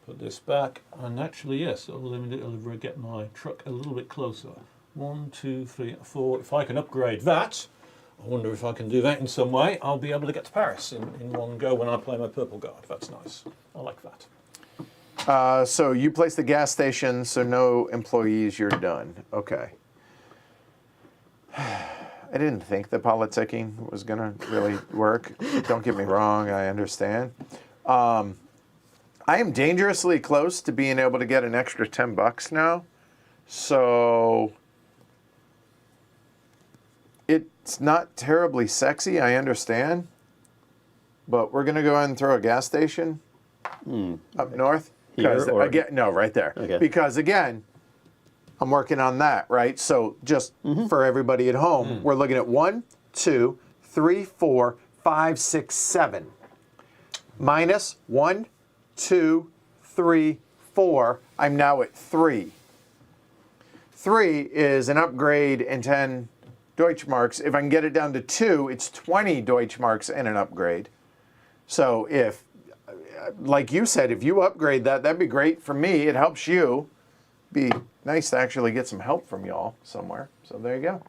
put this back, and actually yes, it'll get my truck a little bit closer. 1, 2, 3, 4. If I can upgrade that, I wonder if I can do that in some way. I'll be able to get to Paris in one go when I play my purple guard. That's nice. I like that. So you place the gas station, so no employees, you're done. Okay. I didn't think the politicking was going to really work. Don't get me wrong, I understand. I am dangerously close to being able to get an extra $10 now. So It's not terribly sexy, I understand. But we're going to go ahead and throw a gas station up north. Here, or- again, no, right there. Okay. Because again, I'm working on that, right? So just for everybody at home, we're looking at 1, 2, 3, 4, 5, 6, 7. Minus 1, 2, 3, 4. I'm now at 3. 3 is an upgrade and 10 Deutschmarks. If I can get it down to 2, it's 20 Deutschmarks and an upgrade. So if, like you said, if you upgrade that, that'd be great for me. It helps you. Be nice to actually get some help from y'all somewhere. So there you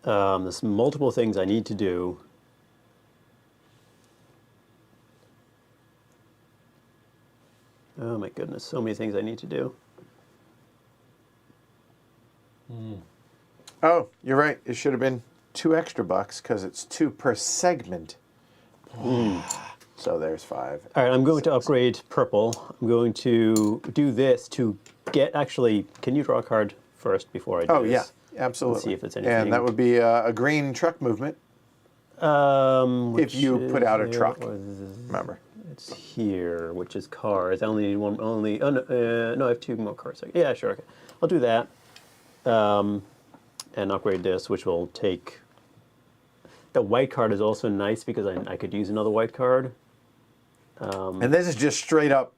go. There's multiple things I need to do. Oh my goodness, so many things I need to do. Oh, you're right. It should have been 2 extra bucks because it's 2 per segment. So there's 5. All right, I'm going to upgrade purple. I'm going to do this to get, actually, can you draw a card first before I do Oh, this? yeah, absolutely. Let's see if it's anything. And that would be a green truck movement if you put out a truck. Remember. It's here, which is cars. I only need one, oh no, I have 2 more cards. Yeah, sure, okay. I'll do that. And upgrade this, which will take... The white card is also nice because I could use another white card. And this is just straight up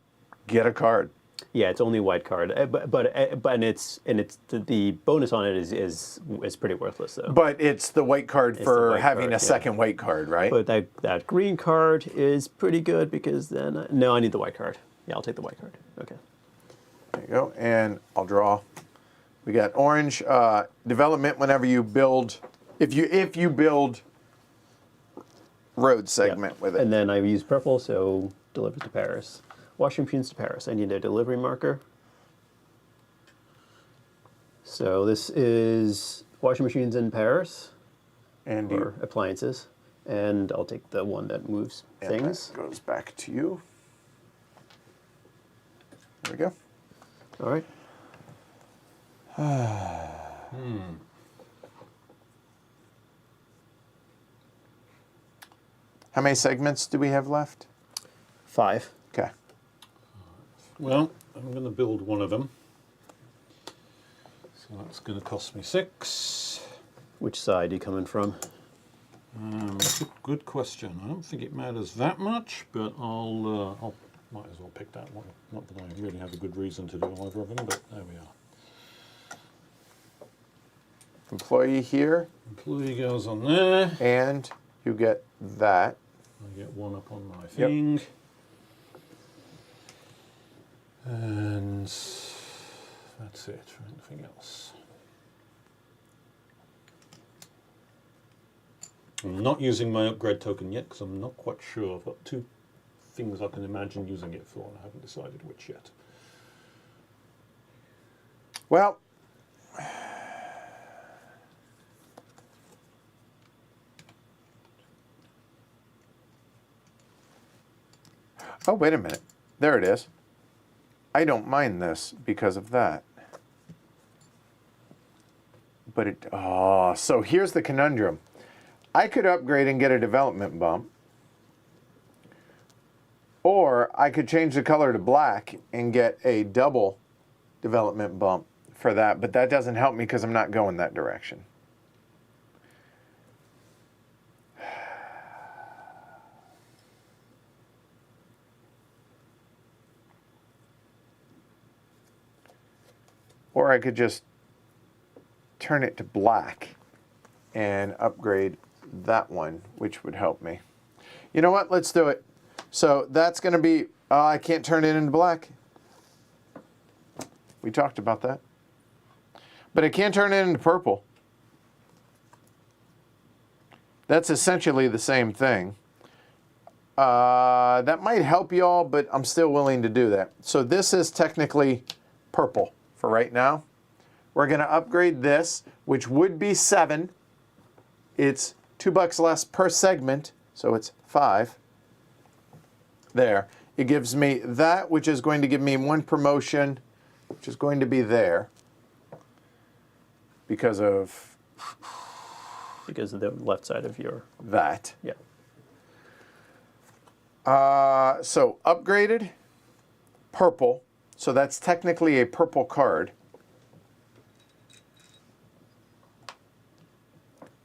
get a card. Yeah, it's only a white card, but the bonus on it is pretty worthless though. But it's the white card for white having card, a yeah. second white card, right? But that green card is pretty good because then no, I need the white card. Yeah, I'll take the white card. Okay. There you go. And I'll draw. We got orange development whenever you build. If you build road segment with it. And then I use purple, so deliver to Paris. Washing machines to Paris. I need a delivery marker. So this is washing machines in Paris, And or appliances. And I'll take the one that moves things. that goes back to you. There we go. All right. How many segments do we have left? 5. Okay. Well, I'm going to build one of them. So that's going to cost me 6. Which side are you coming from? Good question. I don't think it matters that much, but I'll might as well pick that one. Not that I really have a good reason to do either of them, but there we are. Employee here, Employee goes on there. and you get that. I get one up on my thing. And that's it. Anything else? I'm not using my upgrade token yet because I'm not quite sure. I've got 2 things I can imagine using it for, and I haven't decided which yet. Well, oh, wait a minute. There it is. I don't mind this because of that. But so here's the conundrum. I could upgrade and get a development bump. Or I could change the color to black and get a double development bump for that, but that doesn't help me because I'm not going that direction. Or I could just turn it to black and upgrade that one, which would help me. You know what? Let's do it. So that's going to be, I can't turn it into black. We talked about that. But I can turn it into purple. That's essentially the same thing. That might help y'all, but I'm still willing to do that. So this is technically purple for right now. We're going to upgrade this, which would be 7. It's $2 less per segment, so it's 5. There. It gives me that, which is going to give me 1 promotion, which is going to be there. because of the left side of your, that. yeah. So upgraded, purple. So that's technically a purple card.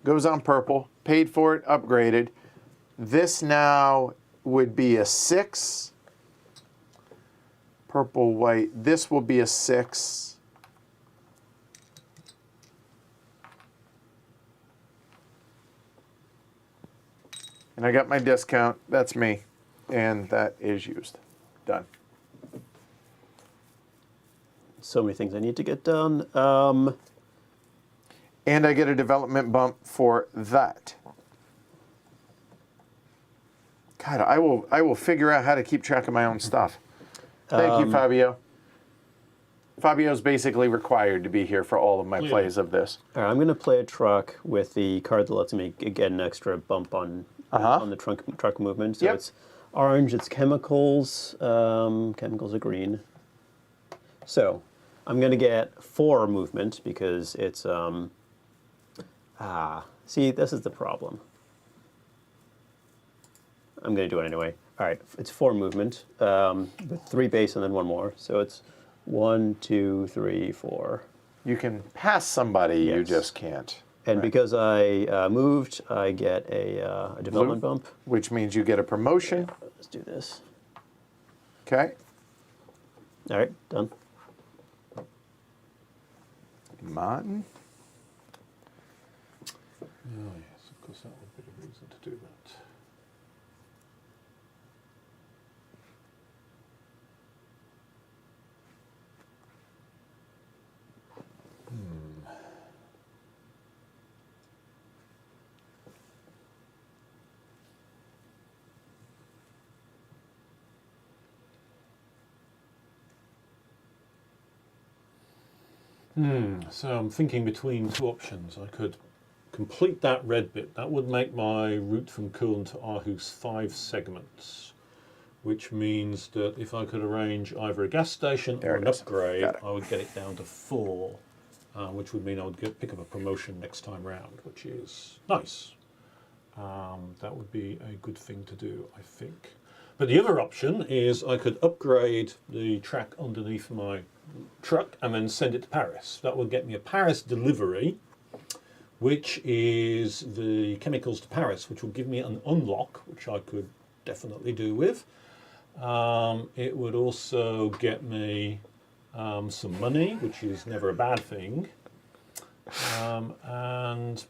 Goes on purple, paid for it, upgraded. This now would be a 6. Purple, white. This will be a 6. And I got my discount. That's me. And that is used. Done. So many things I need to get done. And I get a development bump for that. God, I will figure out how to keep track of my own stuff. Thank you, Fabio. Fabio's basically required to be here for all of my plays of this. All right, I'm going to play a truck with the card that lets me get an extra bump on the truck movement. So it's orange, it's chemicals. Chemicals are green. So I'm going to get 4 movement because it's... see, this is the problem. I'm going to do it anyway. All right, it's 4 movement with 3 base and then 1 more. So it's 1, 2, 3, 4. You can pass somebody, you just can't. And because I moved, I get a development bump. Which means you get a promotion. Let's do this. Okay. All right, done. Martin. Oh yes, of course that would be the reason to do that. So I'm thinking between 2 options. I could complete that red bit. That would make my route from Kuln to Aarhus 5 segments, which means that if I could arrange either a gas station or an upgrade, I would get it down to 4, which would mean I would pick up a promotion next time round, which is nice. That would be a good thing to do, I think. But the other option is I could upgrade the track underneath my truck and then send it to Paris. That would get me a Paris delivery, which is the chemicals to Paris, which will give me an unlock, which I could definitely do with. It would also get me some money, which is never a bad thing, and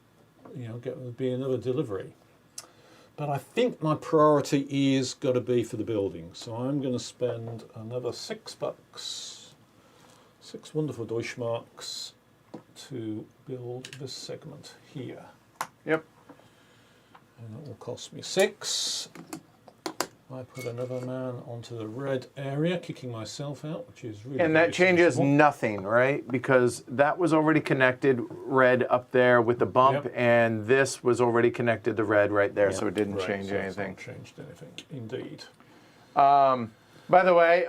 would be another delivery. But I think my priority is got to be for the building, so I'm going to spend another $6, 6 wonderful Deutschmarks, to build this segment here. Yep. And that will cost me 6. I put another man onto the red area, kicking myself out, which is really... And that changes nothing, right? Because that was already connected red up there with the bump, and this was already connected to red right there, so it didn't change anything. It's not changed anything, indeed. By the way,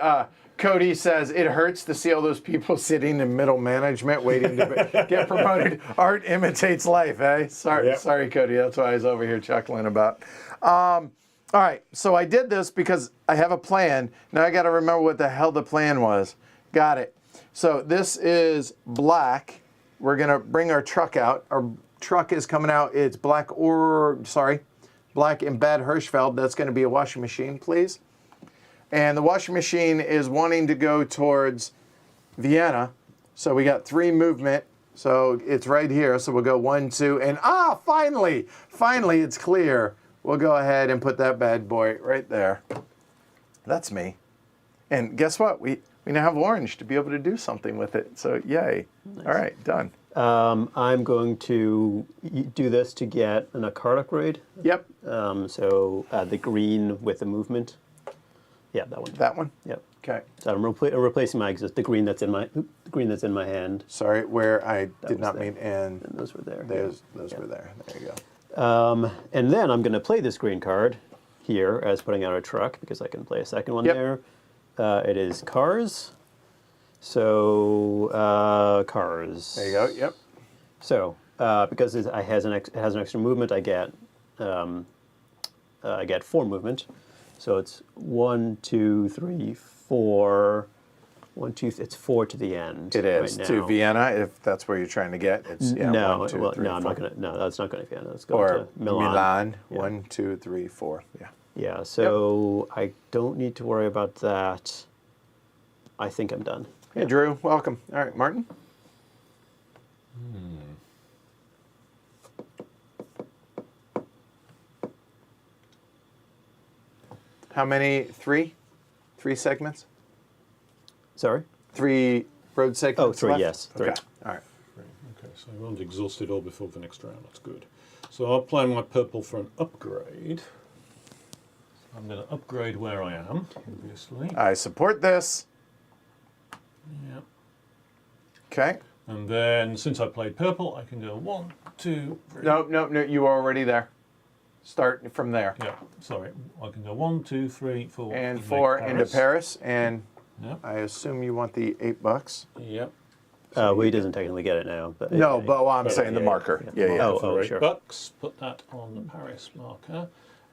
Cody says, it hurts to see all those people sitting in middle management waiting to get promoted. Art imitates life, eh? Sorry, Cody. That's what I was over here chuckling about. All right, so I did this because I have a plan. Now I got to remember what the hell the plan was. Got it. So this is black. We're going to bring our truck out. Our truck is coming out. It's black in Bad Hirschfeld. That's going to be a washing machine, please. And the washing machine is wanting to go towards Vienna. So we got 3 movement. So it's right here. So we'll go 1, 2, and finally it's clear. We'll go ahead and put that bad boy right there. That's me. And guess what? We now have orange to be able to do something with it. So yay. Nice. All right, done. I'm going to do this to get a card upgrade. Yep. So the green with the movement. Yeah, that one. That one? Yep. Okay. So I'm replacing the green that's in my hand. Sorry, where I did not mean and those were there. Those were there. There you go. And then I'm going to play this green card here as putting out a truck because I can play a second one there. It is cars. So cars. There you go. Yep. So because it has an extra movement, I get 4 movement. So it's 1, 2, 3, 4. 1, 2. It's 4 to the end. It is right to now. Vienna, if that's where you're trying to get. It's No, 1, 2, well, 3, no, I'm 4. not gonna. No, that's not going to Vienna. Let's go Or to Milan. Yeah. 1, 2, 3, 4. Yeah. Yeah. So I don't need to worry about that. I think I'm done. Hey, Drew, welcome. All right, Martin. How many? 3? 3 segments? Sorry. 3 road segments? Oh, 3. left? Yes, 3. Okay. All right. Okay, so I won't exhaust it all before the next round. That's good. So I'll play my purple for an upgrade. I'm going to upgrade where I am, obviously. I support this. Yeah. Okay. And then, since I played purple, I can go 1, 2, 3. No, you were already there. Start from there. Yeah, sorry. I can go 1, 2, 3, 4. And make 4 into Paris, and Yep. I assume you want the $8. Yep. Well, he doesn't technically get it now, but No, but well, I'm But, saying the yeah, marker. yeah. Yeah. Oh, For sure. $8. Put that on the Paris marker.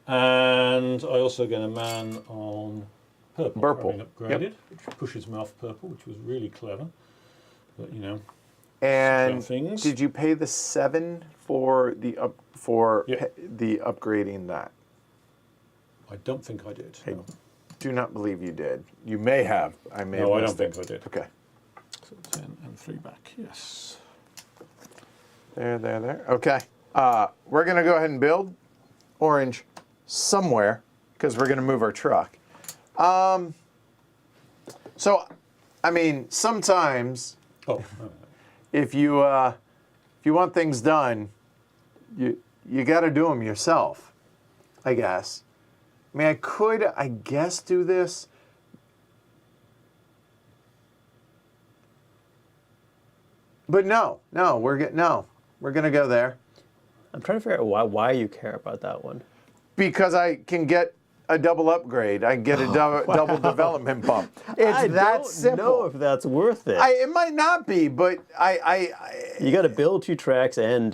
And I also get a man on purple. Purple. Having upgraded, which pushes me off purple, which was really clever. But, you know. And things. did you pay the 7 for the Yeah. the upgrading that? I don't think I did. I No, do not believe you did. You may have. I may. No, have I don't missed it. think I did. Okay. So 10 and 3 back, yes. There. Okay. We're gonna go ahead and build orange somewhere because we're gonna move our truck. So, I mean, sometimes Oh, if you want things done, you got to do them yourself, I guess. I mean, I could, I guess, do this. But no, we're gonna go there I'm trying to figure out why you care about that one. because I can get a double upgrade. I can get a double development bump. It's I that don't simple. know if that's worth it. It might not be, but You got to build 2 tracks and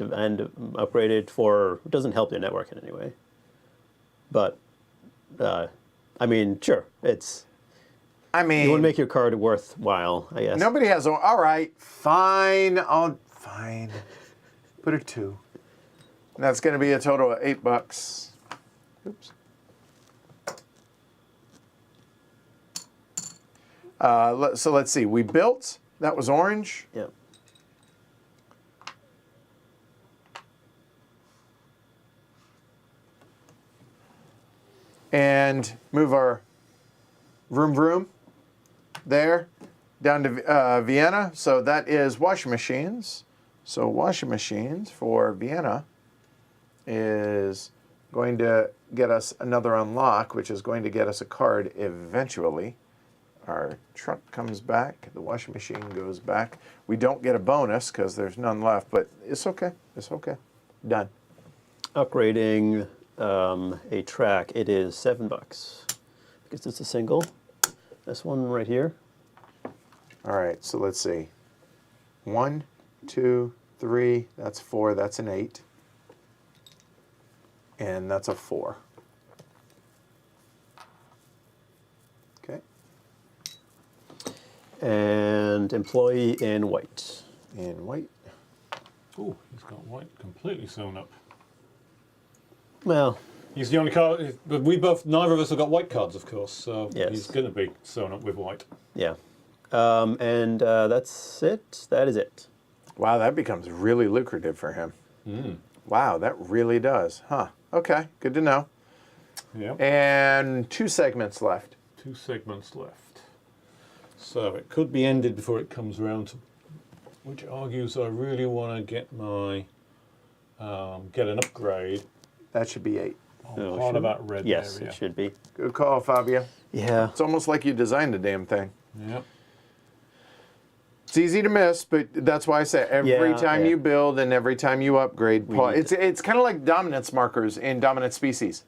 upgrade it for. It doesn't help your network in any way. But, I mean, sure, it's. I mean, You want to make your card worthwhile, I guess. nobody has. All right, fine. Fine. Put a 2. And that's going to be a total of $8. Oops. So let's see. We built. That was orange. Yep. And move our vroom there down to Vienna. So that is washing machines. So washing machines for Vienna is going to get us another unlock, which is going to get us a card eventually. Our truck comes back, the washing machine goes back. We don't get a bonus because there's none left, but it's okay. It's okay. Done. Upgrading a track, it is $7 because it's a single. This one right here. All right, so let's see. 1, 2, 3, that's 4, that's an 8. And that's a 4. Okay, And employee in white. in white. oh, he's got white completely sewn up. Well, He's the only card, but neither of us have got white cards, of course, so Yes. he's going to be sewn up with white. yeah. And that's it. That is it. Wow, that becomes really lucrative for him. Wow, that really does. Huh. Okay, good to know. Yeah. And 2 segments left. 2 segments left. So it could be ended before it comes around to, which argues I really want to get my, get an upgrade That should be 8. on Oh, part sure. of that red Yes, area. it should be. Good call, Fabio. Yeah. It's almost like you designed the damn thing. Yep. It's easy to miss, but that's why I say every Yeah, time yeah. you build and every time you upgrade, need it's kind of like dominance markers in dominant species.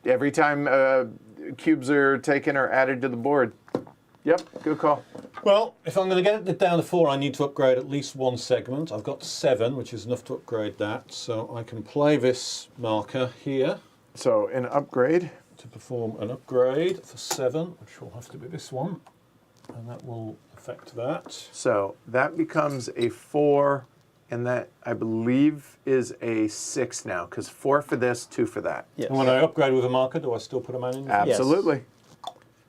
Every time cubes are taken or added to the board, Yep, good call. Well, if I'm going to get it down to 4, I need to upgrade at least one segment. I've got 7, which is enough to upgrade that. So I can play this marker here So an upgrade. to perform an upgrade for 7, which will have to be this one. And that will affect that. So that becomes a 4, and that, I believe, is a 6 now, because 4 for this, 2 for that. Yes. And when I upgrade with a marker, do I still put a man in? Absolutely.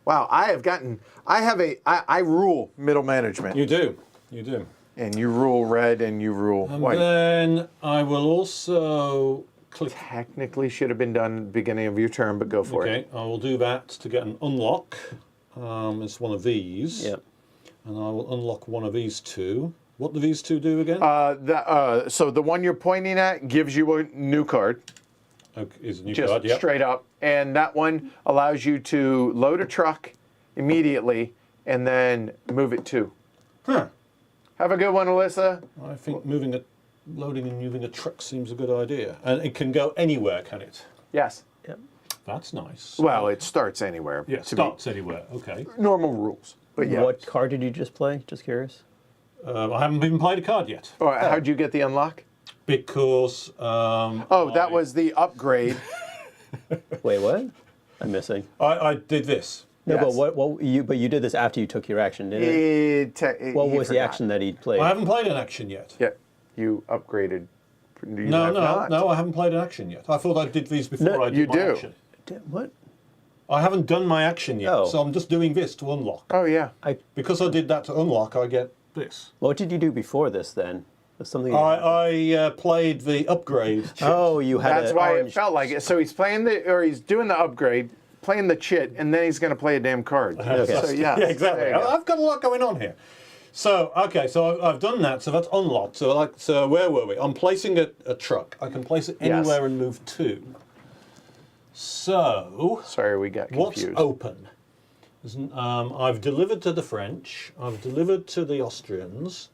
Wow, I rule middle management. You do. You do. And you rule red and you rule And white. then I will also click. Technically should have been done at the beginning of your turn, but go for it. Okay, I will do that to get an unlock. It's one of these. Yep. And I will unlock one of these 2. What do these 2 do again? So the one you're pointing at gives you a new card, Okay, is a new just card, yep. straight up. And that one allows you to load a truck immediately and then move it too. Huh. Have a good one, Alyssa. I think loading and moving a truck seems a good idea. And it can go anywhere, can it? Yes. Yep. That's nice. Well, it starts anywhere. Yeah, to be starts anywhere. Okay. normal rules. But yeah. What card did you just play? Just curious. I haven't even played a card yet. Oh, how'd you get the unlock? Because... That was the upgrade. Wait, what? I'm missing. I did this. No, Yes. but you did this after you took your action, didn't it? What He was the forgot. action that he played? I haven't played an action yet. Yeah, you upgraded. You No, have not. I haven't played an action yet. I thought I did these before No, I did you my do. action. What? I haven't done my action yet, Oh. so I'm just doing this to unlock. Oh yeah. Because I did that to unlock, I get this. What did you do before this then? Was something? I played the upgrade. chit. Oh, you had. That's a why orange- it felt like it. So he's playing he's doing the upgrade, playing the chit, and then he's going to play a damn card. Okay. So yeah. Yeah, exactly. there you go. I've got a lot going on here. So, okay, so I've done that, so that's unlocked. So where were we? I'm placing a truck. I can place it anywhere and move 2. So, Sorry, we got what's confused. open? I've delivered to the French, I've delivered to the Austrians,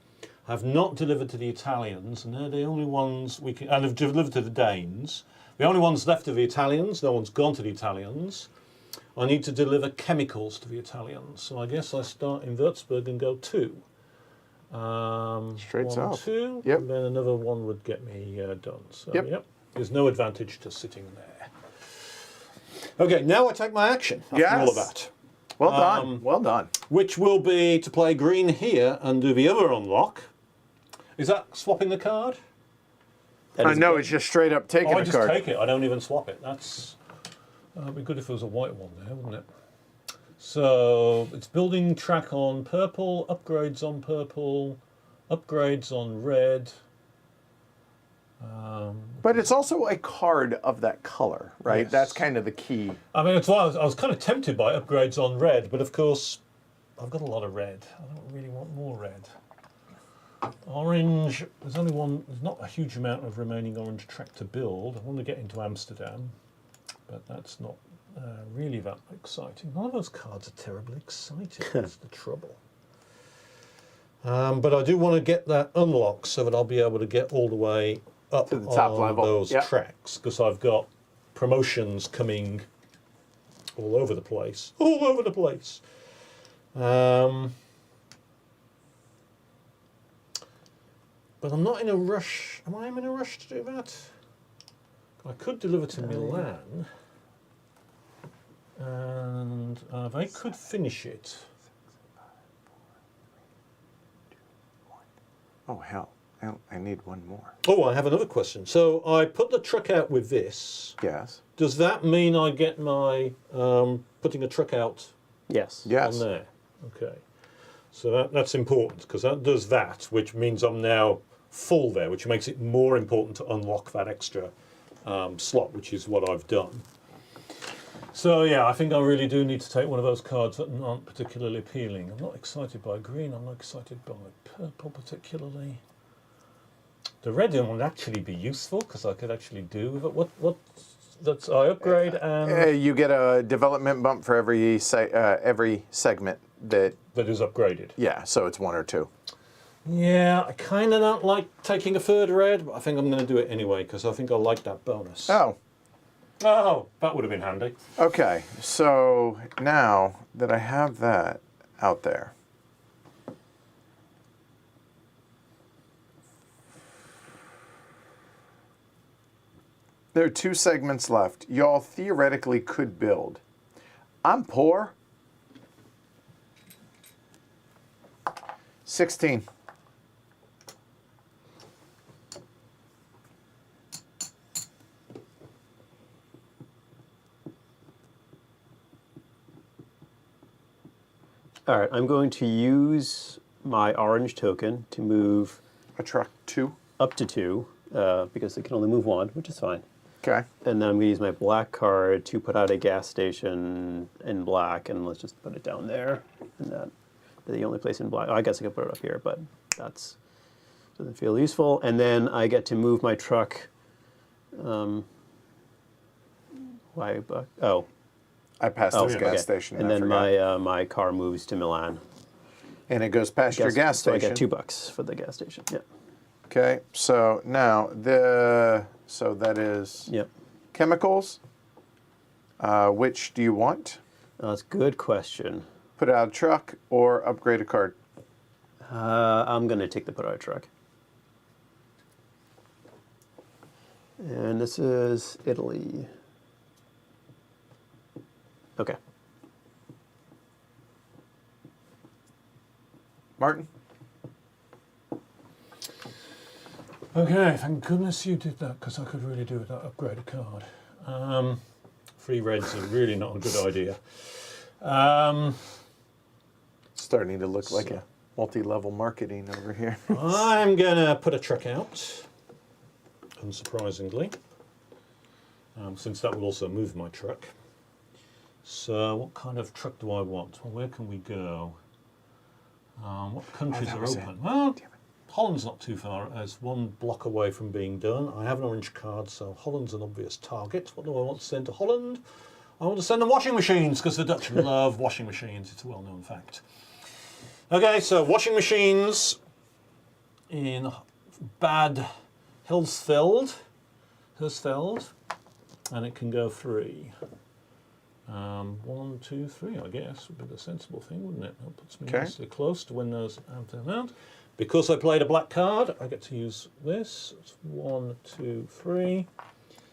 I've not delivered to the Italians, and they're the only ones we can, and I've delivered to the Danes. The only ones left are the Italians, no one's gone to the Italians. I need to deliver chemicals to the Italians, so I guess I start in Würzburg and go 2. Straight 1, south. 2, Yep. and then another one would get me done. So, Yep. There's no advantage to sitting there. Okay, now I take my action after all of Yes. that. Well done. Well done. Which will be to play green here and do the other unlock. Is that swapping the card? that is No, good. it's just straight up taking I a just card. take it. I don't even swap it. That'd be good if there was a white one there, wouldn't it? So it's building track on purple, upgrades on purple, upgrades on red. But it's also a card of that color, right? Yes. That's kind of the key. I mean, it's why I was kind of tempted by upgrades on red, but of course, I've got a lot of red. I don't really want more red. Orange, there's not a huge amount of remaining orange track to build. I want to get into Amsterdam, but that's not really that exciting. None of those cards are terribly exciting, that's the trouble. But I do want to get that unlocked so that I'll be able to get all the way up To the top on level, those yep. tracks, because I've got promotions coming all over the place. All over the place. But I'm not in a rush. Am I in a rush to do that? I could deliver to Milan. And they could finish it. Oh, hell. I need one more. Oh, I have another question. So I put the truck out with this. Yes. Does that mean I get my putting a truck out Yes. Yes. on there? Okay. So that's important, because that does that, which means I'm now full there, which makes it more important to unlock that extra slot, which is what I've done. So yeah, I think I really do need to take one of those cards that aren't particularly appealing. I'm not excited by green, I'm not excited by purple particularly. The red one would actually be useful, because I could actually do with it. That's I upgrade and You get a development bump for every segment that. that is upgraded. Yeah, so it's 1 or 2. Yeah, I kind of don't like taking a third red, but I think I'm going to do it anyway, because I think I like that bonus. Oh, Oh, that would have been handy. okay. So now that I have that, out there. There are 2 segments left. Y'all theoretically could build. I'm poor. 16. All right, I'm going to use my orange token to move A truck 2. up to 2, because it can only move 1, which is fine. Okay. And then I'm going to use my black card to put out a gas station in black, and let's just put it down there. And that the only place in black. I guess I could put it up here, but that's doesn't feel useful. And then I get to move my truck. Why? Oh, I passed this gas okay. station. And I then forgot. my car moves to Milan. And it goes past your gas So I station. get $2 for the gas station. Yeah. Okay. So now so that is Yep. chemicals. Which do you want? That's a good question. Put out a truck or upgrade a card? I'm going to take the put out truck. And this is Italy. Okay. Martin? Okay, thank goodness you did that, because I could really do with that upgrade a card. 3 reds are really not a good idea. Starting to look like a multi-level marketing over here. I'm gonna put a truck out, unsurprisingly, since that will also move my truck. So what kind of truck do I want? Well, where can we go? What countries that are was open? Well, Holland's not too far. It's 1 block away from being done. I have an orange card, so Holland's an obvious target. What do I want to send to Holland? I want to send them washing machines, because the Dutch love washing machines. It's a well-known fact. Okay, so washing machines in Bad Hilsfeld, and it can go 3. 1, 2, 3, I guess, would be the sensible thing, wouldn't it? That puts me nicely close to when those out. Because I played a black card, I get to use this. It's 1, 2, 3.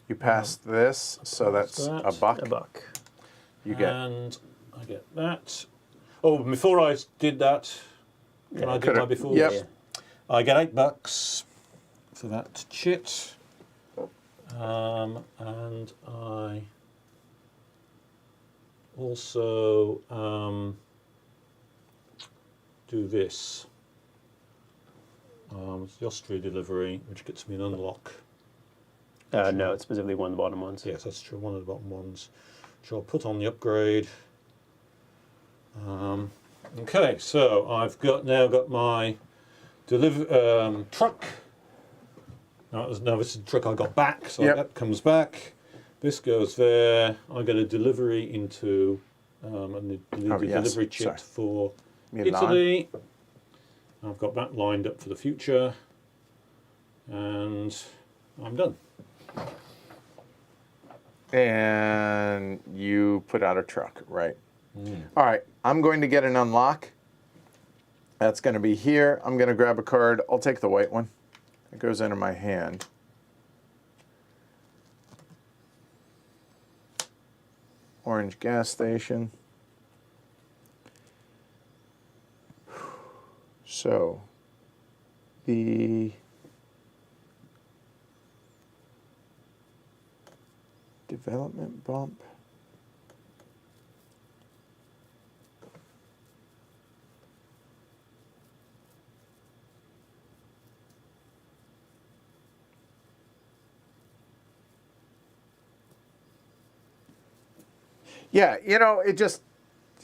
You passed this, so that's that. a buck. A buck. You get. And I get that. Oh, before I did that, can I do my before? Yep. Yeah. I get $8 for that chit. And I also do this. It's the Austria delivery, which gets me an unlock. No, it's specifically one of the bottom ones. Yes, that's true, one of the bottom ones, which I'll put on the upgrade. Okay, so I've now got my truck. No, this is the truck I got back, so that comes back. This goes there. I get a delivery into a delivery chit for Italy. I've got that lined up for the future, and I'm done. And you put out a truck, right? All right, I'm going to get an unlock. That's going to be here. I'm going to grab a card. I'll take the white one. It goes into my hand. Orange gas station. So, the development bump. Yeah, it just,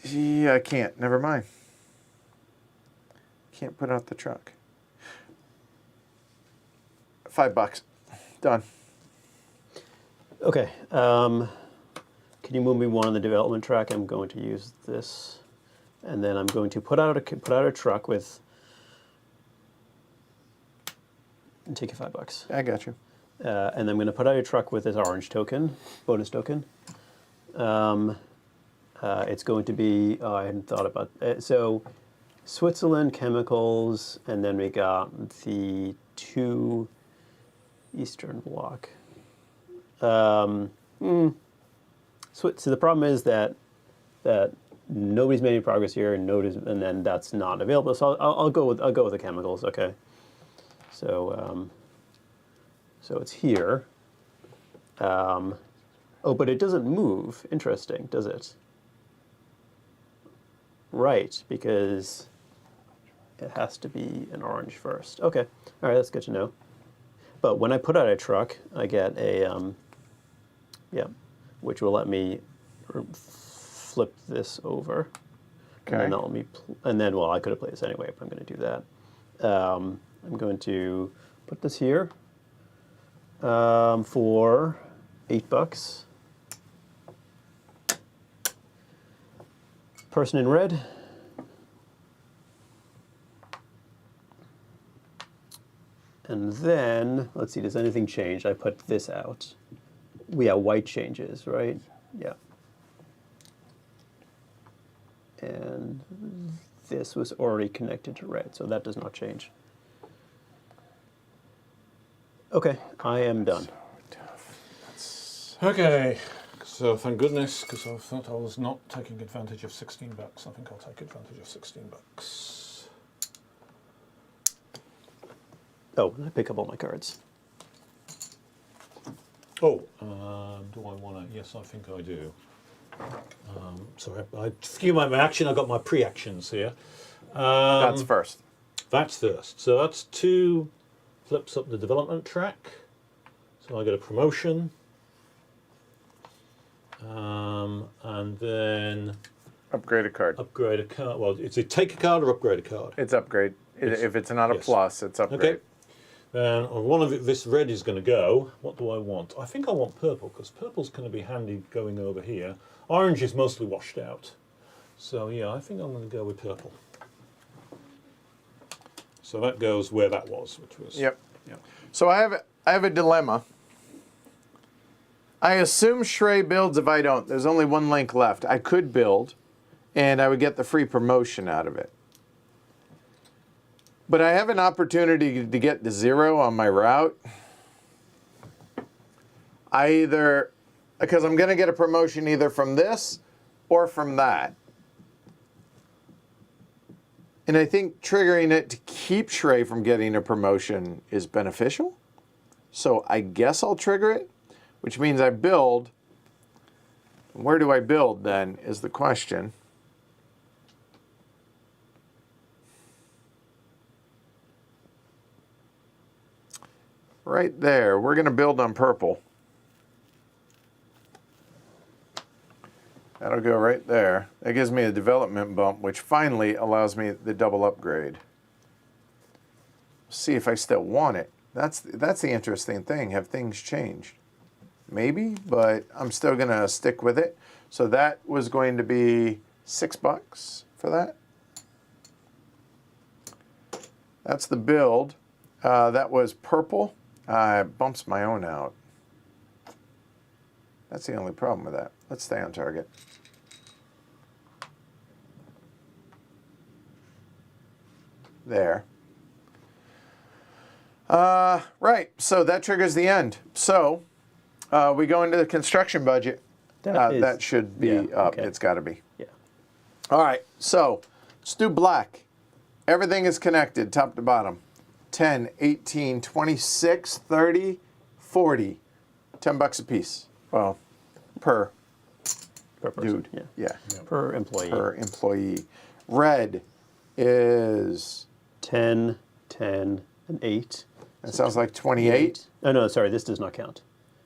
I can't. Never mind. Can't put out the truck. $5. Done. Okay. Can you move me 1 on the development track? I'm going to use this, and then I'm going to put out a truck with. And take your $5. I got you. And I'm going to put out a truck with this orange token, bonus token. And It's going to be, I hadn't thought about so Switzerland chemicals, and then we got the 2 Eastern Bloc. So the problem is that nobody's made any progress here, and then that's not available. So I'll go with the chemicals. Okay. So so it's here. Oh, but it doesn't move. Interesting, does it? Right, because it has to be an orange first. Okay, all right, that's good to know. But when I put out a truck, I get a, which will let me flip this over. Okay. And then that'll let me, well, I could have played this anyway, but I'm going to do that. I'm going to put this here for $8. Person in red. And then, let's see, does anything change? I put this out. White changes, right? Yeah. And this was already connected to red, so that does not change. Okay, I am done. Okay, so thank goodness, because I thought I was not taking advantage of $16. I think I'll take advantage of $16. Oh, I pick up all my cards. Oh, do I want to? Yes, I think I do. Sorry, I skew my action. I've got my pre-actions here. That's first. That's first. So that's 2 flips up the development track. So I get a promotion. And then Upgrade a card. upgrade a card. Well, it's a take a card or upgrade a card. It's upgrade. If it's not a Yes. plus, it's upgrade. Okay. Then one of this red is going to go. What do I want? I think I want purple, because purple's going to be handy going over here. Orange is mostly washed out. So yeah, I think I'm going to go with purple. So that goes where that was, which was... Yep. Yeah. So I have a dilemma. I assume Shrey builds if I don't. There's only 1 link left. I could build, and I would get the free promotion out of it. But I have an opportunity to get to 0 on my route. Because I'm going to get a promotion either from this or from that. And I think triggering it to keep Shrey from getting a promotion is beneficial. So I guess I'll trigger it, which means I build. Where do I build then is the question. Right there, we're going to build on purple. That'll go right there. That gives me a development bump, which finally allows me the double upgrade. See if I still want it. That's the interesting thing. Have things changed? Maybe, but I'm still going to stick with it. So that was going to be $6 for that. That's the build. That was purple. It bumps my own out. That's the only problem with that. Let's stay on target. There. Right, so that triggers the end. So we go into the construction budget. That should be up. Okay. It's got to be. Yeah. All right, so let's do black. Everything is connected, top to bottom. 10, 18, 26, 30, 40. $10 a piece. Well, per Per person. dude. Yeah. Yeah. Per employee. Per employee. Red is, 10, 10, and 8. that sounds like 28. Oh, no, sorry, this does not count.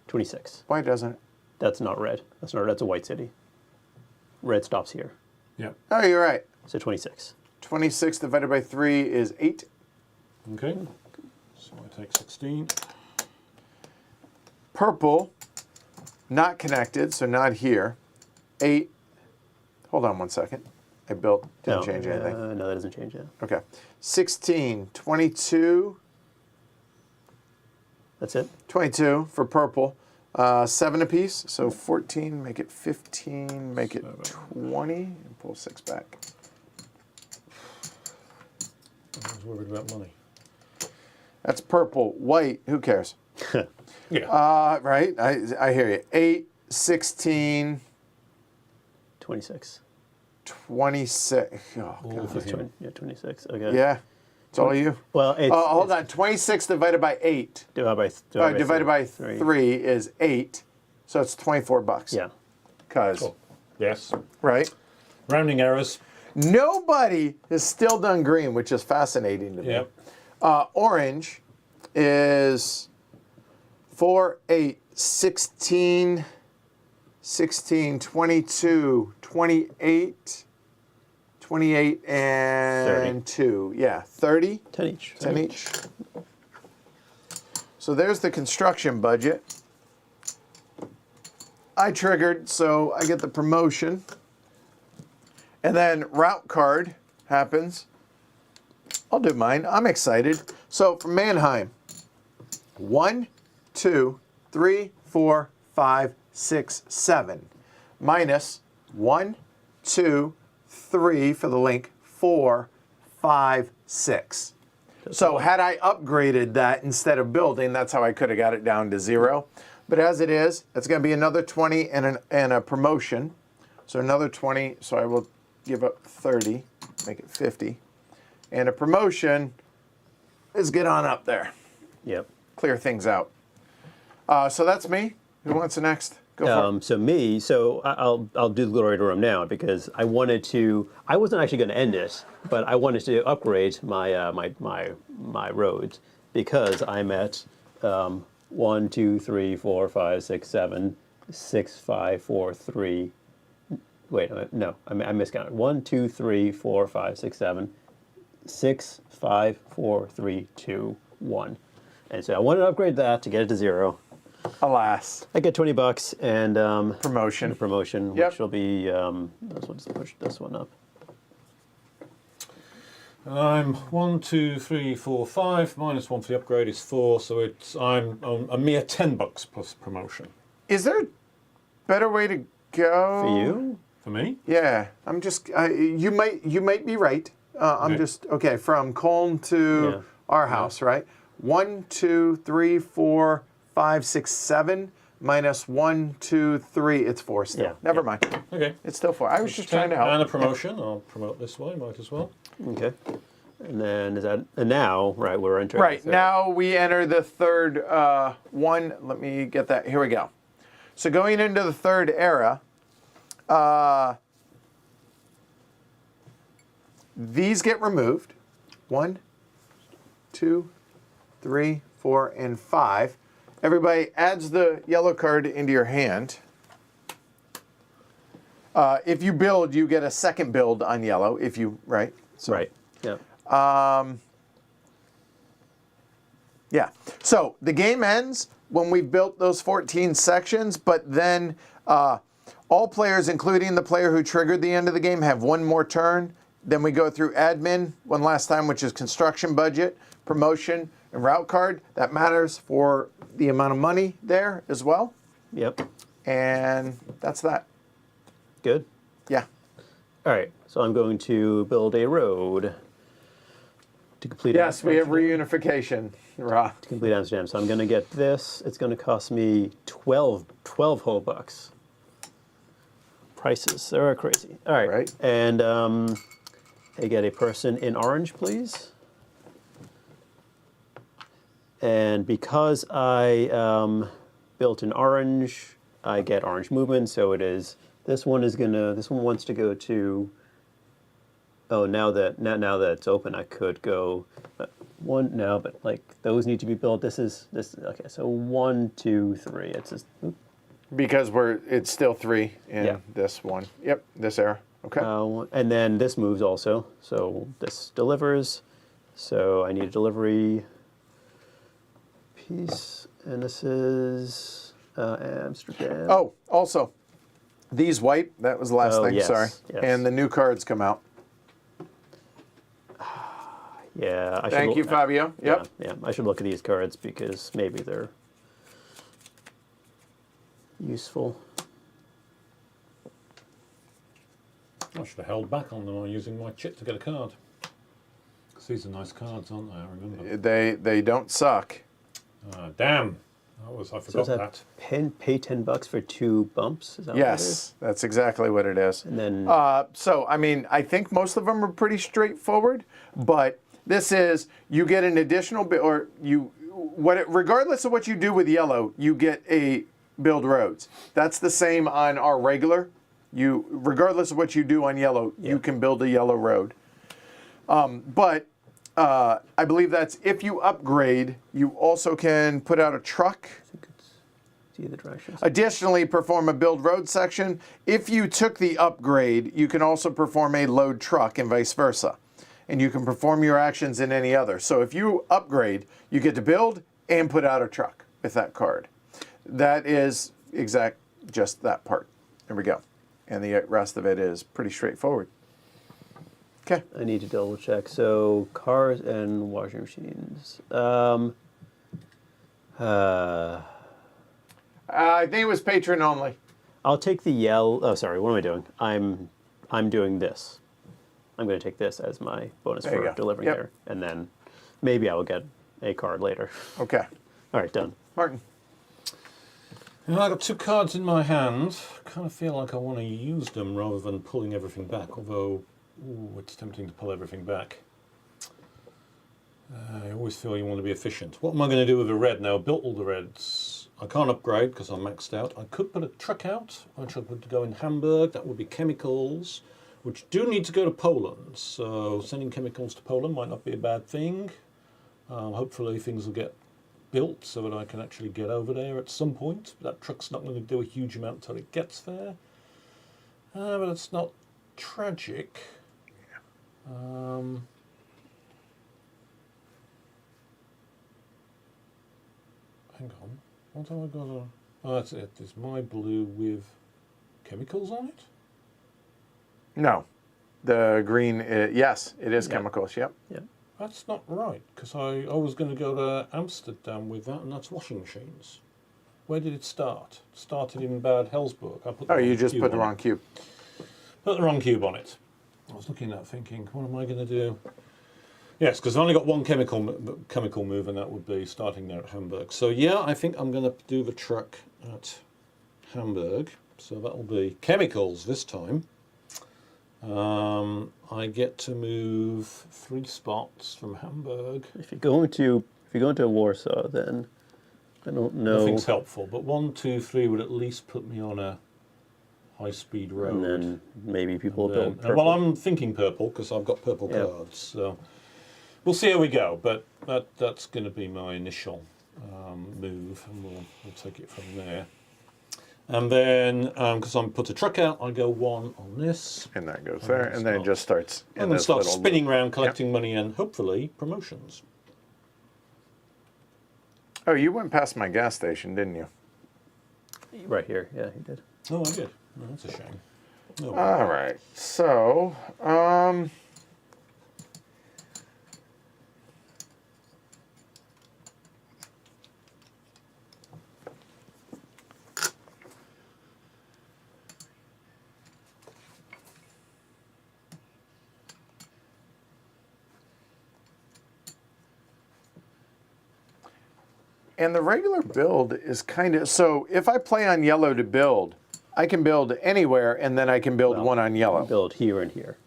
26. Why doesn't it? That's not red. That's a white city. Red stops here. Yeah. Oh, you're right. So 26. 26 divided by 3 is 8. Okay. So I take 16. Purple, not connected, so not here. 8. Hold on one second. I built, didn't change anything. No, that doesn't change yet. Okay. 16, 22. That's it? 22 for purple. 7 apiece. So 14, make it 15, make it 20, and pull 6 back. I was worried about money. That's purple. White, who cares? Yeah. Right, I hear you. 8, 16, 26. 26. Oh, God. 26. Okay. Yeah, it's all you. Well, it's, Hold on. 26 divided by 8. Divided by 3 is 8. So it's $24. Yeah. Because, Cool. Yes. right? Rounding errors. Nobody has still done green, which is fascinating to me. Yep. Orange is 4, 8, 16, 16, 22, 28, 28, and 2. Yeah, 30. 10 each. 10 each. So there's the construction budget. I triggered, so I get the promotion. And then route card happens. I'll do mine. I'm excited. So for Mannheim, 1, 2, 3, 4, 5, 6, 7. Minus 1, 2, 3 for the link, 4, 5, 6. So had I upgraded that instead of building, that's how I could have got it down to 0. But as it is, it's going to be another 20 and a promotion. So another 20, so I will give up 30, make it 50. And a promotion is get on up there. Yep. Clear things out. So that's me. Who wants the next? Go for it. So me, I'll do the glory room now because I wanted to. I wasn't actually going to end it, but I wanted to upgrade my roads because I'm at 1, 2, 3, 4, 5, 6, 7, 6, 5, 4, 3. Wait, no, I miscounted. 1, 2, 3, 4, 5, 6, 7, 6, 5, 4, 3, 2, 1. And so I wanted to upgrade that to get it to 0. Alas. I get $20 and Promotion. promotion, Yep. which will be. Let's just push this one up. I'm 1, 2, 3, 4, 5. Minus 1 for the upgrade is 4. So I'm a mere $10 plus promotion. Is there a better way to go? For you? For me? Yeah, I'm just. You might be right. I'm Okay. just okay. From Colne to Yeah. our house, right? 1, 2, 3, 4, 5, 6, 7. Minus 1, 2, 3. It's 4 still. Yeah. Never mind. Okay. It's still 4. I was just trying to help. And a promotion. I'll promote this way. Might as well. Okay. And then and now, right, we're entering. Right, the third. now we enter the third one. Let me get that. Here we go. So going into the third era, these get removed. 1, 2, 3, 4, and 5. Everybody adds the yellow card into your hand. If you build, you get a second build on yellow. If you, right? So, Right. Yeah. Yeah. So the game ends when we've built those 14 sections, but then all players, including the player who triggered the end of the game, have one more turn. Then we go through admin one last time, which is construction budget, promotion, and route card. That matters for the amount of money there as well. Yep. And that's that. Good. Yeah. All right. So I'm going to build a road to complete. Yes, we have reunification. Rah. To complete Amsterdam. So I'm going to get this. It's going to cost me 12 whole bucks. Prices, they're crazy. All right. Right. And I get a person in orange, please. And because I built in orange, I get orange movement. So it is. This one wants to go to. Oh, now that it's open, I could go one now, but like those need to be built. This okay. So 1, 2, 3. It's just. Oops. Because it's still 3 in Yeah. this one. Yep, this era. Okay. And then this moves also. So this delivers. So I need a delivery piece, and this is Amsterdam. Oh, also, these wipe. That was the last Oh, thing. yes, Sorry. yes. And the new cards come out. Yeah. Thank you, Fabio. Yep. Yeah, I should look at these cards because maybe they're. useful. I should have held back on them while using my chit to get a card. Because these are nice cards, aren't they? I remember. They don't suck. Damn. I So forgot is that. pay $10 for 2 bumps? Is that what it is? Yes, that's exactly what it is. And then So, I mean, I think most of them are pretty straightforward, but this is, you get an additional, or regardless of what you do with yellow, you get a build roads. That's the same on our regular. Regardless of what you do on yellow, you can build a yellow road. But I believe that's if you upgrade, you also can put out a truck. I think it's the directions. Additionally, perform a build road section. If you took the upgrade, you can also perform a load truck and vice versa. And you can perform your actions in any other. So if you upgrade, you get to build and put out a truck with that card. That is just that part. There we go. And the rest of it is pretty straightforward. Okay. I need to double check. So cars and washing machines. I think it was patron only. I'll take the yell. Oh, sorry. What am I doing? I'm doing this. I'm going to take this as my bonus There you for go. delivering Yep. there, and then maybe I will get a card later. Okay. All right, done. Martin. I've got 2 cards in my hand. I kind of feel like I want to use them rather than pulling everything back, although it's tempting to pull everything back. I always feel you want to be efficient. What am I going to do with the red now? I've built all the reds. I can't upgrade because I'm maxed out. I could put a truck out, which would go in Hamburg. That would be chemicals, which do need to go to Poland. So sending chemicals to Poland might not be a bad thing. Hopefully things will get built so that I can actually get over there at some point. That truck's not going to do a huge amount until it gets there. But it's not tragic. Hang on. What have I got on? Oh, that's it. There's my blue with chemicals on it? No. The green, yes, it is Yep. chemicals, yep. Yeah. That's not right, because I was going to go to Amsterdam with that, and that's washing machines. Where did it start? It started in Bad Hellsburg. I put the Oh, you wrong just cube put the on wrong it. cube. Put the wrong cube on it. I was looking at that thinking, what am I going to do? Yes, because I've only got one chemical move, and that would be starting there at Hamburg. So yeah, I think I'm going to do the truck at Hamburg. So that'll be chemicals this time. I get to move 3 spots from Hamburg. If you go into Warsaw, then I don't know. Nothing's helpful, but 1, 2, 3 would at least put me on a high-speed road. And then maybe people will build. Well, I'm thinking purple because I've got purple Yep. cards. So we'll see how we go, but that's going to be my initial move, and we'll take it from there. And then, because I'm put a truck out, I go 1 on this. And that goes there, and then it just starts. in I'm going to this start little spinning loop. around, collecting money, and hopefully promotions. Oh, you went past my gas station, didn't you? Right here. Yeah, he did. Oh, I did. Oh, that's a shame. Oh, All right. So, and the regular build is kind of, so if I play on yellow to build, I can build anywhere, and then I can build Well, one on yellow. Build here and here.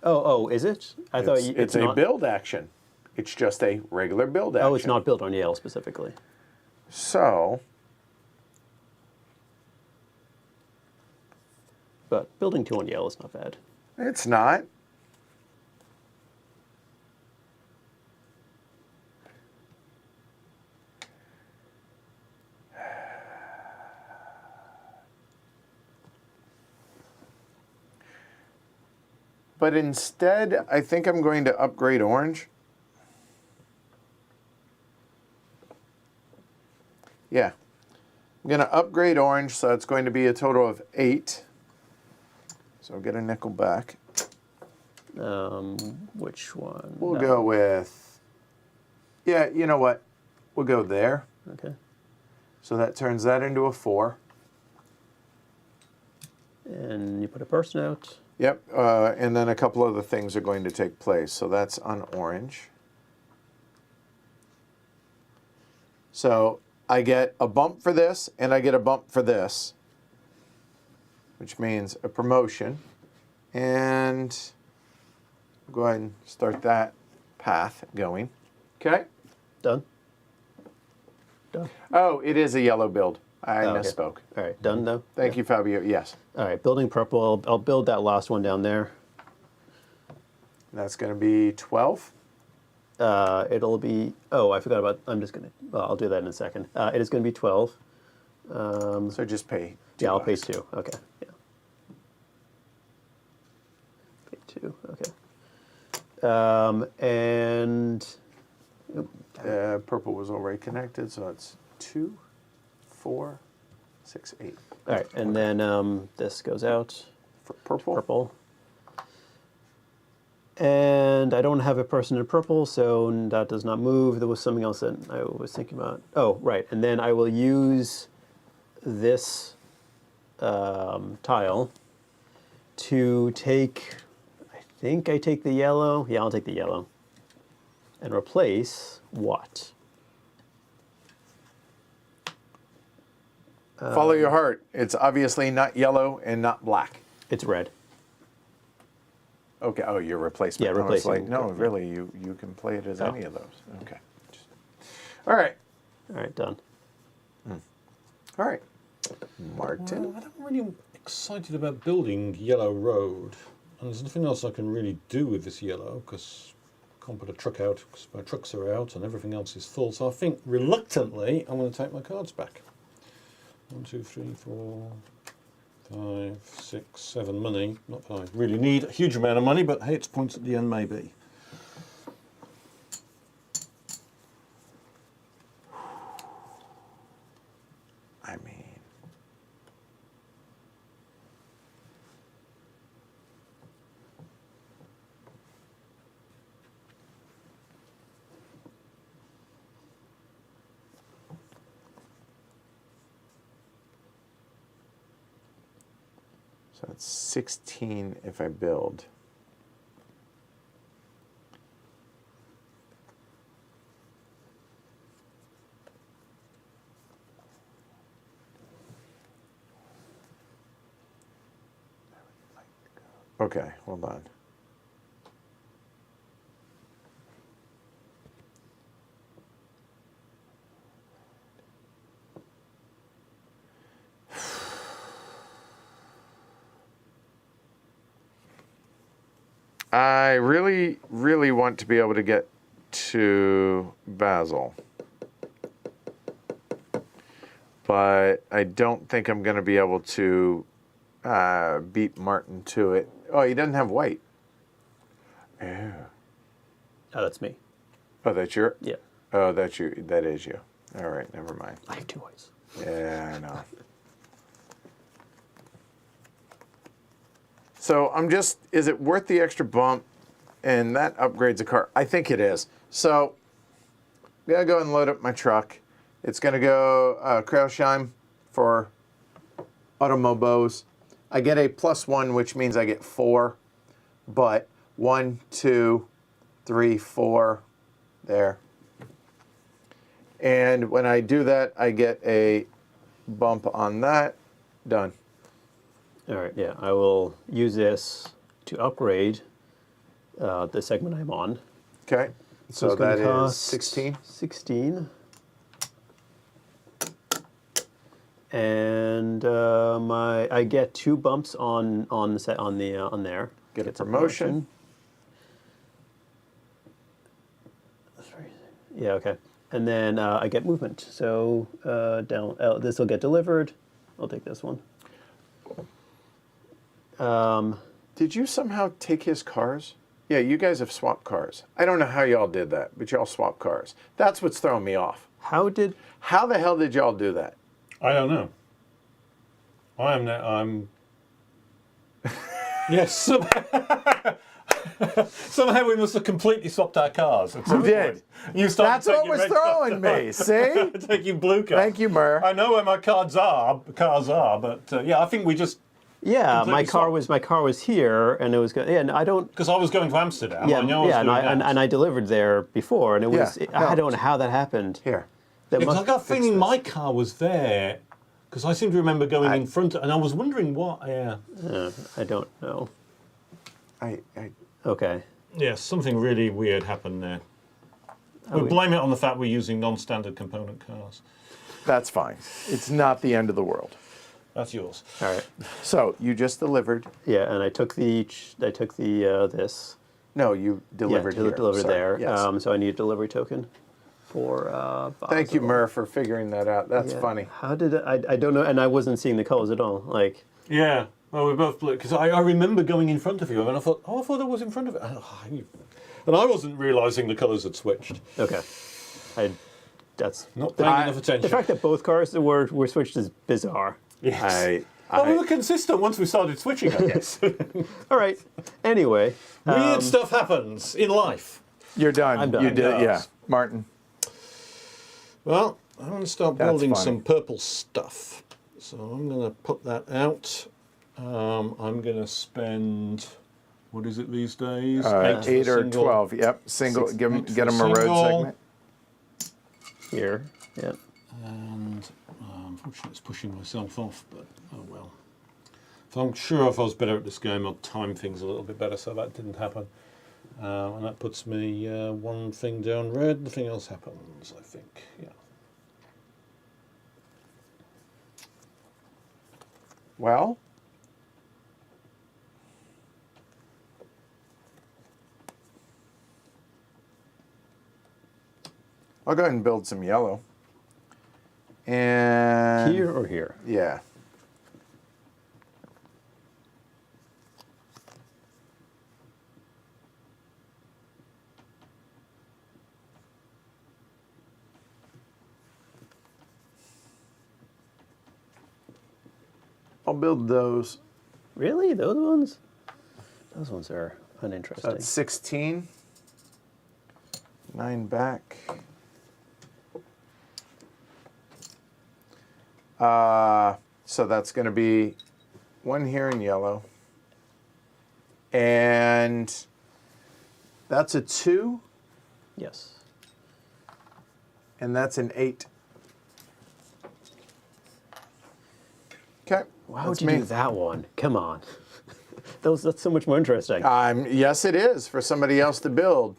Oh, is it? I thought It's a not, build action. It's just a regular build action. Oh, it's not built on Yale specifically. So, But building 2 on Yale is not bad. it's not. But instead, I think I'm going to upgrade orange. Yeah. I'm going to upgrade orange, so it's going to be a total of 8. So I'll get a nickel back. Which one? We'll No. go with, yeah, you know what? We'll go there. Okay. So that turns that into a 4. And you put a person out. Yep, and then a couple other things are going to take place. So that's on orange. So I get a bump for this, and I get a bump for this, which means a promotion. And go ahead and start that path going. Okay? Done. Done. Oh, it is a yellow build. I Oh, okay. misspoke. All right, done though? Thank you, Fabio. Yes. All right, building purple. I'll build that last one down there. That's going to be 12. It'll be, oh, I forgot about, I'm just going to, well, I'll do that in a second. It is going to be 12. So just pay. Yeah, I'll pay $2. 2. Okay. Yeah. Pay 2. Okay. And Purple was already connected, so it's 2, 4, 6, 8. all right, and then this goes out. For purple. Purple. And I don't have a person in purple, so that does not move. There was something else that I was thinking about. Oh, right. And then I will use this tile to take, I think I take the yellow. Yeah, I'll take the yellow. And replace what? Follow your heart. It's obviously not yellow and not black. It's red. Okay. Oh, your replacement. Yeah, I was like, replacing. no, Yeah. really, you can play it as Oh. any of those. Okay. All right. All right, done. All right. Martin. I'm really excited about building Yellow Road, and there's nothing else I can really do with this yellow because I can't put a truck out because my trucks are out and everything else is full. So I think reluctantly I'm going to take my cards back. 1, 2, 3, 4, 5, 6, 7 money. Not that I really need a huge amount of money, but hey, it's points at the end maybe. I mean, so it's 16 if I build. Okay, hold on. I really, really want to be able to get to Basel. But I don't think I'm going to be able to beat Martin to it. Oh, he doesn't have white. Oh. Oh, that's me. Oh, that's your? Yeah. Oh, that's you. That is you. All right, never mind. I have 2 whites. Yeah, I know. So I'm just, is it worth the extra bump? And that upgrades the car. I think it is. So I'm going to go and load up my truck. It's going to go Krausheim for Automobos. I get a +1, which means I get 4. But 1, 2, 3, 4, there. And when I do that, I get a bump on that. Done. All right, yeah, I will use this to upgrade the segment I'm on. Okay. So it's gonna that is cost 16. 16. And I get 2 bumps on there. Get a promotion. Yeah, okay. And then I get movement. So this will get delivered. I'll take this one. Did you somehow take his cars? Yeah, you guys have swapped cars. I don't know how y'all did that, but y'all swapped cars. That's what's throwing me off. How the hell did y'all do that? I don't know. I'm yes. Somehow we must have completely swapped our cars. We did. You started That's what taking was red throwing cars. me. See? Taking blue cars. Thank you, Murr. I know where my cars are, but yeah, I think we just Yeah, my Completely car was here, and it was good. Yeah, and I don't. Because I was going to Amsterdam. Yeah, I know I was yeah, doing that. and I delivered there before, and it was. Yeah, I no. don't know how that happened. Here. That Because must, I got a feeling my car was there. Because I seem to remember going in front, and I was wondering what. Yeah. I don't know. I Okay. Yeah, something really weird happened there. We'll blame it on the fact we're using non-standard component cars. That's fine. It's not the end of the world. That's yours. All right. So you just delivered. Yeah, and I took the this. No, you delivered Yeah, here. delivered Sorry. there. Yes. So I need a delivery token for. Thank you, Basel. Murr, for figuring that out. That's Yeah. funny. How did I don't know, and I wasn't seeing the colors at all. Like, Yeah. Well, we both because I remember going in front of you, and I thought it was in front of it, and I wasn't realising the colours had switched. okay, that's Not paying enough attention. the fact that both cars were switched is bizarre. Yes. Well, we were consistent once we started switching, I guess. All right. Anyway, Weird stuff happens in life. You're done. I'm done. You did it. Yeah. Yes. Martin. Well, I'm going to start That's building funny. some purple stuff. So I'm going to put that out. I'm going to spend, what is it these days? 8 for or single. 12. Yep. Single. Eight Get for them a road single. segment. here, yeah. And unfortunately it's pushing myself off, but oh well. So I'm sure if I was better at this game I'd time things a little bit better, so that didn't happen. And that puts me one thing down red, nothing else happens, I think. Yeah. Well. I'll go ahead and build some yellow. And Here or here? yeah. I'll build those. Really? Those ones? Those ones are uninteresting. That's 16. 9 back. So that's going to be 1 here in yellow. And that's a 2, Yes. and that's an 8. Okay. Why would you do that one? Come on. That's so much more interesting. Yes, it is for somebody else to build.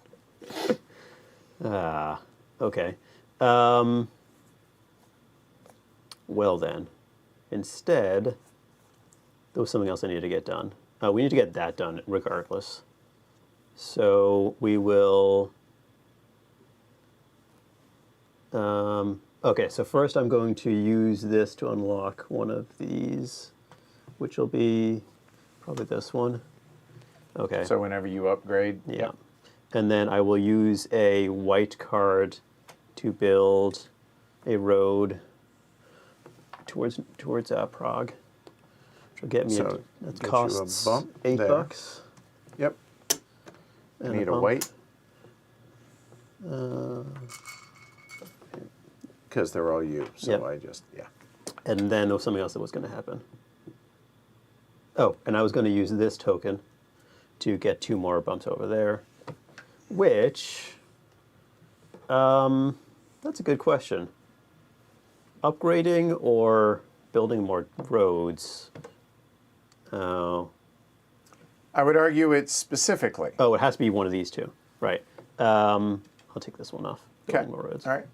Okay. Well then, instead, there was something else I needed to get done. We need to get that done regardless. So we will. Okay, so first I'm going to use this to unlock one of these, which will be probably this one. Okay. So whenever you upgrade. Yeah. Yep. And then I will use a white card to build a road towards Prague, which will get me. So That get you a costs bump $8. there. Yep. And Need a bump. white. Because they're all you. So Yep. I just, yeah. And then there was something else that was going to happen. Oh, and I was going to use this token to get 2 more bumps over there, which, that's a good question. Upgrading or building more roads? Oh, I would argue it's specifically. oh, it has to be one of these two, right? I'll take this one off. Okay. Building more roads. All right.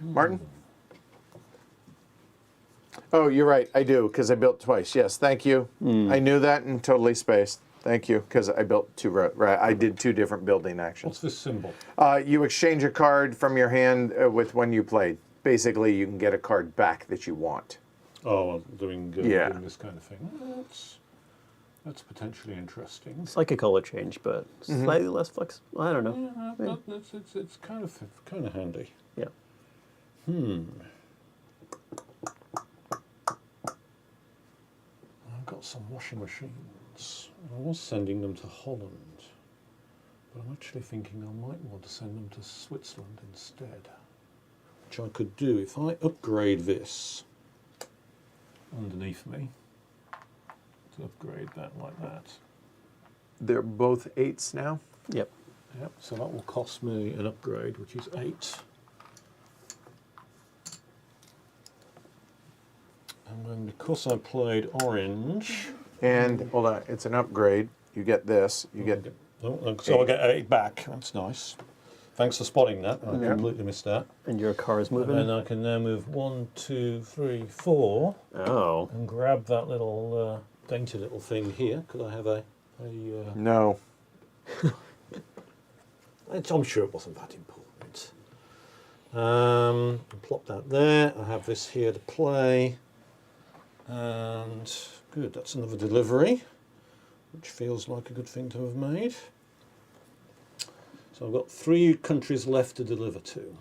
Martin? Oh, you're right. I do, because I built twice. Yes, thank you. I knew that and totally spaced. Thank you, because I built 2 roads. Right, I did 2 different building actions. What's this symbol? You exchange a card from your hand with one you played. Basically, you can get a card back that you want. Oh, I'm doing Yeah. doing this kind of thing. That's potentially interesting. It's like a color change, but slightly less flexible. I don't know. Yeah, it's kind of handy. Yeah. I've got some washing machines. I was sending them to Holland, but I'm actually thinking I might want to send them to Switzerland instead, which I could do if I upgrade this. underneath me to upgrade that like that. They're both 8s now. Yep. Yep, so that will cost me an upgrade, which is 8. And then because I played orange... And, hold on, it's an upgrade. You get this. You get... so I get 8 back. That's nice. Thanks for spotting that. I completely missed that. And your car is moving? And then I can now move 1, 2, 3, 4. Oh. And grab that little dainty little thing here. Could I have a No. I'm sure it wasn't that important. And plop that there. I have this here to play. And good, that's another delivery, which feels like a good thing to have made. So I've got 3 countries left to deliver to.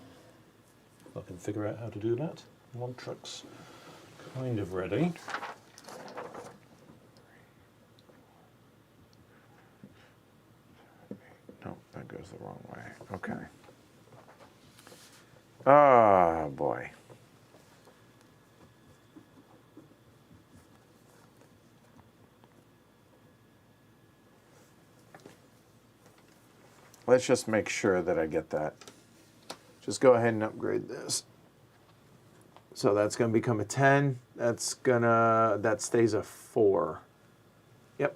If I can figure out how to do that. One truck's kind of ready. No, that goes the wrong way. Okay. Ah, boy. Let's just make sure that I get that. Just go ahead and upgrade this. So that's going to become a 10. That stays a 4. Yep.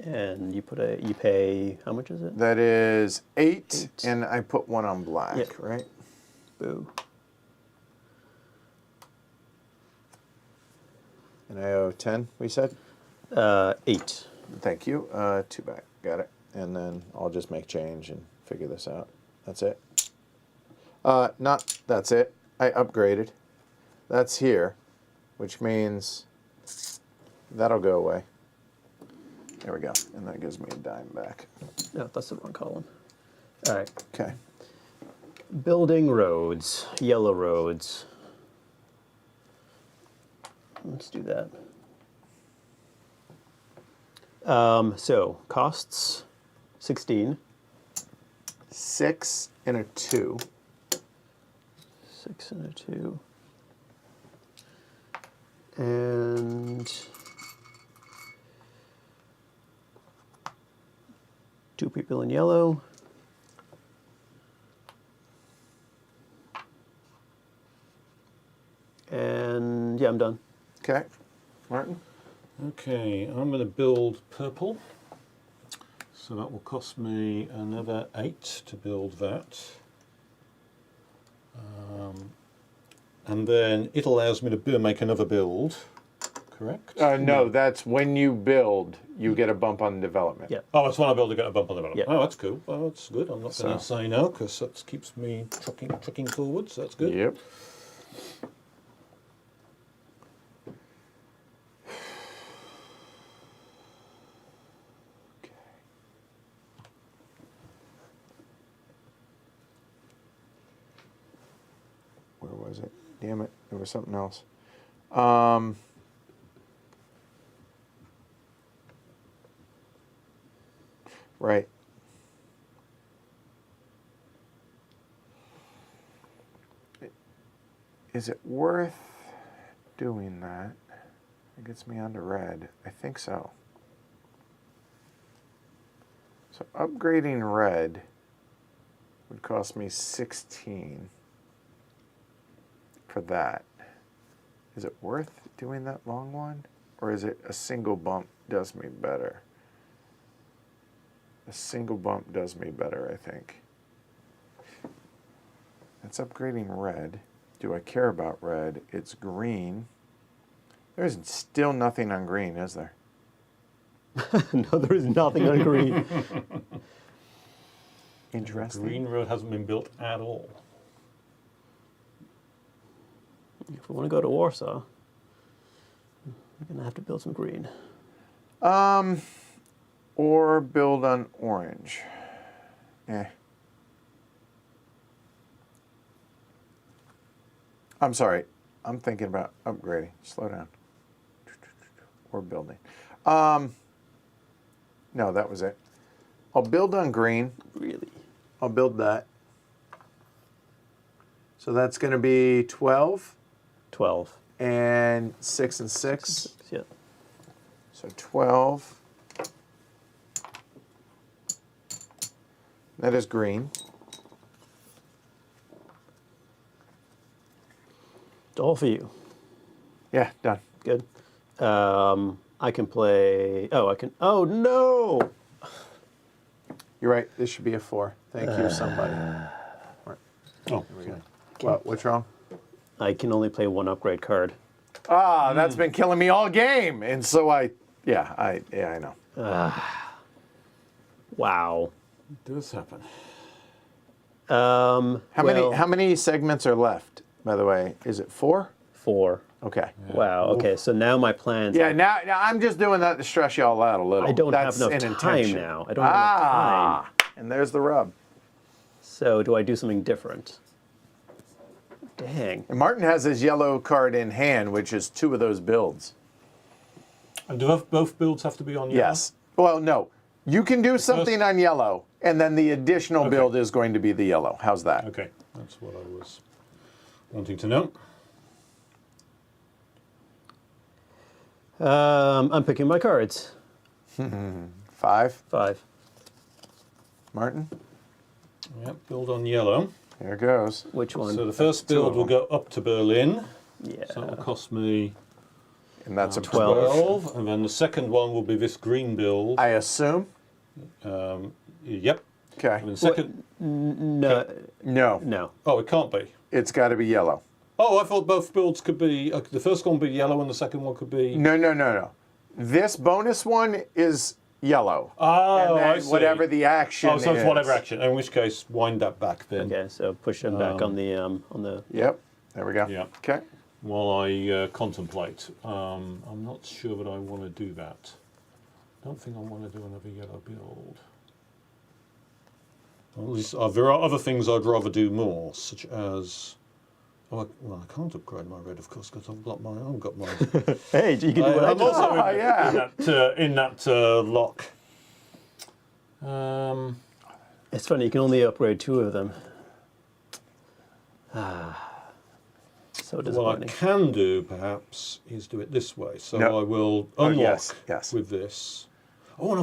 And you pay, how much is it? That is 8, 8. and I put 1 on black, Yep. right? Boo. And I owe 10, we said? 8. Thank you. 2 back. Got it. And then I'll just make change and figure this out. That's it. That's it. I upgraded. That's here, which means that'll go away. There we go. And that gives me a dime back. No, that's the wrong column. All right. Okay. Building roads, yellow roads. Let's do that. So costs 16. 6 and a 2. 6 and a 2. And 2 people in yellow. And yeah, I'm done. Okay. Martin? Okay, I'm going to build purple. So that will cost me another 8 to build that. And then it allows me to make another build, correct? No, that's when you build, you get a bump on development. Yeah. Oh, it's when I build to get a bump on the development. Yeah. Oh, that's cool. Well, that's good. I'm not going to say no because that keeps me trucking forwards. That's good. Yep. Where was it? Damn it, there was something else. Right. Is it worth doing that? It gets me onto red. I think so. So upgrading red would cost me 16 for that. Is it worth doing that long one? Or is it a single bump does me better? A single bump does me better, I think. That's upgrading red. Do I care about red? It's green. There's still nothing on green, is there? No, there is nothing on green. Interesting. Green road hasn't been built at all. If we want to go to Warsaw, we're going to have to build some green. Or build on orange. I'm sorry. I'm thinking about upgrading. Slow down. Or building. No, that was it. I'll build on green. Really? I'll build that. So that's going to be 12. 12. and 6 and 6. Yeah. So 12. That is green. It's all for you. Yeah, done. Good. I can play. Oh, I can. Oh no! You're right. This should be a 4. Thank you, somebody. Oh, Here we go. What? What's wrong? I can only play one upgrade card. Ah, that's been killing me all game. And so I know. Wow. does happen. How many segments are left, by the way? Is it 4? 4. Okay. Wow. Okay. So now my plans. Yeah, now I'm just doing that to stress y'all out a little. I don't That's have enough an time intention. now. I don't have enough time. And there's the rub. So do I do something different? Dang. And Martin has his yellow card in hand, which is 2 of those builds. And do both builds have to be on yellow? Yes. Well, no. You can do something on yellow, and then the additional build is going to be the yellow. How's that? Okay, that's what I was wanting to know. I'm picking my cards. 5. 5. Martin? Yep, build on yellow. Here goes. Which one? So the first build will go up to Berlin. Yeah. So that will cost me And that's a 12. 12. And then the second one will be this green build. I assume. Yep. Okay. And the second... No. No. No. Oh, it can't be. It's got to be yellow. Oh, I thought both builds could be... the first one would be yellow and the second one could be... No. This bonus one is yellow. Oh, and then I see. whatever the action Oh, so it's is. whatever action. In which case, wind that back then. Okay. So push them back on the. Yep. There we go. Yeah. Okay. While I contemplate. I'm not sure that I want to do that. I don't think I want to do another yellow build. Well, at least, there are other things I'd rather do more, such as... Oh, I can't upgrade my red, of course, because I've got my... Hey, you can do what I I'm do. also yeah. in that lock. It's funny. You can only upgrade 2 of them. So What I disappointing. can do, perhaps, is do it this way. So No. I will unlock yes. with this. Oh, and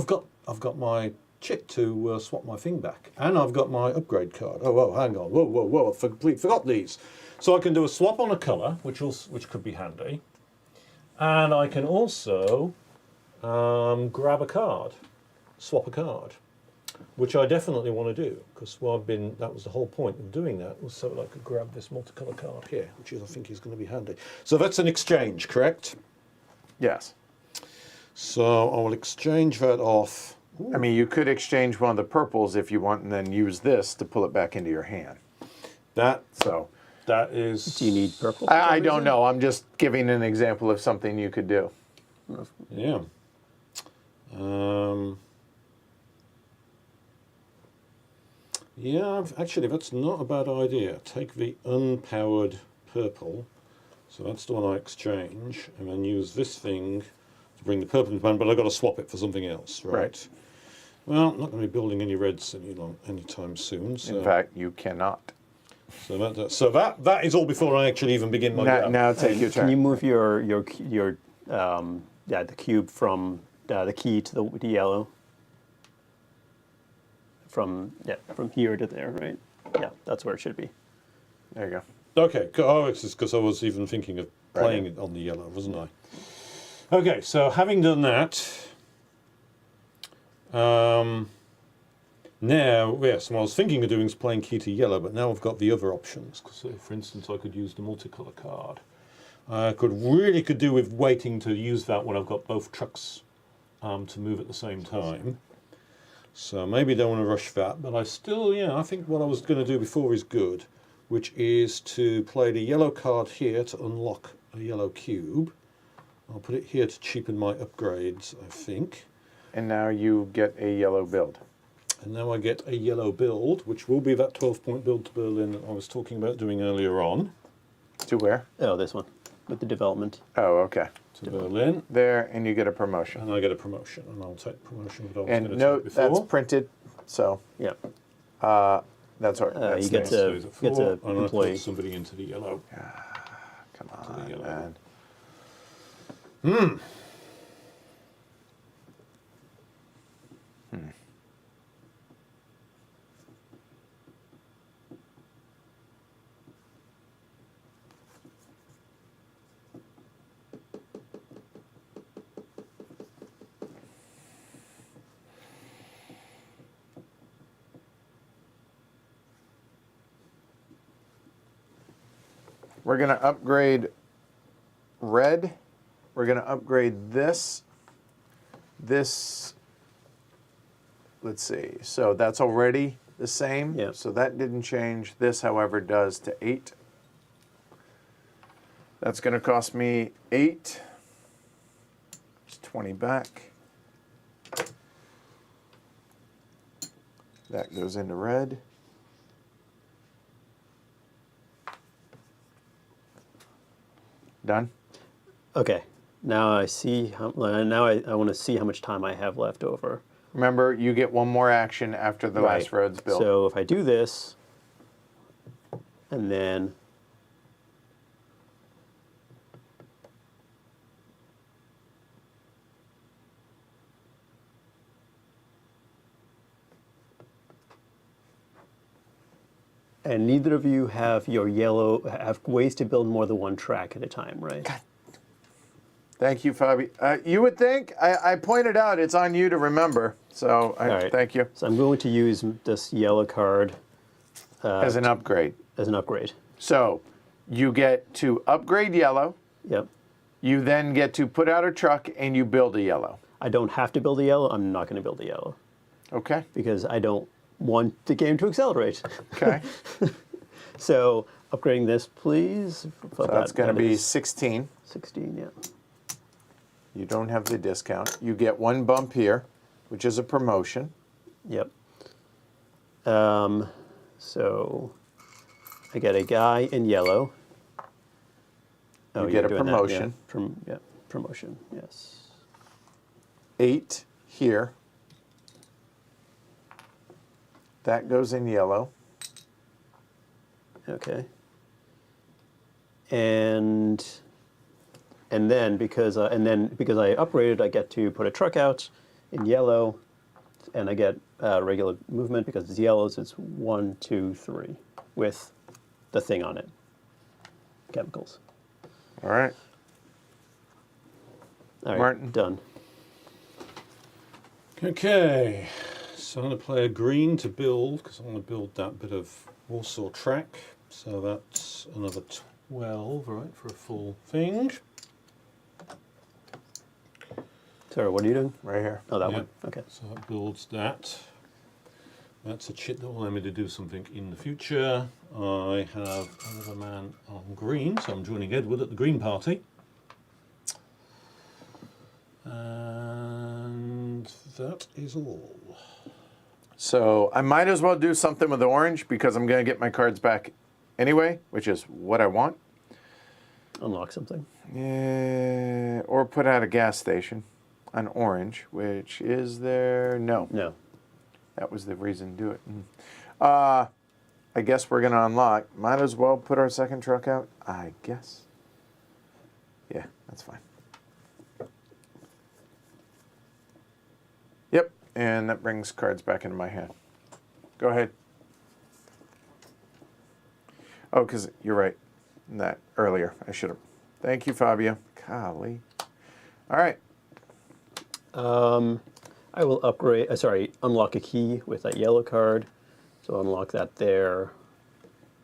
I've got my chit to swap my thing back, and I've got my upgrade card. Oh, hang on, whoa! I completely forgot these. So I can do a swap on a colour, which could be handy, and I can also grab a card, swap a card, which I definitely want to do because that was the whole point of doing that, was so that I could grab this multicolour card here, which I think is going to be handy. So that's an exchange, correct? Yes. So I will exchange that off. I mean, you could exchange one of the purples if you want, and then use this to pull it back into your hand. That is. Do you need purple? I don't know. I'm just giving an example of something you could do. Yeah. Yeah, actually, that's not a bad idea. Take the unpowered purple. So that's the one I exchange, and then use this thing to bring the purple into hand, but I've got to swap it for something else, right? Well, I'm not going to be building any reds anytime soon. So. In fact, you cannot. So that is all before I actually even begin my go. Now take your turn. Can you move your the cube from the key to the yellow? From here to there, right? Yeah, that's where it should be. There you go. Okay. Oh, it's just because I was even thinking of playing it on the yellow, wasn't I? Okay. So having done that, now yes, what I was thinking of doing is playing key to yellow, but now I've got the other options. So, for instance, I could use the multicolour card. I could do with waiting to use that when I've got both trucks to move at the same time. So maybe don't want to rush that, but I think what I was going to do before is good, which is to play the yellow card here to unlock a yellow cube. I'll put it here to cheapen my upgrades, I think. And now you get a yellow build. And now I get a yellow build, which will be that 12-point build to Berlin that I was talking about doing earlier on. To where? Oh, this one with the development. Oh, okay. To Berlin. There, and you get a promotion. And I get a promotion, and I'll take the promotion that I was And going to note, take before. that's printed, so Yeah. that's all right. That's you get nice. to So it's a 4, get to and I employee. put somebody into the yellow. Come the on, yellow. man. We're going to upgrade red. We're going to upgrade this. This, let's see. So that's already the same. Yeah. So that didn't change. This, however, does to 8. That's going to cost me 8. It's 20 back. That goes into red. Done? Okay. Now I see how. Now I want to see how much time I have left over. Remember, you get one more action after the last road's built. So if I do this, and then and neither of you have have ways to build more than one track at a time, right? God. Thank you, Fabio. You would think, I pointed out it's on you to remember, so right. Thank you. So I'm going to use this yellow card As an upgrade. as an upgrade. So you get to upgrade yellow, Yep. you then get to put out a truck, and you build a yellow. I don't have to build a yellow. I'm not going to build a yellow Okay? because I don't want the game to accelerate. Okay. So upgrading this, please. So that's going to be is 16. 16, yeah. You don't have the discount. You get one bump here, which is a promotion. Yep. So I get a guy in yellow. Oh, You get you're a doing that, promotion. yeah, promotion, yes. 8 here. That goes in yellow. Okay. And then because I upgraded, I get to put a truck out in yellow, and I get regular movement because it's yellows. It's 1, 2, 3 with the thing on it. Chemicals. All right. All right, Martin. done. Okay, so I'm going to play a green to build, because I want to build that bit of Warsaw track. So that's another 12, right, for a full thing. Sorry, what are you doing? Right here. Oh, that Yeah. one. Okay. So that builds that. That's a chit that will allow me to do something in the future. I have another man on green, so I'm joining Edward at the green party. And that is all. So I might as well do something with the orange because I'm going to get my cards back anyway, which is what I want. Unlock something. Yeah, or put out a gas station on orange, which is there. No. No. That was the reason to do it. I guess we're going to unlock. Might as well put our second truck out, I guess. Yeah, that's fine. Yep, and that brings cards back into my hand. Go ahead. Oh, because you're right. That earlier. I should have. Thank you, Fabio. Golly. All right. I will upgrade. Unlock a key with that yellow card. So unlock that there,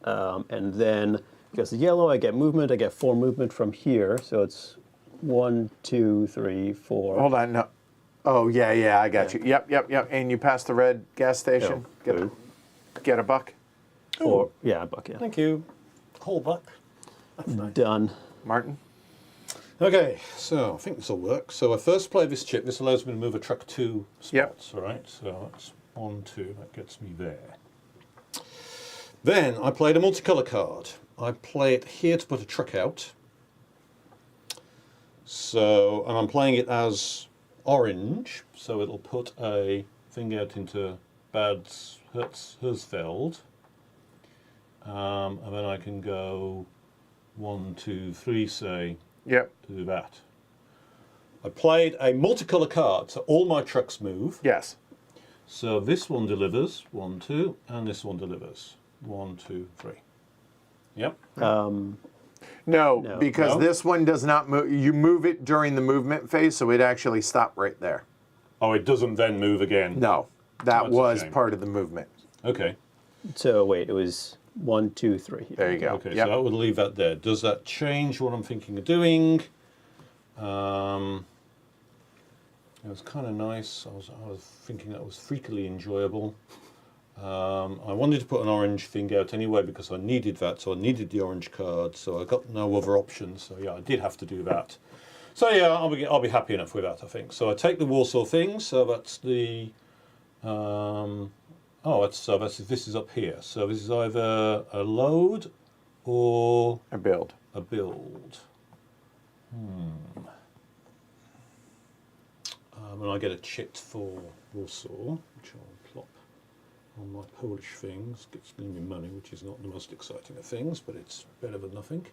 and then because the yellow, I get movement. I get 4 movement from here. So it's 1, 2, 3, 4. Hold on. No. Oh, yeah, I got you. Yep. And you pass the red gas station. Oh, Get a buck. Or yeah, a buck. Yeah. Thank you. Whole buck. That's nice. Done. Martin? Okay, so I think this will work. So I first play this chip. This allows me to move a truck 2 spots, all right? So that's 1, 2. That gets me there. Then I played a multicolour card. I play it here to put a truck out. So, and I'm playing it as orange, so it'll put a thing out into Bad Hersfeld. And then I can go 1, 2, 3, say, Yep. to do that. I played a multicolour card, so all my trucks move. Yes. So this one delivers 1, 2, and this one delivers 1, 2, 3. Yep. No, because No? this one does not move. You move it during the movement phase, so it actually stopped right there. Oh, it doesn't then move again. No, that That's a was shame. part of the movement. Okay. So wait, it was 1, 2, 3. There you go. Okay, Yep. so I would leave that there. Does that change what I'm thinking of doing? It was kind of nice. I was thinking that was freakily enjoyable. I wanted to put an orange thing out anyway because I needed that, so I needed the orange card. So I got no other options. So yeah, I did have to do that. So yeah, I'll be happy enough with that, I think. So I take the Warsaw thing. So that's the this is up here. So this is either a load or A build. a build. And I get a chit for Warsaw, which I'll plop on my Polish things. Gets me money, which is not the most exciting of things, but it's better than nothing.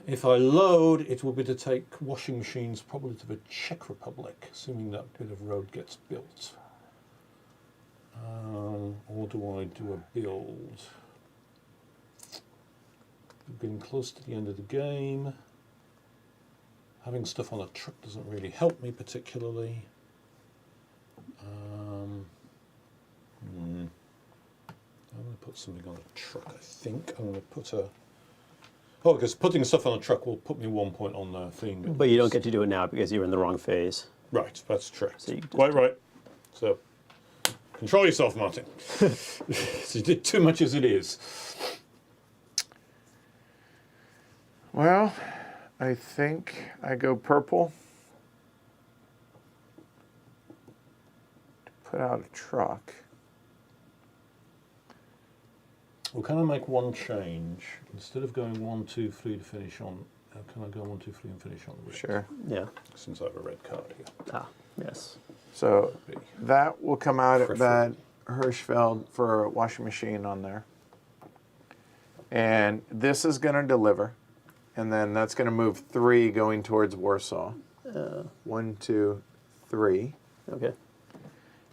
If I load, it will be to take washing machines probably to the Czech Republic, assuming that bit of road gets built. Or do I do a build? We're getting close to the end of the game. Having stuff on a truck doesn't really help me particularly. I'm going to put something on a truck, I think. I'm going to put a... Oh, because putting stuff on a truck will put me 1 point on the thing. But you don't get to do it now because you're in the wrong phase. Right, that's true. So you just Quite right. So, control yourself, Martin. So you did too much as it is. Well, I think I go purple to put out a truck. Well, can I make one change? Instead of going 1, 2, 3 to finish on, can I go 1, 2, 3 and finish on red? Sure. Yeah. Since I have a red card here. Ah, yes. So Be that will come out at preferable. Bad Hirschfeld for a washing machine on there. And this is going to deliver. And then that's going to move 3 going towards Warsaw. 1, 2, 3. Okay.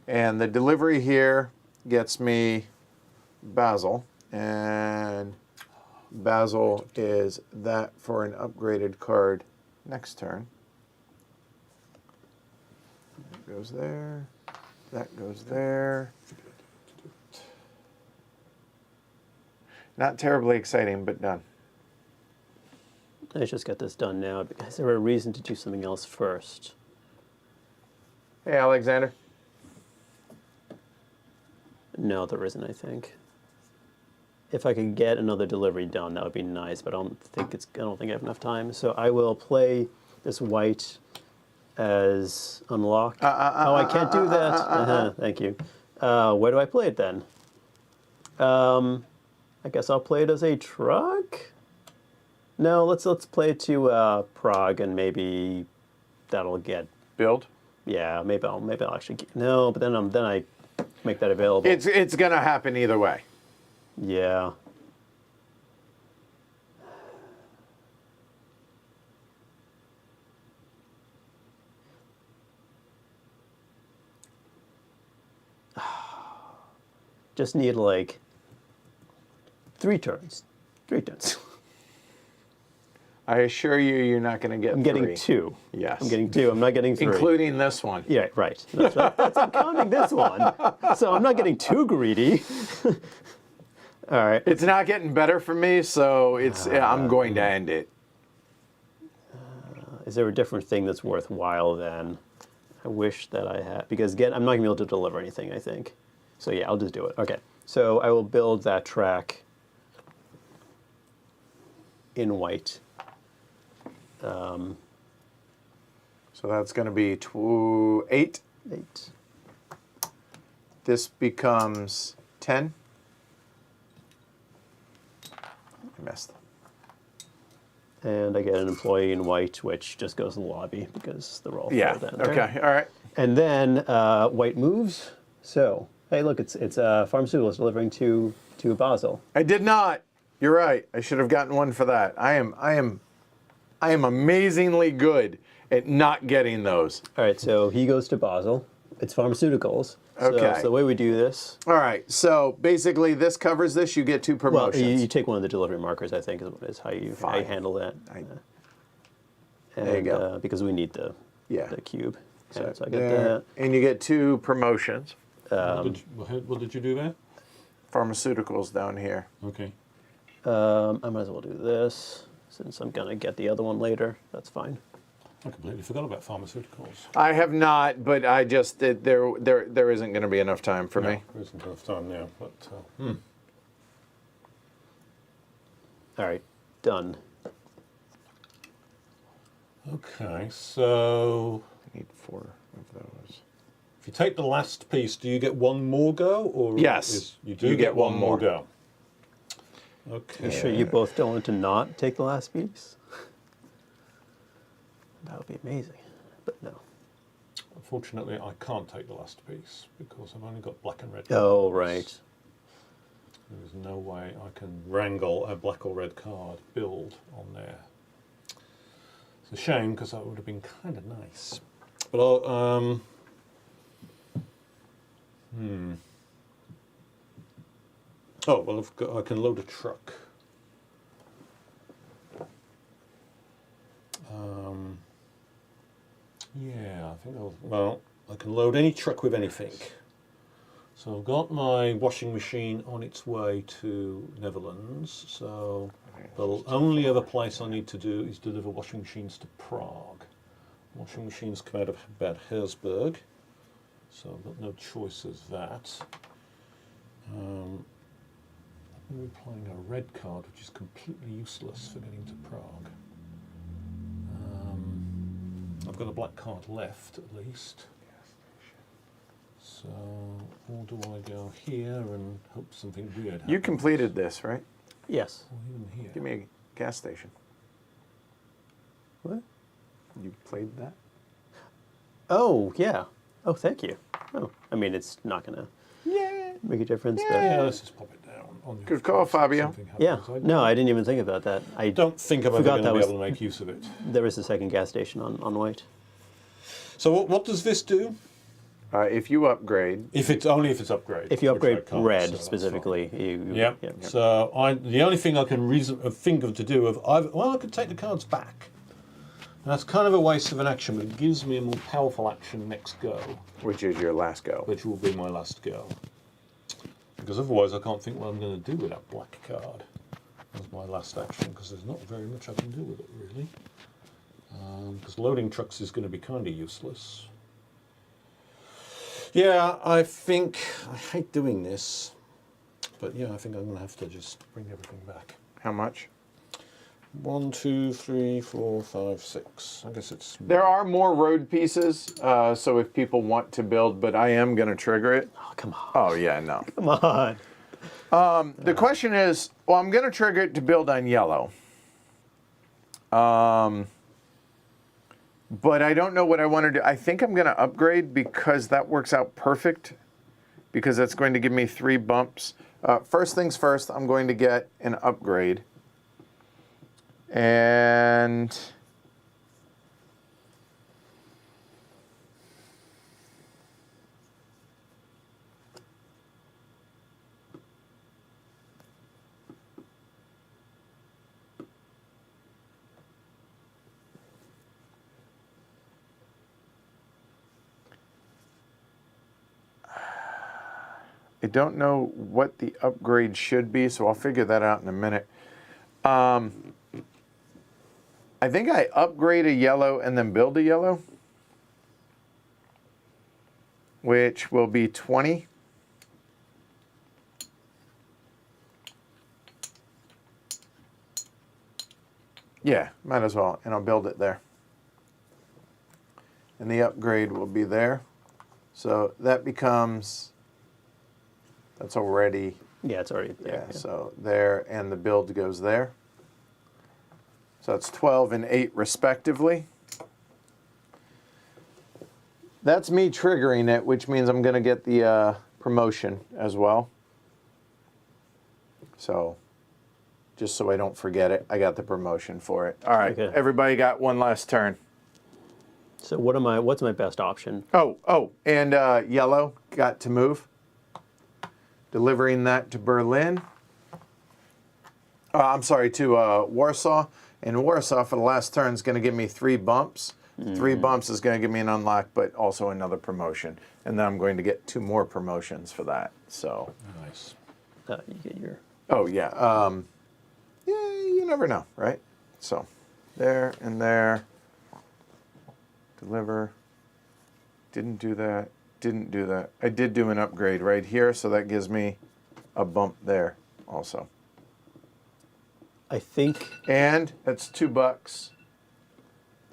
And the delivery here gets me Basel. And Basel is that for an upgraded card next turn. That goes there. That goes there. Not terribly exciting, but done. Let's just get this done now because there a reason to do something else first. Hey, Alexander. No, there isn't, I think. If I could get another delivery done, that would be nice, but I don't think I have enough time. So I will play this white as unlock. I can't do that. Thank you. Where do I play it then? I guess I'll play it as a truck. No, let's play it to Prague, and maybe that'll get. Build. Yeah, maybe I'll actually no, but then I make that available. It's gonna happen either way. Yeah. Just need like 3 turns. 3 turns. I assure you, you're not gonna get. I'm getting 3. 2. Yes. I'm getting 2. I'm not getting 3. Including this one. Yeah, right. I'm counting this one. So I'm not getting too greedy. All right. It's not getting better for me, so I'm going to end it. Is there a different thing that's worthwhile then? I wish that I had, because again, I'm not gonna be able to deliver anything, I think. So yeah, I'll just do it. Okay. So I will build that track in white. So that's going to be 8. 8. This becomes 10. I missed. And I get an employee in white, which just goes in the lobby because they're all Yeah. filled in there. Okay. All right. And then white moves. So hey, look, it's pharmaceuticals delivering to Basel. I did not. You're right. I should have gotten one for that. I am I am amazingly good at not getting those. All right, so he goes to Basel. It's pharmaceuticals. Okay. So the way we do this, All right, so basically this covers this. You get 2 well, promotions. you take one of the delivery markers, I think, is how you Fine. handle that. There you go. Because we need the cube. So I get There. that. And you get 2 promotions. What did you do there? Pharmaceuticals down here. Okay. I might as well do this, since I'm going to get the other one later. That's fine. I completely forgot about pharmaceuticals. I have not, but I just there isn't going to be enough time for me. There isn't enough time now, but All right, done. okay. So I need 4 of those. if you take the last piece, do you get one more go, or Yes, you do you get get one one more more. go? Okay. You sure you both don't want to not take the last piece? That would be amazing, but no. Unfortunately, I can't take the last piece because I've only got black and red. Oh, cards. right. There's no way I can wrangle a black or red card build on there. It's a shame because that would have been kind of nice. But I'll, Oh, well, I can load a truck. Yeah, I think I can load any truck with anything. So I've got my washing machine on its way to Netherlands. So the only other place I need to do is deliver washing machines to Prague. Washing machines come out of Bad Hersberg, so I've got no choice as that. We're playing a red card, which is completely useless for getting to Prague. I've got a black card left, at least. So, or do I go here and hope something weird happens? You completed this, right? Yes. Or even here. Give me a gas station. What? You played that? Oh, yeah. Oh, thank you. Oh, I mean, it's not going to make a difference, Yeah, let's just pop it down. On your Good call, face if Fabio. something but yeah. happens. No, I didn't even think about that. I don't think I'm ever forgot going to that be was- able to make use of it. There is a second gas station on white. So what does this do? If you upgrade, If it's only if it's upgrade. If you which upgrade I can't, so red that's specifically, fine. you Yeah. So the only thing I can think of to do I could take the cards back. And that's kind of a waste of an action, but it gives me a more powerful action next go, which is your last go. which will be my last go. Because otherwise I can't think what I'm going to do with that black card as my last action, because there's not very much I can do with it, really. Because loading trucks is going to be kind of useless. Yeah, I hate doing this, but yeah, I think I'm going to have to just bring everything back. How much? 1, 2, 3, 4, 5, 6. I guess it's... There are more road pieces, so if people want to build, but I am going to trigger it. Oh, come on. Oh, yeah, no. Come on. The question is, well, I'm going to trigger it to build on yellow. But I don't know what I want to do. I think I'm going to upgrade because that works out perfect, because that's going to give me 3 bumps. First things first, I'm going to get an upgrade. And I don't know what the upgrade should be, so I'll figure that out in a minute. I think I upgrade a yellow and then build a yellow, which will be 20. Yeah, might as well, and I'll build it there. And the upgrade will be there. So that becomes, that's already, Yeah, it's already there. yeah, so there, and the build goes there. So it's 12 and 8 respectively. That's me triggering it, which means I'm going to get the promotion as well. So just so I don't forget it. I got the promotion for it. All right, Okay. everybody got one last turn. So what's my best option? Oh, and yellow got to move. Delivering that to Berlin. I'm sorry, to Warsaw. And Warsaw for the last turn is going to give me 3 bumps. 3 bumps is going to give me an unlock, but also another promotion. And then I'm going to get 2 more promotions for that. So. Nice. You get your. Oh yeah. Yeah, you never know, right? So, there and there. Deliver. Didn't do that. Didn't do that. I did do an upgrade right here, so that gives me a bump there also. I think. And that's $2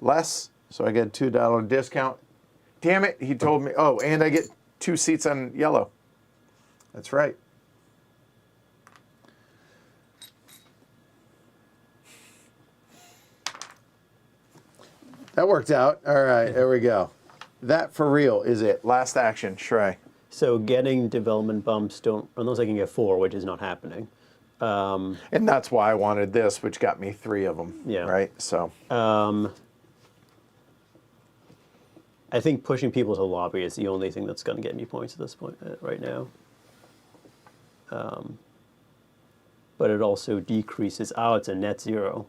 less, so I get a $2 discount. Damn it, he told me. Oh, and I get 2 seats on yellow. That's right. That worked out. All right, there we go. That for real is it. Last action, Shrey. So getting development bumps don't, unless I can get 4, which is not happening. And that's why I wanted this, which got me 3 of them. Yeah. Right. So. I think pushing people to the lobby is the only thing that's going to get me points at this point right now. But it also decreases. Oh, it's a net 0.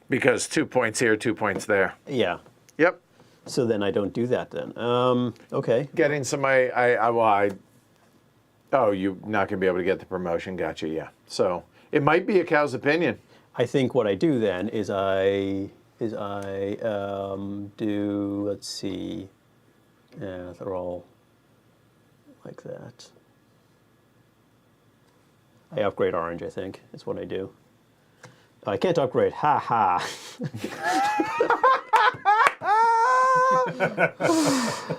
Because 2 points here, 2 points there. Yeah. Yep. So then I don't do that then. Okay. Getting somebody. Oh, you're not going to be able to get the promotion. Gotcha. Yeah. So it might be a cow's opinion. I think what I do then is I do, let's see, yeah, they're all like that. I upgrade orange, I think, is what I do. I can't upgrade, ha ha.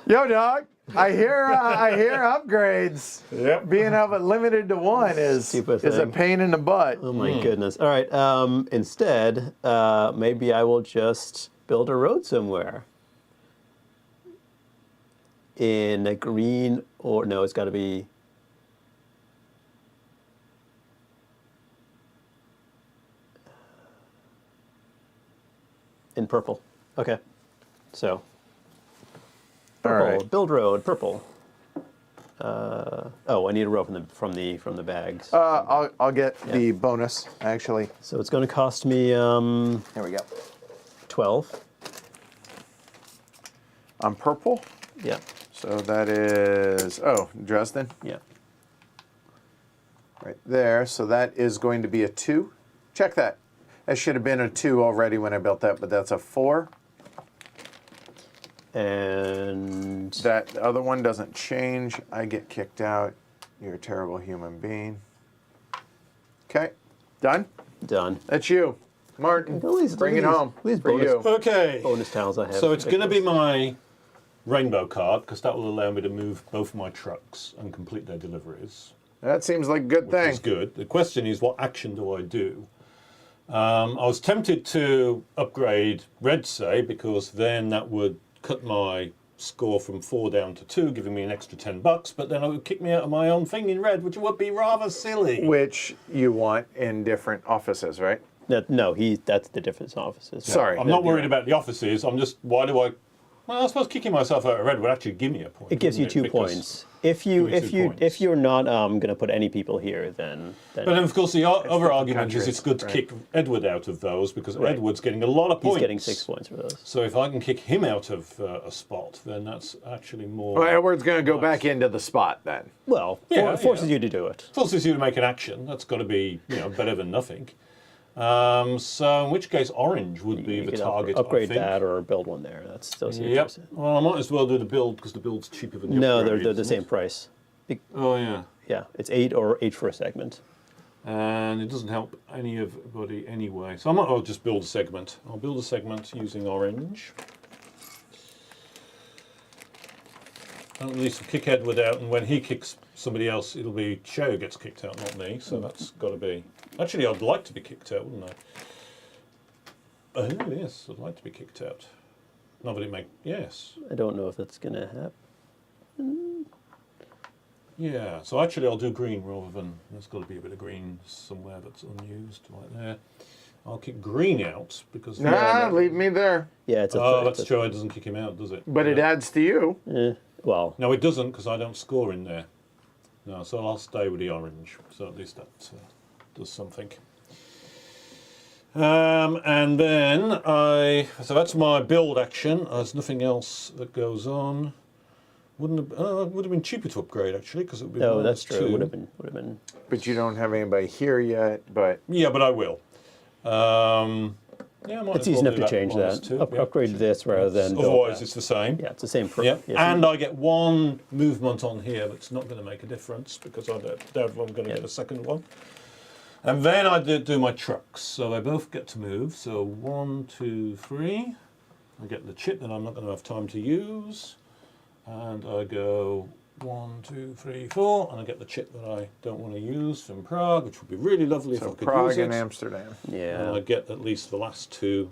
Yo, dog. I hear upgrades. Yep. Being limited to 1 is Stupid a thing. pain in the butt. Oh my goodness. All right, instead, maybe I will just build a road somewhere. In a green, or no, it's got to be... in purple. Okay. So, purple, right. build road, purple. Oh, I need a row from the bags. I'll get the bonus actually. So it's going to cost me Here we go. 12. On purple. Yeah. So that is Dresden Yeah. right there. So that is going to be a 2. Check that. That should have been a 2 already when I built that, but that's a 4. And That other one doesn't change. I get kicked out. You're a terrible human being. Okay, done? done. That's you. Martin, At least- bring it at least- home at least for bonus. you. Okay. Bonus tiles I have. So it's going to be Ridiculous. my rainbow card because that will allow me to move both my trucks and complete their deliveries, That seems like a good which thing. is good. The question is, what action do I do? I was tempted to upgrade red, say, because then that would cut my score from 4 down to 2, giving me an extra $10. But then it would kick me out of my own thing in red, which would be rather silly. Which you want in different offices, right? No, that's the difference in offices. Sorry. I'm not worried about the offices. I'm just, why do I? Well, I suppose kicking myself out of red would actually give me a point. It gives you wouldn't 2 Because- points. If you Give me 2 points. if you're not going to put any people here, then But then, of course, the other different argument is countries, it's good to right. kick Edward out of those because Right. Edward's getting a lot of he's points. getting 6 points for those. So if I can kick him out of a spot, then that's actually more. Well, Edward's going to go back into the spot then. Well, Yeah, forces yeah. you to do it. Forces you to make an action. That's got to be better than nothing. So in which case, orange would be You the could target. upgrade I think. that or build one there. Those are Yep. interesting. Well, I might as well do the build because the build's cheaper than the No, upgrade, they're the isn't same it? price. Oh yeah. Yeah, it's 8 or 8 for a segment. And it doesn't help anybody anyway. So I might just build a segment. I'll build a segment using orange. And at least kick Edward out, and when he kicks somebody else, it'll be Cho gets kicked out, not me. So that's got to be. Actually, I'd like to be kicked out, wouldn't I? Oh yes, I'd like to be kicked out. Nobody make yes. I don't know if that's going to happen. Yeah, so actually I'll do green rather than, there's got to be a bit of green somewhere that's unused, right there. I'll kick green out because... Nah, leave me there. Yeah, it's a. Oh, it's that's true, it doesn't kick him out, does it? But it adds to you. Well, No, it doesn't because I don't score in there. No, so I'll stay with the orange. So at least that does something. And then so that's my build action. There's nothing else that goes on. It would have been cheaper to upgrade actually because it would be. no, that's true. -2. It would have been. But you don't have anybody here yet. But Yeah, but I will. Yeah, I might It's as easy well enough do to change that. -2, yeah. Upgrade this rather than. build Otherwise, that. it's the same. Yeah, it's the same. Yeah, yes, and I get one movement on here that's not going to make a difference because I doubt if I'm going to get a second one. And then I do my trucks, so they both get to move. So 1, 2, 3. I get the chip that I'm not going to have time to use, and I go 1, 2, 3, 4, and I get the chip that I don't want to use from Prague, which would be really lovely if I so could Prague use it. and Amsterdam. Yeah. And I get at least the last 2.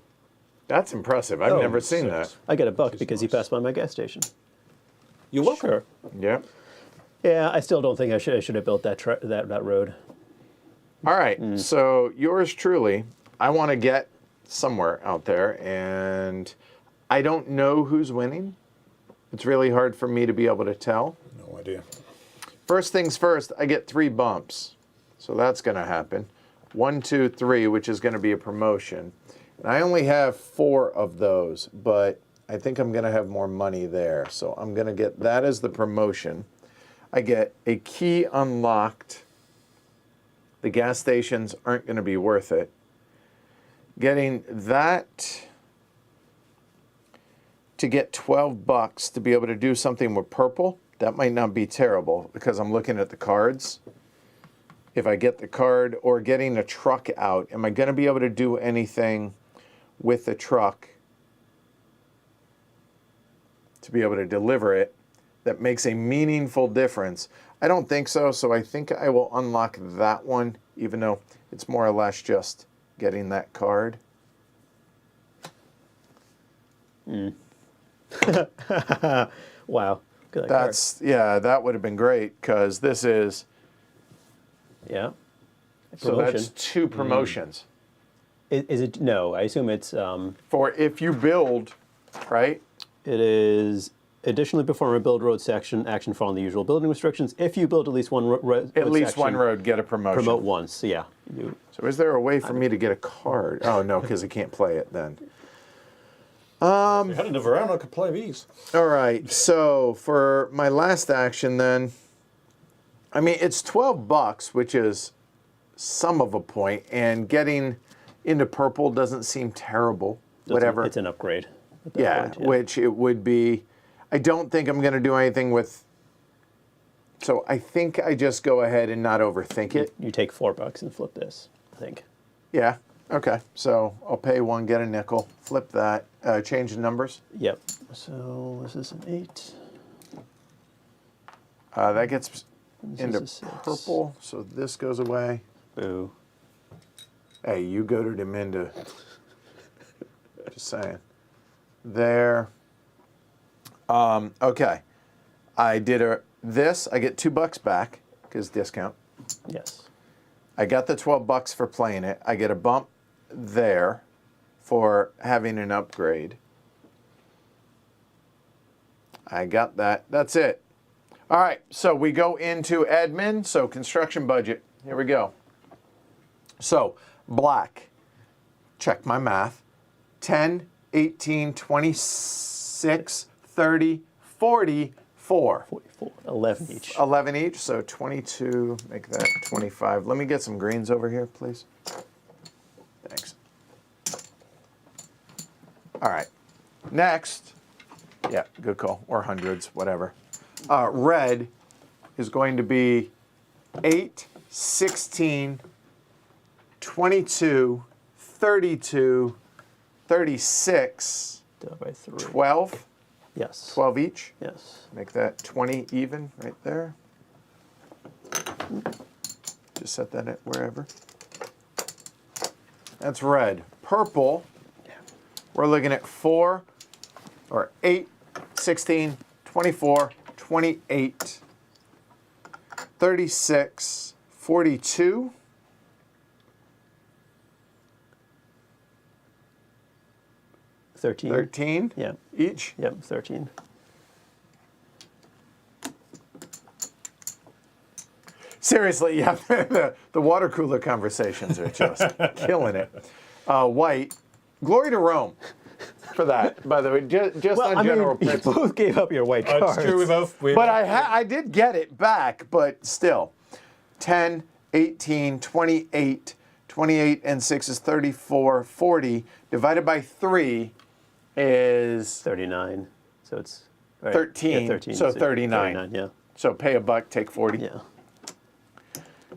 That's impressive. I've never seen 6. that. I get a buck Which is because you nice. passed by my gas station. You're welcome. Sure. Yeah. Yeah, I still don't think I should have built that road. All right. So yours truly, I want to get somewhere out there, and I don't know who's winning. It's really hard for me to be able to tell. No idea. First things first, I get 3 bumps. So that's going to happen. 1, 2, 3, which is going to be a promotion. And I only have 4 of those, but I think I'm going to have more money there. So I'm going to get that as the promotion. I get a key unlocked. The gas stations aren't going to be worth it. Getting that to get 12 bucks to be able to do something with purple, that might not be terrible because I'm looking at the cards. If I get the card or getting a truck out, am I going to be able to do anything with the truck to be able to deliver it that makes a meaningful difference? I don't think so, so I think I will unlock that one, even though it's more or less just getting that card. Wow. Good That's, yeah, that would have been great, because this is, card. Yeah. so Promotion. that's 2 promotions. Is it? No, I assume it's. For if you build, right? It is additionally perform a build road section action following the usual building restrictions. If you build at least one road At least section, one road, get a promotion. promote once. So yeah. You, So is there a way for me to get a card? Oh, no, because I can't play it then. If we had another round, I could play these. All right, so for my last action then, I mean, it's 12 bucks, which is some of a point, and getting into purple doesn't seem terrible, whatever. It's an upgrade. at that Yeah, point, which it would be. I don't think I'm going to do anything with, so I think I just go ahead and not overthink it. You take $4 and flip this, I think. Yeah, okay, so I'll pay 1, get a nickel, flip that, change the numbers. Yep. So this is an 8. That gets This into is a 6. purple, so this goes away. Boo. Hey, you goaded him into. Just saying. There. Okay. I did this. I get $2 back because discount. Yes. I got the 12 bucks for playing it. I get a bump there for having an upgrade. I got that. That's it. All right. So we go into admin. So construction budget. Here we go. So black. Check my math. 10, 18, 26, 30, 44. 44. 11 each. 11 each, so 22, make that 25. Let me get some greens over here, please. Thanks. All right. Next, yeah, good call, or hundreds, whatever. Red is going to be 8, 16, 22, 32, 36, Divide by 3. 12. Yes. 12 each. Yes. Make that 20 even right there. Just set that at wherever. That's red. Purple, we're looking at 4 or 8, 16, 24, 28, 36, 42. 13. 13 Yeah. each. Yep, 13. Seriously, yeah, the water cooler conversations are just killing it. White, glory to Rome for that, by the way, just Well, on I general mean, you principle. both gave up your white cards. It's true, we both. But I did get it back, but still. 10, 18, 28, 28 and 6 is 34, 40. Divided by 3 is 39. So it's right. 13, Yeah, 13. so 39. 39, yeah. So pay a buck, take 40. Yeah.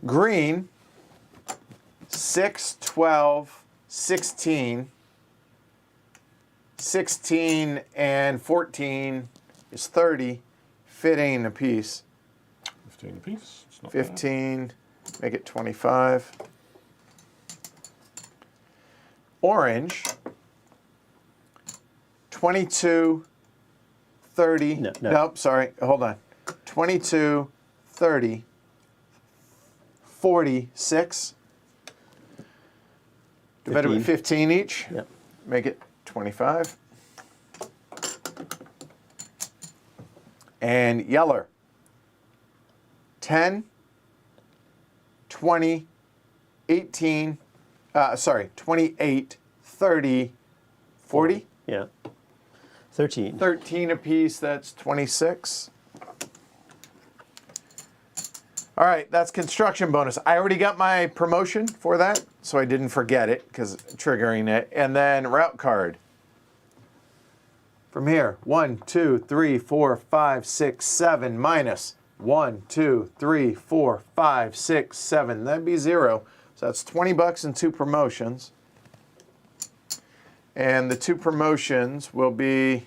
Green, 6, 12, 16. 16 and 14 is 30. 15 apiece. 15 apiece. It's not bad. 15, make it 25. Orange, 22, 30. No. Nope, sorry, hold on. 22, 30, 46. Divided by 15 each. Yep. Make it 25. And yeller. 10, 20, 18, 28, 30, 40. Yeah. 13. 13 apiece, that's 26. All right, that's construction bonus. I already got my promotion for that, so I didn't forget it because triggering it. And then route card. From here, 1, 2, 3, 4, 5, 6, 7, minus 1, 2, 3, 4, 5, 6, 7. That'd be 0. So that's 20 bucks and 2 promotions. And the 2 promotions will be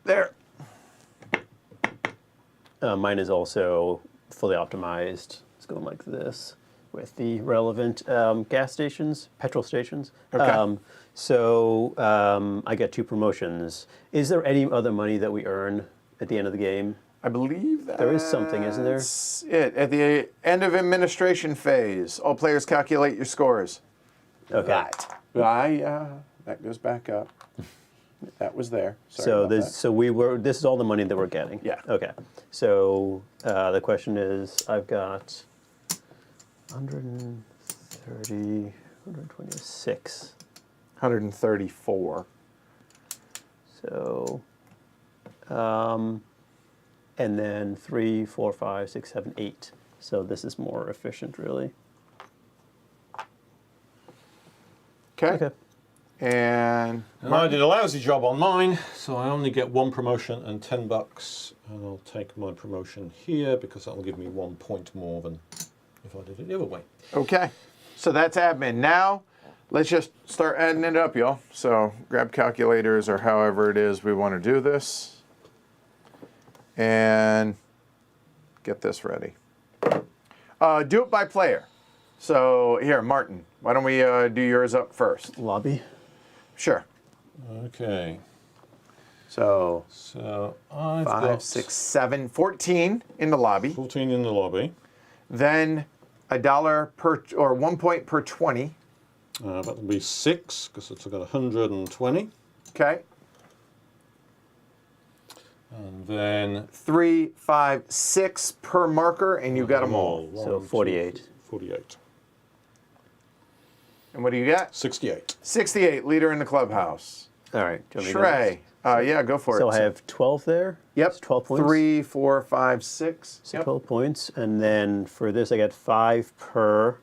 there. Mine is also fully optimized. It's going like this with the relevant gas stations, petrol stations. Okay. I get 2 promotions. Is there any other money that we earn at the end of the game? I believe that There is something, isn't there? That's it. At the end of administration phase, all players calculate your scores. Okay. That goes back up. That was there. Sorry So about this, that. so this is all the money that we're getting. Yeah. Okay. So the question is, I've got 130, 126. 134. So, and then 3, 4, 5, 6, 7, 8. So this is more efficient, really. Okay. And And I did a lousy job on mine, so I only get 1 promotion and 10 bucks. And I'll take my promotion here because that'll give me 1 point more than if I did it the other way. okay. So that's admin. Now, let's just start adding it up, y'all. So grab calculators or however it is we want to do this. And get this ready. Do it by player. So here, Martin, why don't we do yours up first? Lobby. Sure. Okay. So So I've 5, got 6, 7, 14 in the lobby. 14 in the lobby. Then $1 per, or 1 point per 20. That will be 6 because it's got 120. Okay. And then 3, 5, 6 per marker, and you got them all. So 48. 48. And what do you got? 68. 68, leader in the clubhouse. All right. Do you want me to- Trey. Yeah, go for So it. I have 12 there? Yep. It's 12 points? 3, 4, 5, 6. So Yep. 12 points. And then for this, I get 5 per,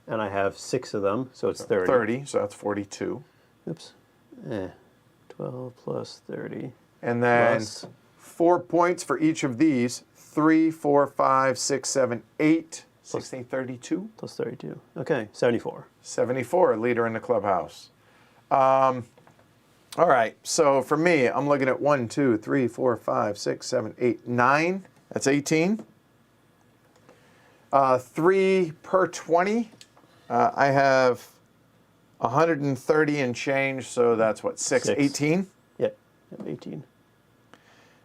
and I have 6 of them, so it's 30. 30, so that's 42. Oops. 12 plus 30. And then Plus. 4 points for each of these. 3, 4, 5, 6, 7, 8. 16, 32. Plus 32. Okay, 74. 74, leader in the clubhouse. All right, so for me, I'm looking at 1, 2, 3, 4, 5, 6, 7, 8, 9. That's 18. 3 per 20. I have 130 and change, so that's what, 6, Six. 18. Yep. I have 18.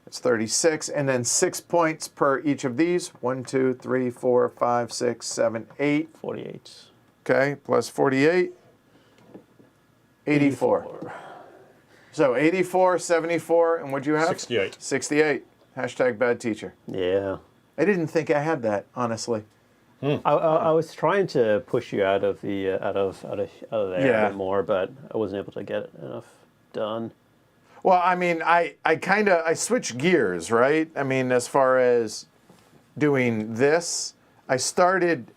It's 36, and then 6 points per each of these. 1, 2, 3, 4, 5, 6, 7, 8. 48. Okay, plus 48. 84. So 84, 74, and what'd you have? 68. 68. Hashtag bad teacher. Yeah. I didn't think I had that, honestly. I was trying to push you out of the out of there Yeah. a bit more, but I wasn't able to get enough done. Well, I mean, I switched gears, right? I mean, as far as doing this, I started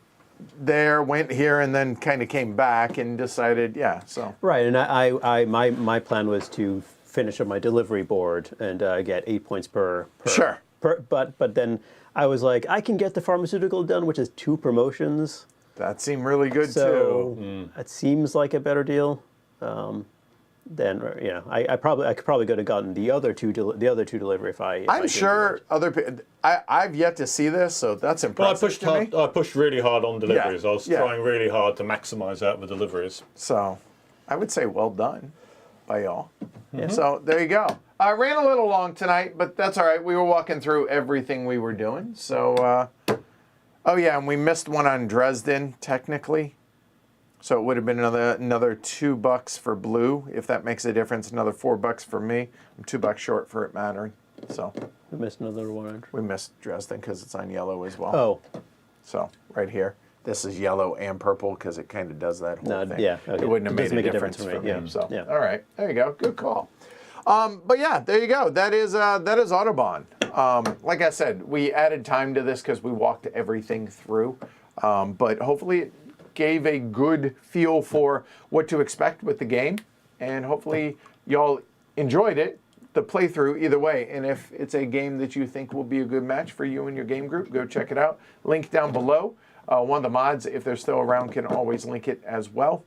there, went here, and then kind of came back and decided, yeah, so. Right, and my plan was to finish up my delivery board and get 8 points per. Sure. But then I was like, I can get the pharmaceutical done, which is 2 promotions. That seemed really good, So too. it seems like a better deal. Then I could probably have gotten the other two delivery if I. I'm sure other people, I've yet to see this, so that's Well, impressive to me. I pushed really hard on deliveries. Yeah, I was yeah. trying really hard to maximise out the deliveries. So I would say well done by y'all. Yeah. So there you go. I ran a little long tonight, but that's all right. We were walking through everything we were doing. So, oh yeah, and we missed one on Dresden, technically. So it would have been another $2 for blue, if that makes a difference. Another $4 for me. I'm $2 short for it mattering. So We missed another one. we missed Dresden because it's on yellow as well. Oh, So right here, this is yellow and purple because it kind of does that whole No, thing. yeah, okay. It wouldn't have It made doesn't a make a difference difference for for me, me. yeah, So yeah. all right, there you go. Good call. But yeah, there you go. That is Autobahn. Like I said, we added time to this because we walked everything through. But hopefully it gave a good feel for what to expect with the game, and hopefully y'all enjoyed it, the playthrough either way. And if it's a game that you think will be a good match for you and your game group, go check it out. Link down below. One of the mods, if they're still around, can always link it as well.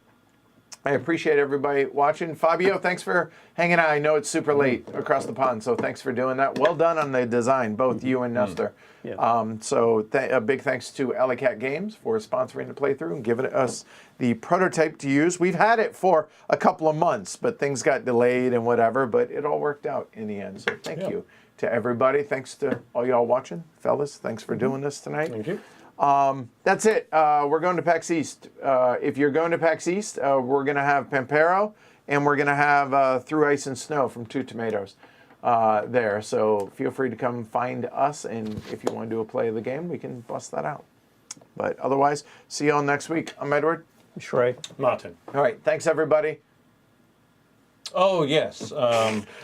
I appreciate everybody watching. Fabio, thanks for hanging out. I know it's super late across the pond, so thanks for doing that. Well done on the design, both you and Nestor. Yeah. So a big thanks to Alley Cat Games for sponsoring the playthrough and giving us the prototype to use. We've had it for a couple of months, but things got delayed and whatever, but it all worked out in the end. So thank you to everybody. Thanks to all y'all watching. Fellas, thanks for doing this tonight. Thank you. That's it. We're going to PAX East. If you're going to PAX East, we're going to have Pampero, and we're going to have Through Ice and Snow from Two Tomatoes there. So feel free to come find us, and if you want to do a play of the game, we can bust that out. But otherwise, see y'all next week. I'm Edward. Shrey. Martin. All right. Thanks, everybody. Oh, yes.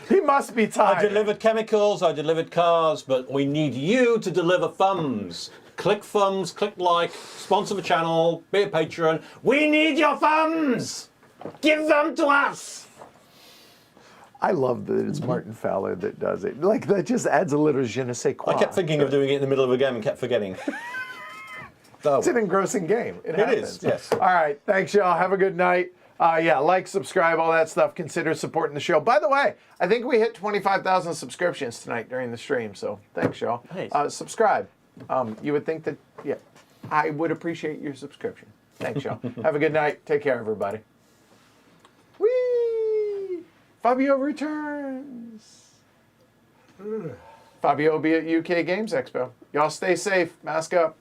He must be tired. I delivered chemicals, I delivered cars, but we need you to deliver thumbs. Click thumbs, click like, sponsor the channel, be a patron. We need your thumbs! Give them to us! I love that it's Martin Fowler that does it. Like, that just adds a little je ne sais quoi. I kept thinking of doing it in the middle of a game and kept forgetting. It's an engrossing game. It happens. is, yes. All right. Thanks, y'all. Have a good night. Yeah, like, subscribe, all that stuff. Consider supporting the show. By the way, I think we hit 25,000 subscriptions tonight during the stream, so thanks, y'all. Nice. Subscribe. You would think that, yeah, I would appreciate your subscription. Thanks, y'all. Have a good night. Take care, everybody. Whee! Fabio returns. Fabio will be at UK Games Expo. Y'all stay safe. Mask up.